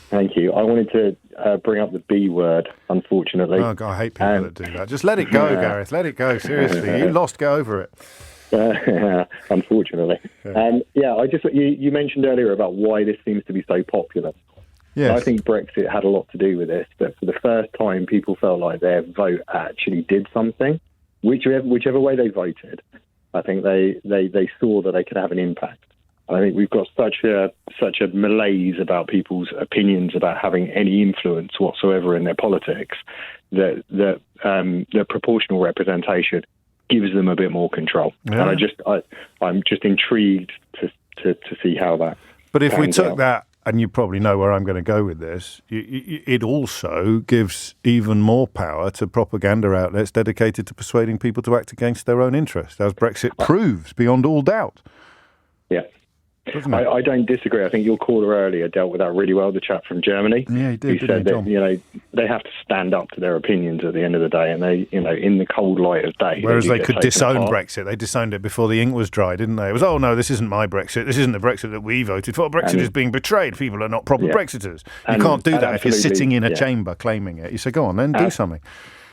Thank you. I wanted to bring up the B word, unfortunately. Oh, God, I hate people that do that. Just let it go, Gareth. Let it go. Seriously. You lost. Go over it. Unfortunately. You mentioned earlier about why this seems to be so popular. Yes. I think Brexit had a lot to do with this, that for the first time people felt like their vote actually did something. Whichever way they voted, I think they saw that they could have an impact. I think we've got such a malaise about people's opinions about having any influence whatsoever in their politics that the proportional representation gives them a bit more control. Yeah. And I'm just intrigued to see how that. But if we took that, and you probably know where I'm going to go with this, it also gives even more power to propaganda outlets dedicated to persuading people to act against their own interest, as Brexit proves beyond all doubt. Yeah. I don't disagree. I think your caller earlier dealt with that really well, the chap from Germany. Yeah, he did. He said that, they have to stand up to their opinions at the end of the day, and they, in the cold light of day. Whereas they could disown Brexit. They disowned it before the ink was dry, didn't they? It was, oh no, this isn't my Brexit. This isn't the Brexit that we voted for. Brexit is being betrayed. People are not proper Brexiters. You can't do that if you're sitting in a chamber claiming it. You say, go on then, do something.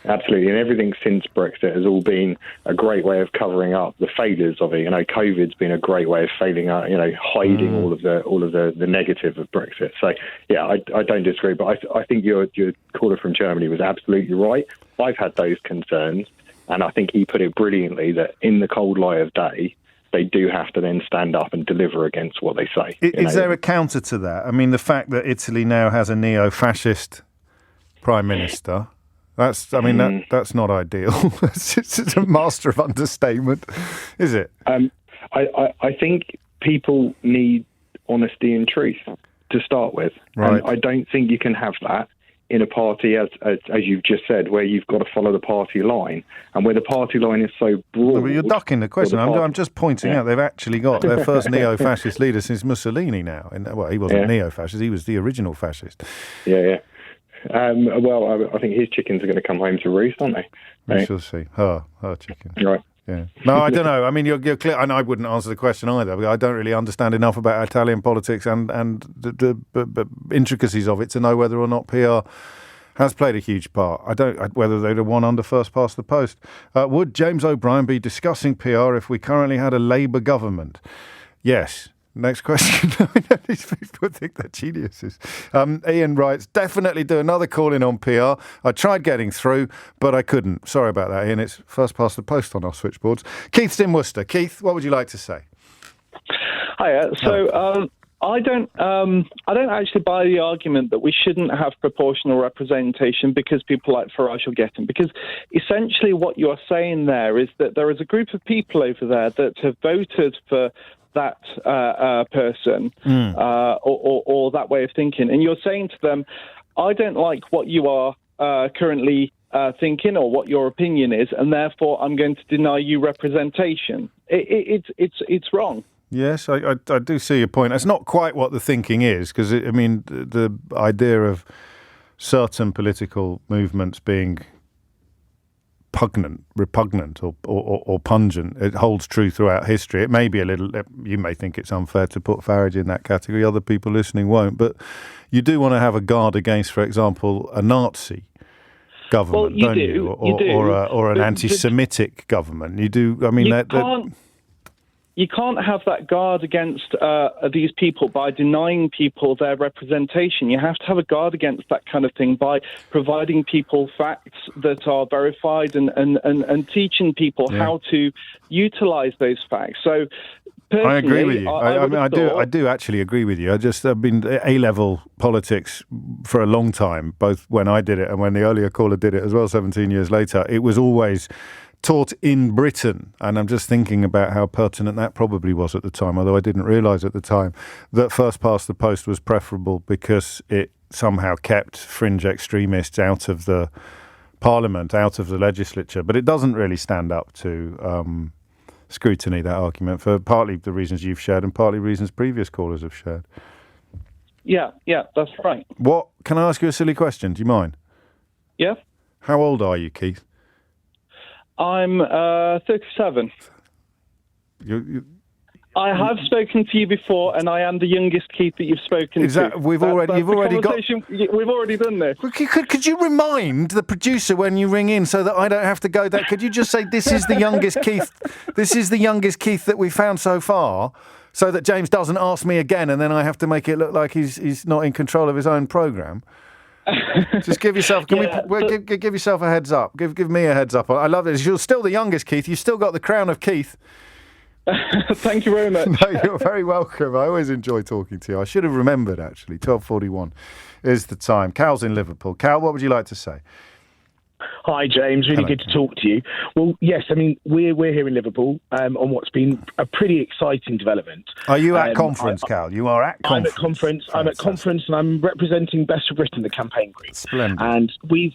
Absolutely, and everything since Brexit has all been a great way of covering up the failures of it. COVID's been a great way of hiding all of the negative of Brexit. So, yeah, I don't disagree, but I think your caller from Germany was absolutely right. I've had those concerns, And I think he put it brilliantly that in the cold light of day, they do have to then stand up and deliver against what they say. Is there a counter to that? I mean, the fact that Italy now has a neo-fascist prime minister, that's not ideal. It's a master of understatement, is it? I think people need honesty and truth to start with. Right. And I don't think you can have that in a party, as you've just said, where you've got to follow the party line, and where the party line is so broad. Well, you're ducking the question. I'm just pointing out they've actually got their first neo-fascist leader since Mussolini now. Well, he wasn't neo-fascist, he was the original fascist. Yeah. Well, I think his chickens are going to come home to roost, aren't they? We shall see. Her chicken. Right. Yeah. No, I don't know. I mean, you're clear, and I wouldn't answer the question either. Because I don't really understand enough about Italian politics and the intricacies of it to know whether or not PR has played a huge part. Whether they'd have won under first past the post. Would James O'Brien be discussing PR if we currently had a Labour government? Yes. Next question. These people think they're geniuses. Ian writes, definitely do another call in on PR. I tried getting through, but I couldn't. Sorry about that, Ian. It's first past the post on our switchboards. Keith's in Worcester. Keith, what would you like to say? Hiya. So I don't actually buy the argument that we shouldn't have proportional representation because people like Farage will get them. Because essentially what you're saying there is that there is a group of people over there that have voted for that person or that way of thinking. And you're saying to them, I don't like what you are currently thinking or what your opinion is, and therefore I'm going to deny you representation. It's wrong. Yes, I do see your point. It's not quite what the thinking is, because, the idea of certain political movements being repugnant or pungent, it holds true throughout history. It may be you may think it's unfair to put Farage in that category, other people listening won't, but you do want to have a guard against, for example, a Nazi government, don't you? Or an anti-Semitic government. You do, You can't have that guard against these people by denying people their representation. You have to have a guard against that kind of thing by providing people facts that are verified and teaching people how to utilise those facts. So, I agree with you. I do actually agree with you. I've been A-level politics for a long time, both when I did it and when the earlier caller did it as well 17 years later. It was always taught in Britain, and I'm just thinking about how pertinent that probably was at the time, although I didn't realise at the time that first past the post was preferable because it somehow kept fringe extremists out of the parliament, out of the legislature. But it doesn't really stand up to scrutiny, that argument, for partly the reasons you've shared and partly reasons previous callers have shared. Yeah, that's right. What, can I ask you a silly question? Do you mind? Yeah. How old are you, Keith? I'm 37. I have spoken to you before, and I am the youngest Keith that you've spoken to. We've already done this. Could you remind the producer when you ring in so that I don't have to go there? Could you just say this is the youngest Keith? This is the youngest Keith that we've found so far, so that James doesn't ask me again, and then I have to make it look like he's not in control of his own programme. Just give yourself. Give yourself a heads up. Give me a heads up. I love this. You're still the youngest Keith. You've still got the crown of Keith. Thank you very much. No, you're very welcome. I always enjoy talking to you. I should have remembered, actually. 12:41 is the time. Cal's in Liverpool. Cal, what would you like to say? Hi, James. Really good to talk to you. Well, yes, we're here in Liverpool on what's been a pretty exciting development. Are you at conference, Cal? You are at conference. I'm at conference, and I'm representing Best of Britain, the campaign group. Splendid. And we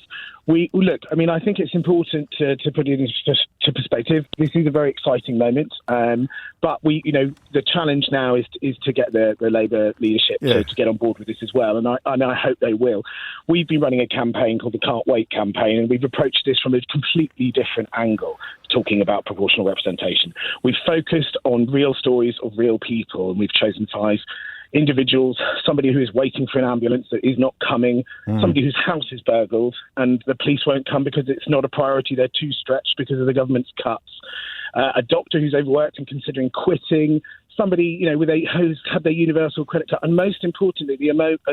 look. I think it's important to put it into perspective. This is a very exciting moment, but the challenge now is to get the Labour leadership to get on board with this as well, and I hope they will. We've been running a campaign called the Can't Wait campaign, and we've approached this from a completely different angle, talking about proportional representation. We've focused on real stories of real people, and we've chosen 5 individuals, somebody who is waiting for an ambulance that is not coming, somebody whose house is burgled and the police won't come because it's not a priority, they're too stretched because of the government's cuts. a doctor who's overworked and considering quitting, somebody, who's had their universal credit card. And most importantly, at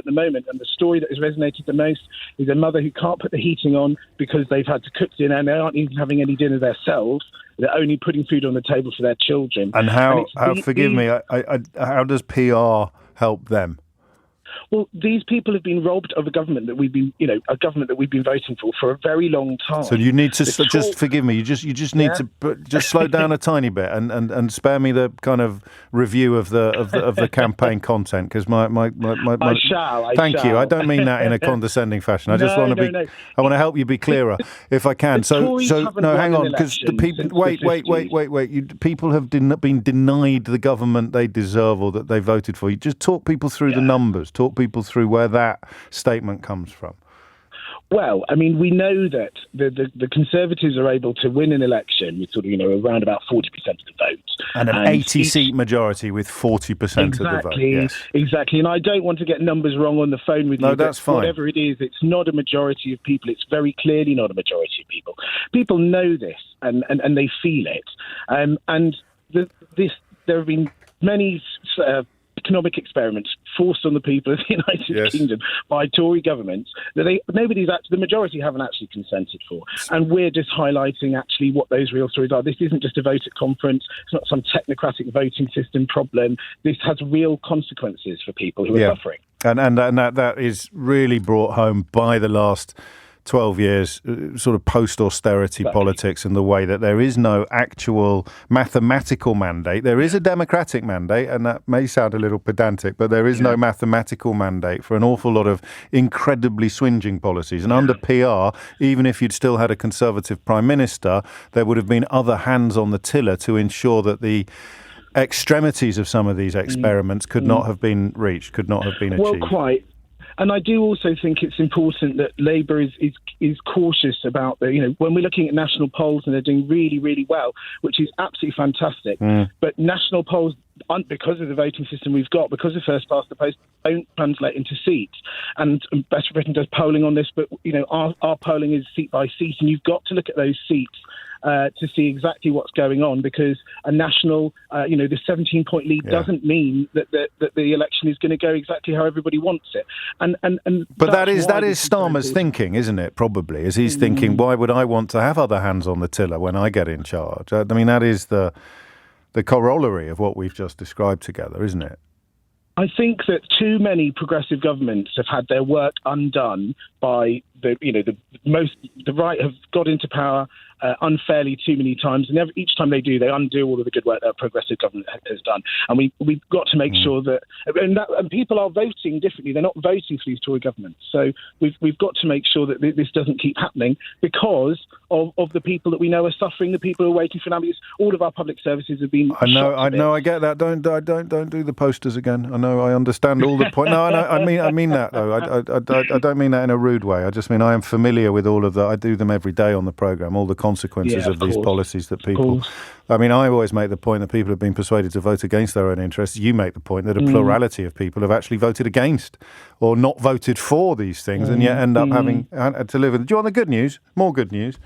the moment, and the story that has resonated the most, is a mother who can't put the heating on because they've had to cook dinner and they aren't even having any dinner themselves. They're only putting food on the table for their children. And how does PR help them? Well, these people have been robbed of a government that we've been voting for a very long time. So you need to just forgive me. You just need to just slow down a tiny bit and spare me the kind of review of the campaign content, because my I shall. Thank you. I don't mean that in a condescending fashion. I just want to be. I want to help you be clearer if I can. So no, hang on, because the people. Wait. People have been denied the government they deserve or that they voted for. You just talk people through the numbers. Talk people through where that statement comes from. Well, I mean, we know that the Conservatives are able to win an election with around about 40% of the vote. And an 80-seat majority with 40% of the vote. Yes. Exactly. And I don't want to get numbers wrong on the phone with you. No, that's fine. Whatever it is, it's not a majority of people. It's very clearly not a majority of people. People know this and they feel it. There have been many economic experiments forced on the people of the United Kingdom by Tory governments that the majority haven't actually consented for. And we're just highlighting actually what those real stories are. This isn't just a vote at conference. It's not some technocratic voting system problem. This has real consequences for people who are suffering. And that is really brought home by the last 12 years, sort of post-austerity politics, and the way that there is no actual mathematical mandate. There is a democratic mandate, and that may sound a little pedantic, but there is no mathematical mandate for an awful lot of incredibly swinging policies. And under PR, even if you'd still had a Conservative Prime Minister, there would have been other hands on the tiller to ensure that the extremities of some of these experiments could not have been reached, could not have been achieved. Well, quite. And I do also think it's important that Labour is cautious about when we're looking at national polls and they're doing really, really well, which is absolutely fantastic. But national polls, because of the voting system we've got, because of first past the post, don't translate into seats. And Better Britain does polling on this, but our polling is seat by seat, and you've got to look at those seats to see exactly what's going on, because a national, the 17-point lead doesn't mean that the election is going to go exactly how everybody wants it. But that is Starmer's thinking, isn't it? Probably, as he's thinking, why would I want to have other hands on the tiller when I get in charge? I mean, that is the corollary of what we've just described together, isn't it? I think that too many progressive governments have had their work undone by the right have got into power unfairly too many times, and each time they do, they undo all of the good work that a progressive government has done. And we've got to make sure that and people are voting differently. They're not voting for these Tory governments. So we've got to make sure that this doesn't keep happening because of the people that we know are suffering, the people who are waiting for an ambulance. All of our public services have been. I know. I get that. Don't do the posters again. I know. I understand all the point. No, I mean that though. I don't mean that in a rude way. I just mean I am familiar with all of that. I do them every day on the programme. All the consequences of these policies that people. I mean, I always make the point that people have been persuaded to vote against their own interests. You make the point that a plurality of people have actually voted against or not voted for these things, and yet end up having to live with. Do you want the good news? More good news.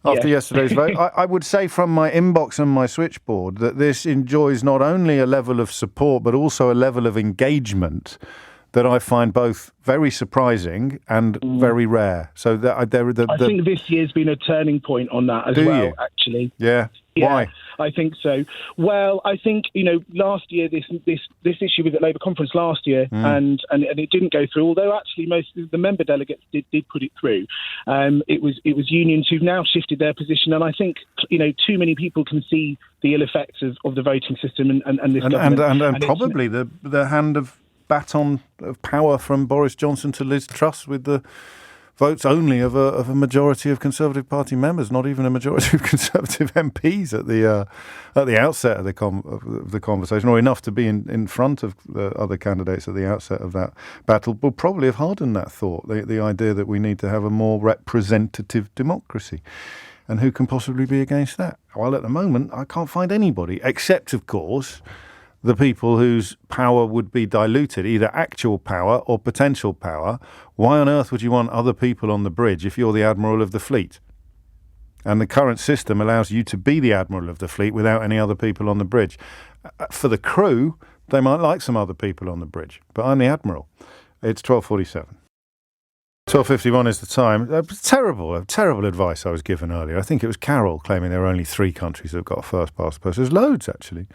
After yesterday's vote, I would say from my inbox and my switchboard that this enjoys not only a level of support but also a level of engagement that I find both very surprising and very rare. So I think this year's been a turning point on that as well. Actually, yeah. Why? I think so. Well, I think last year this issue was at Labour conference last year, and it didn't go through. Although actually most of the member delegates did put it through. It was unions who've now shifted their position, and I think too many people can see the ill effects of the voting system and this government. And probably the hand of baton of power from Boris Johnson to Liz Truss with the votes only of a majority of Conservative Party members, not even a majority of Conservative MPs at the outset of the conversation, or enough to be in front of the other candidates at the outset of that battle, will probably have hardened that thought, the idea that we need to have a more representative democracy. And who can possibly be against that? Well, at the moment, I can't find anybody, except, of course, the people whose power would be diluted, either actual power or potential power. Why on earth would you want other people on the bridge if you're the admiral of the fleet? And the current system allows you to be the admiral of the fleet without any other people on the bridge. For the crew, they might like some other people on the bridge, but I'm the admiral. It's 12:47. 12:51 is the time. Terrible advice I was given earlier. I think it was Carol claiming there are only 3 countries that have got first past the post. There's loads, actually,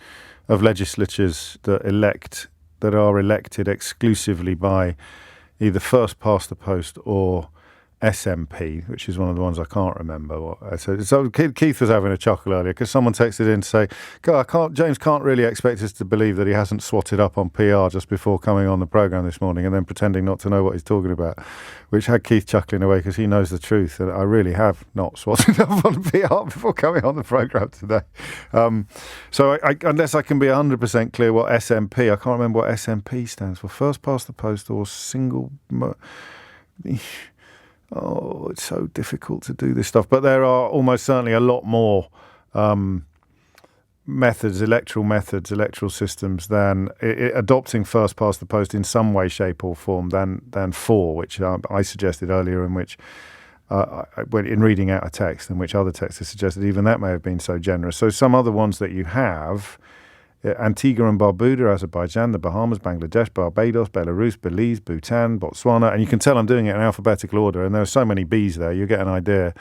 of legislatures that are elected exclusively by either first past the post or SMP, which is one of the ones I can't remember. So Keith was having a chuckle earlier because someone texted in to say, God, James can't really expect us to believe that he hasn't swatted up on PR just before coming on the programme this morning and then pretending not to know what he's talking about, which had Keith chuckling away because he knows the truth. And I really have not swatted up on PR before coming on the programme today. So unless I can be 100% clear what SMP, I can't remember what SMP stands for, first past the post or single... Oh, it's so difficult to do this stuff. But there are almost certainly a lot more electoral systems than adopting first past the post in some way, shape or form than 4, which I suggested earlier, in which in reading out a text, in which other texts have suggested even that may have been so generous. So some other ones that you have... Antigua and Barbuda, Azerbaijan, the Bahamas, Bangladesh, Barbados, Belarus, Belize, Bhutan, Botswana, and you can tell I'm doing it in alphabetical order, and there are so many Bs there, you get an idea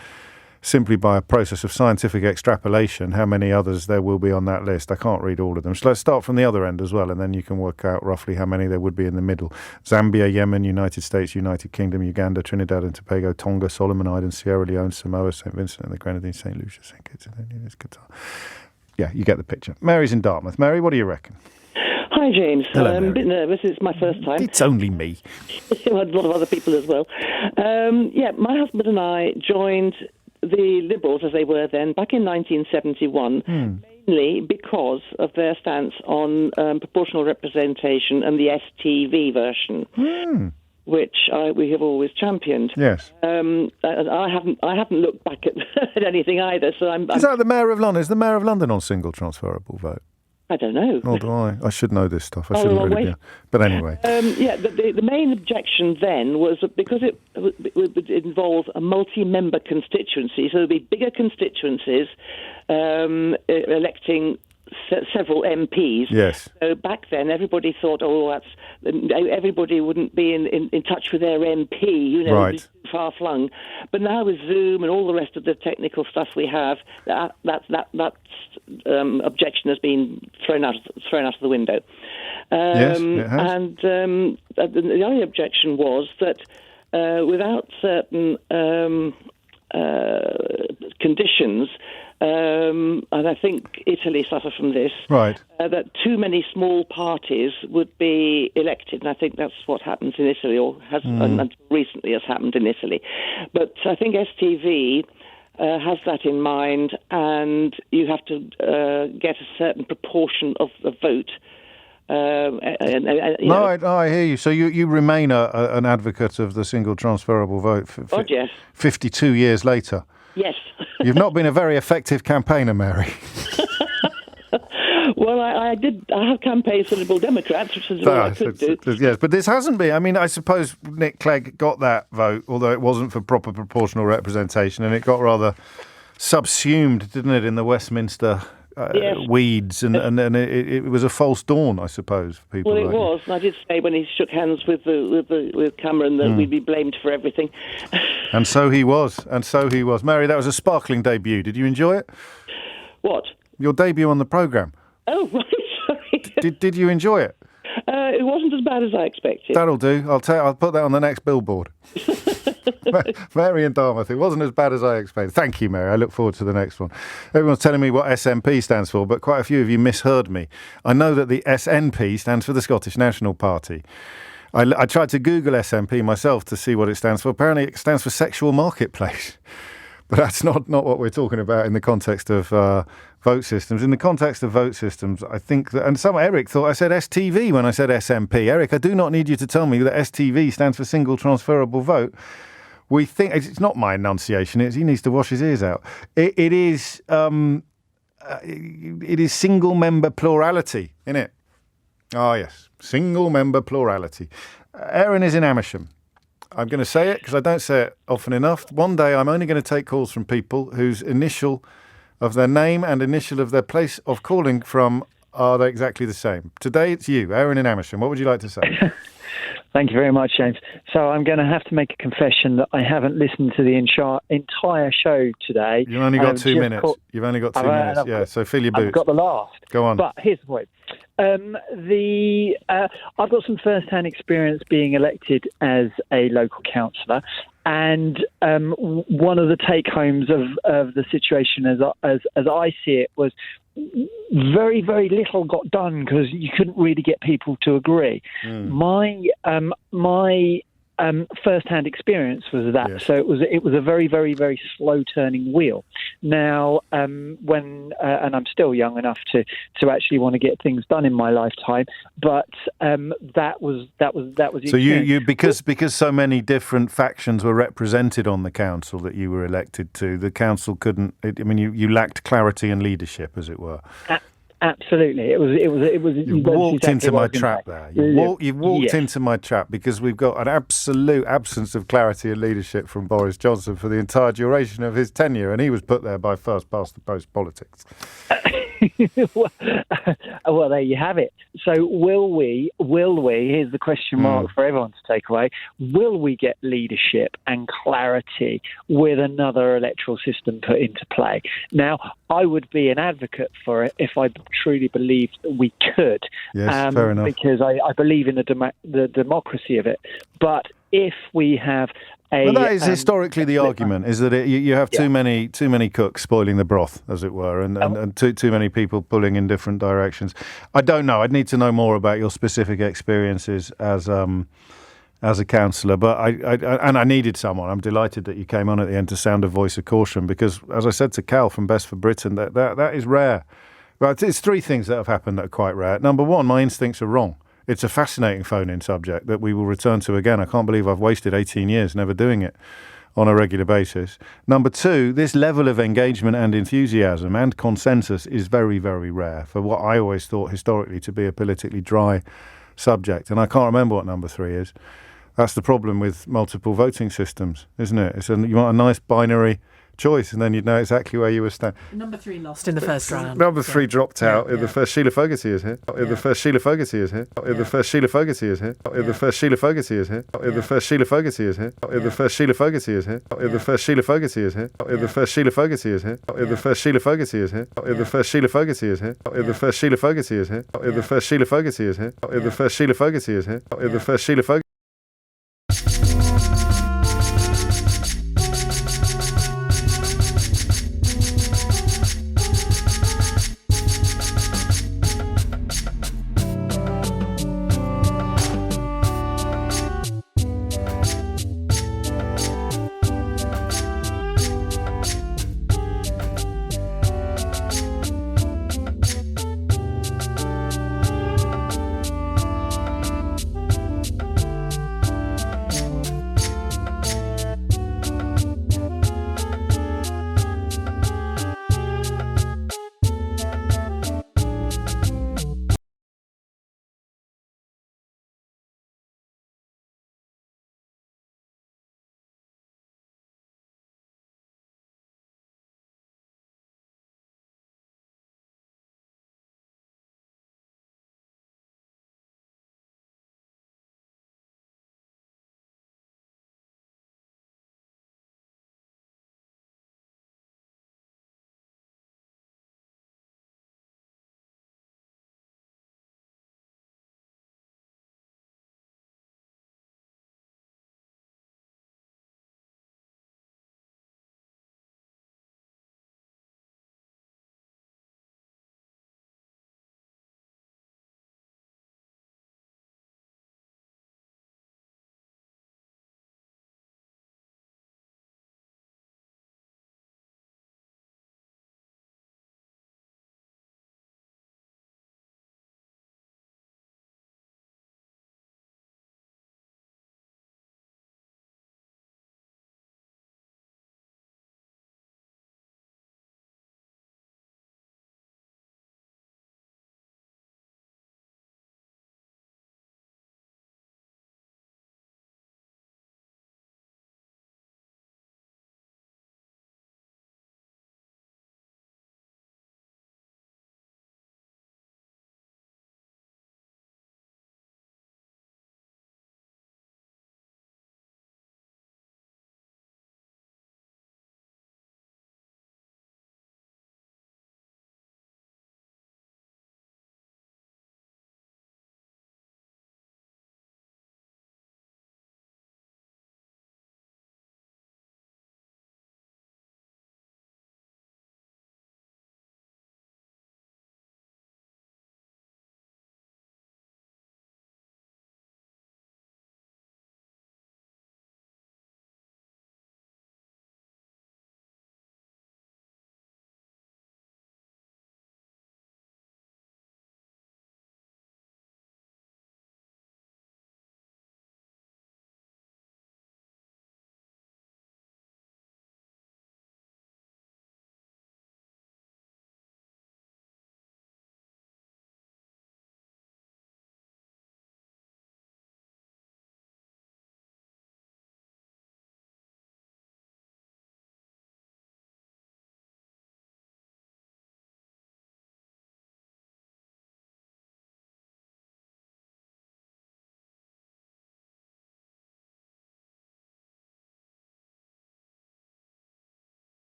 simply by a process of scientific extrapolation how many others there will be on that list. I can't read all of them. So let's start from the other end as well, and then you can work out roughly how many there would be in the middle. Zambia, Yemen, United States, United Kingdom, Uganda, Trinidad and Tobago, Tonga, Solomon Islands, Sierra Leone, Samoa, St. Vincent and the Grenadines, St. Lucia, St. Kitts and Nevis, Qatar. Yeah, you get the picture. Mary's in Dartmouth. Mary, what do you reckon? Hi, James. Hello, I'm a bit nervous. It's my first time. It's only me. A lot of other people as well. My husband and I joined the Liberals, as they were then, back in 1971, mainly because of their stance on proportional representation and the STV version. Which we have always championed. Yes. I haven't looked back at anything either. So Is that the Mayor of London? Is the Mayor of London on single transferable vote? I don't know. Nor do I. I should know this stuff. I shouldn't really be. But anyway. The main objection then was that because it would involve a multi-member constituency, so there'd be bigger constituencies electing several MPs. Yes. So back then, everybody thought, everybody wouldn't be in touch with their MP, right. Far flung. But now with Zoom and all the rest of the technical stuff we have, that objection has been thrown out of the window. Yes, it has. And the only objection was that without certain conditions. And I think Italy suffer from this. Right. That too many small parties would be elected, and I think that's what happens in Italy, or has and recently has happened in Italy. But I think STV has that in mind, and you have to get a certain proportion of the vote. I hear you. So you remain an advocate of the single transferable vote. Yes. 52 years later. Yes. You've not been a very effective campaigner, Mary. Well, I have campaigned for Liberal Democrats, which is what I could do. Yes, but this hasn't been. I mean, I suppose Nick Clegg got that vote, although it wasn't for proper proportional representation, and it got rather subsumed, didn't it, in the Westminster weeds, and it was a false dawn, I suppose, for people. Well, it was. And I did say when he shook hands with Cameron that we'd be blamed for everything. And so he was. Mary, that was a sparkling debut. Did you enjoy it? What? Your debut on the programme. Oh, right, sorry. Did you enjoy it? It wasn't as bad as I expected. That'll do. I'll put that on the next billboard. Mary and Dartmouth. It wasn't as bad as I expected. Thank you, Mary. I look forward to the next one. Everyone's telling me what SNP stands for, but quite a few of you misheard me. I know that the SNP stands for the Scottish National Party. I tried to Google SNP myself to see what it stands for. Apparently it stands for Sexual Marketplace. But that's not what we're talking about in the context of vote systems. In the context of vote systems, I think that, and Eric thought I said STV when I said SNP. Eric, I do not need you to tell me that STV stands for single transferable vote. We think it's not my enunciation. He needs to wash his ears out. It is single member plurality, isn't it? Oh yes, single member plurality. Erin is in Amersham. I'm going to say it because I don't say it often enough. One day I'm only going to take calls from people whose initial of their name and initial of their place of calling from are they exactly the same. Today it's you, Aaron in Amersham. What would you like to say? Thank you very much, James. So I'm going to have to make a confession that I haven't listened to the entire show today. You've only got 2 minutes. You've only got 2 minutes. Yeah, so fill your boots. I've got the last. Go on. But here's the point. I've got some first-hand experience being elected as a local councillor, and one of the take-homes of the situation as I see it was very, very little got done because you couldn't really get people to agree. My first-hand experience was that. Yes. So it was a very, very, very slow turning wheel. Now, and I'm still young enough to actually want to get things done in my lifetime, but that was. So you because so many different factions were represented on the council that you were elected to, the council couldn't. You lacked clarity and leadership, as it were. Absolutely, it was. You walked into my trap there. You walked into my trap because we've got an absolute absence of clarity and leadership from Boris Johnson for the entire duration of his tenure, and he was put there by first past the post politics. Well, there you have it. So will we, here's the question mark for everyone to take away, will we get leadership and clarity with another electoral system put into play? Now, I would be an advocate for it if I truly believed that we could. Yes, fair enough. Because I believe in the democracy of it. But if we have well, that is historically the argument, is that you have too many cooks spoiling the broth, as it were, and too many people pulling in different directions. I don't know. I'd need to know more about your specific experiences as a councillor, but I needed someone. I'm delighted that you came on at the end to sound a voice of caution because, as I said to Cal from Best for Britain, that is rare. But it's three things that have happened that are quite rare. Number one, my instincts are wrong. It's a fascinating phone-in subject that we will return to again. I can't believe I've wasted 18 years never doing it on a regular basis. Number two, this level of engagement and enthusiasm and consensus is very, very rare for what I always thought historically to be a politically dry subject. And I can't remember what number three is. That's the problem with multiple voting systems, isn't it? You want a nice binary choice, and then you'd know exactly where you were standing. Number three lost in the first round. Number three dropped out. The first Sheila Fogarty is here. The first Sheila Fogarty is here. The first Sheila Fogarty is here. The first Sheila Fogarty is here. The first Sheila Fogarty is here. The first Sheila Fogarty is here. The first Sheila Fogarty is here. The first Sheila Fogarty is here. The first Sheila Fogarty is here. The first Sheila Fogarty is here. The first Sheila Fogarty is here. The first Sheila Fogarty is here. The first Sheila Fogarty is here. The first Sheila Fogarty.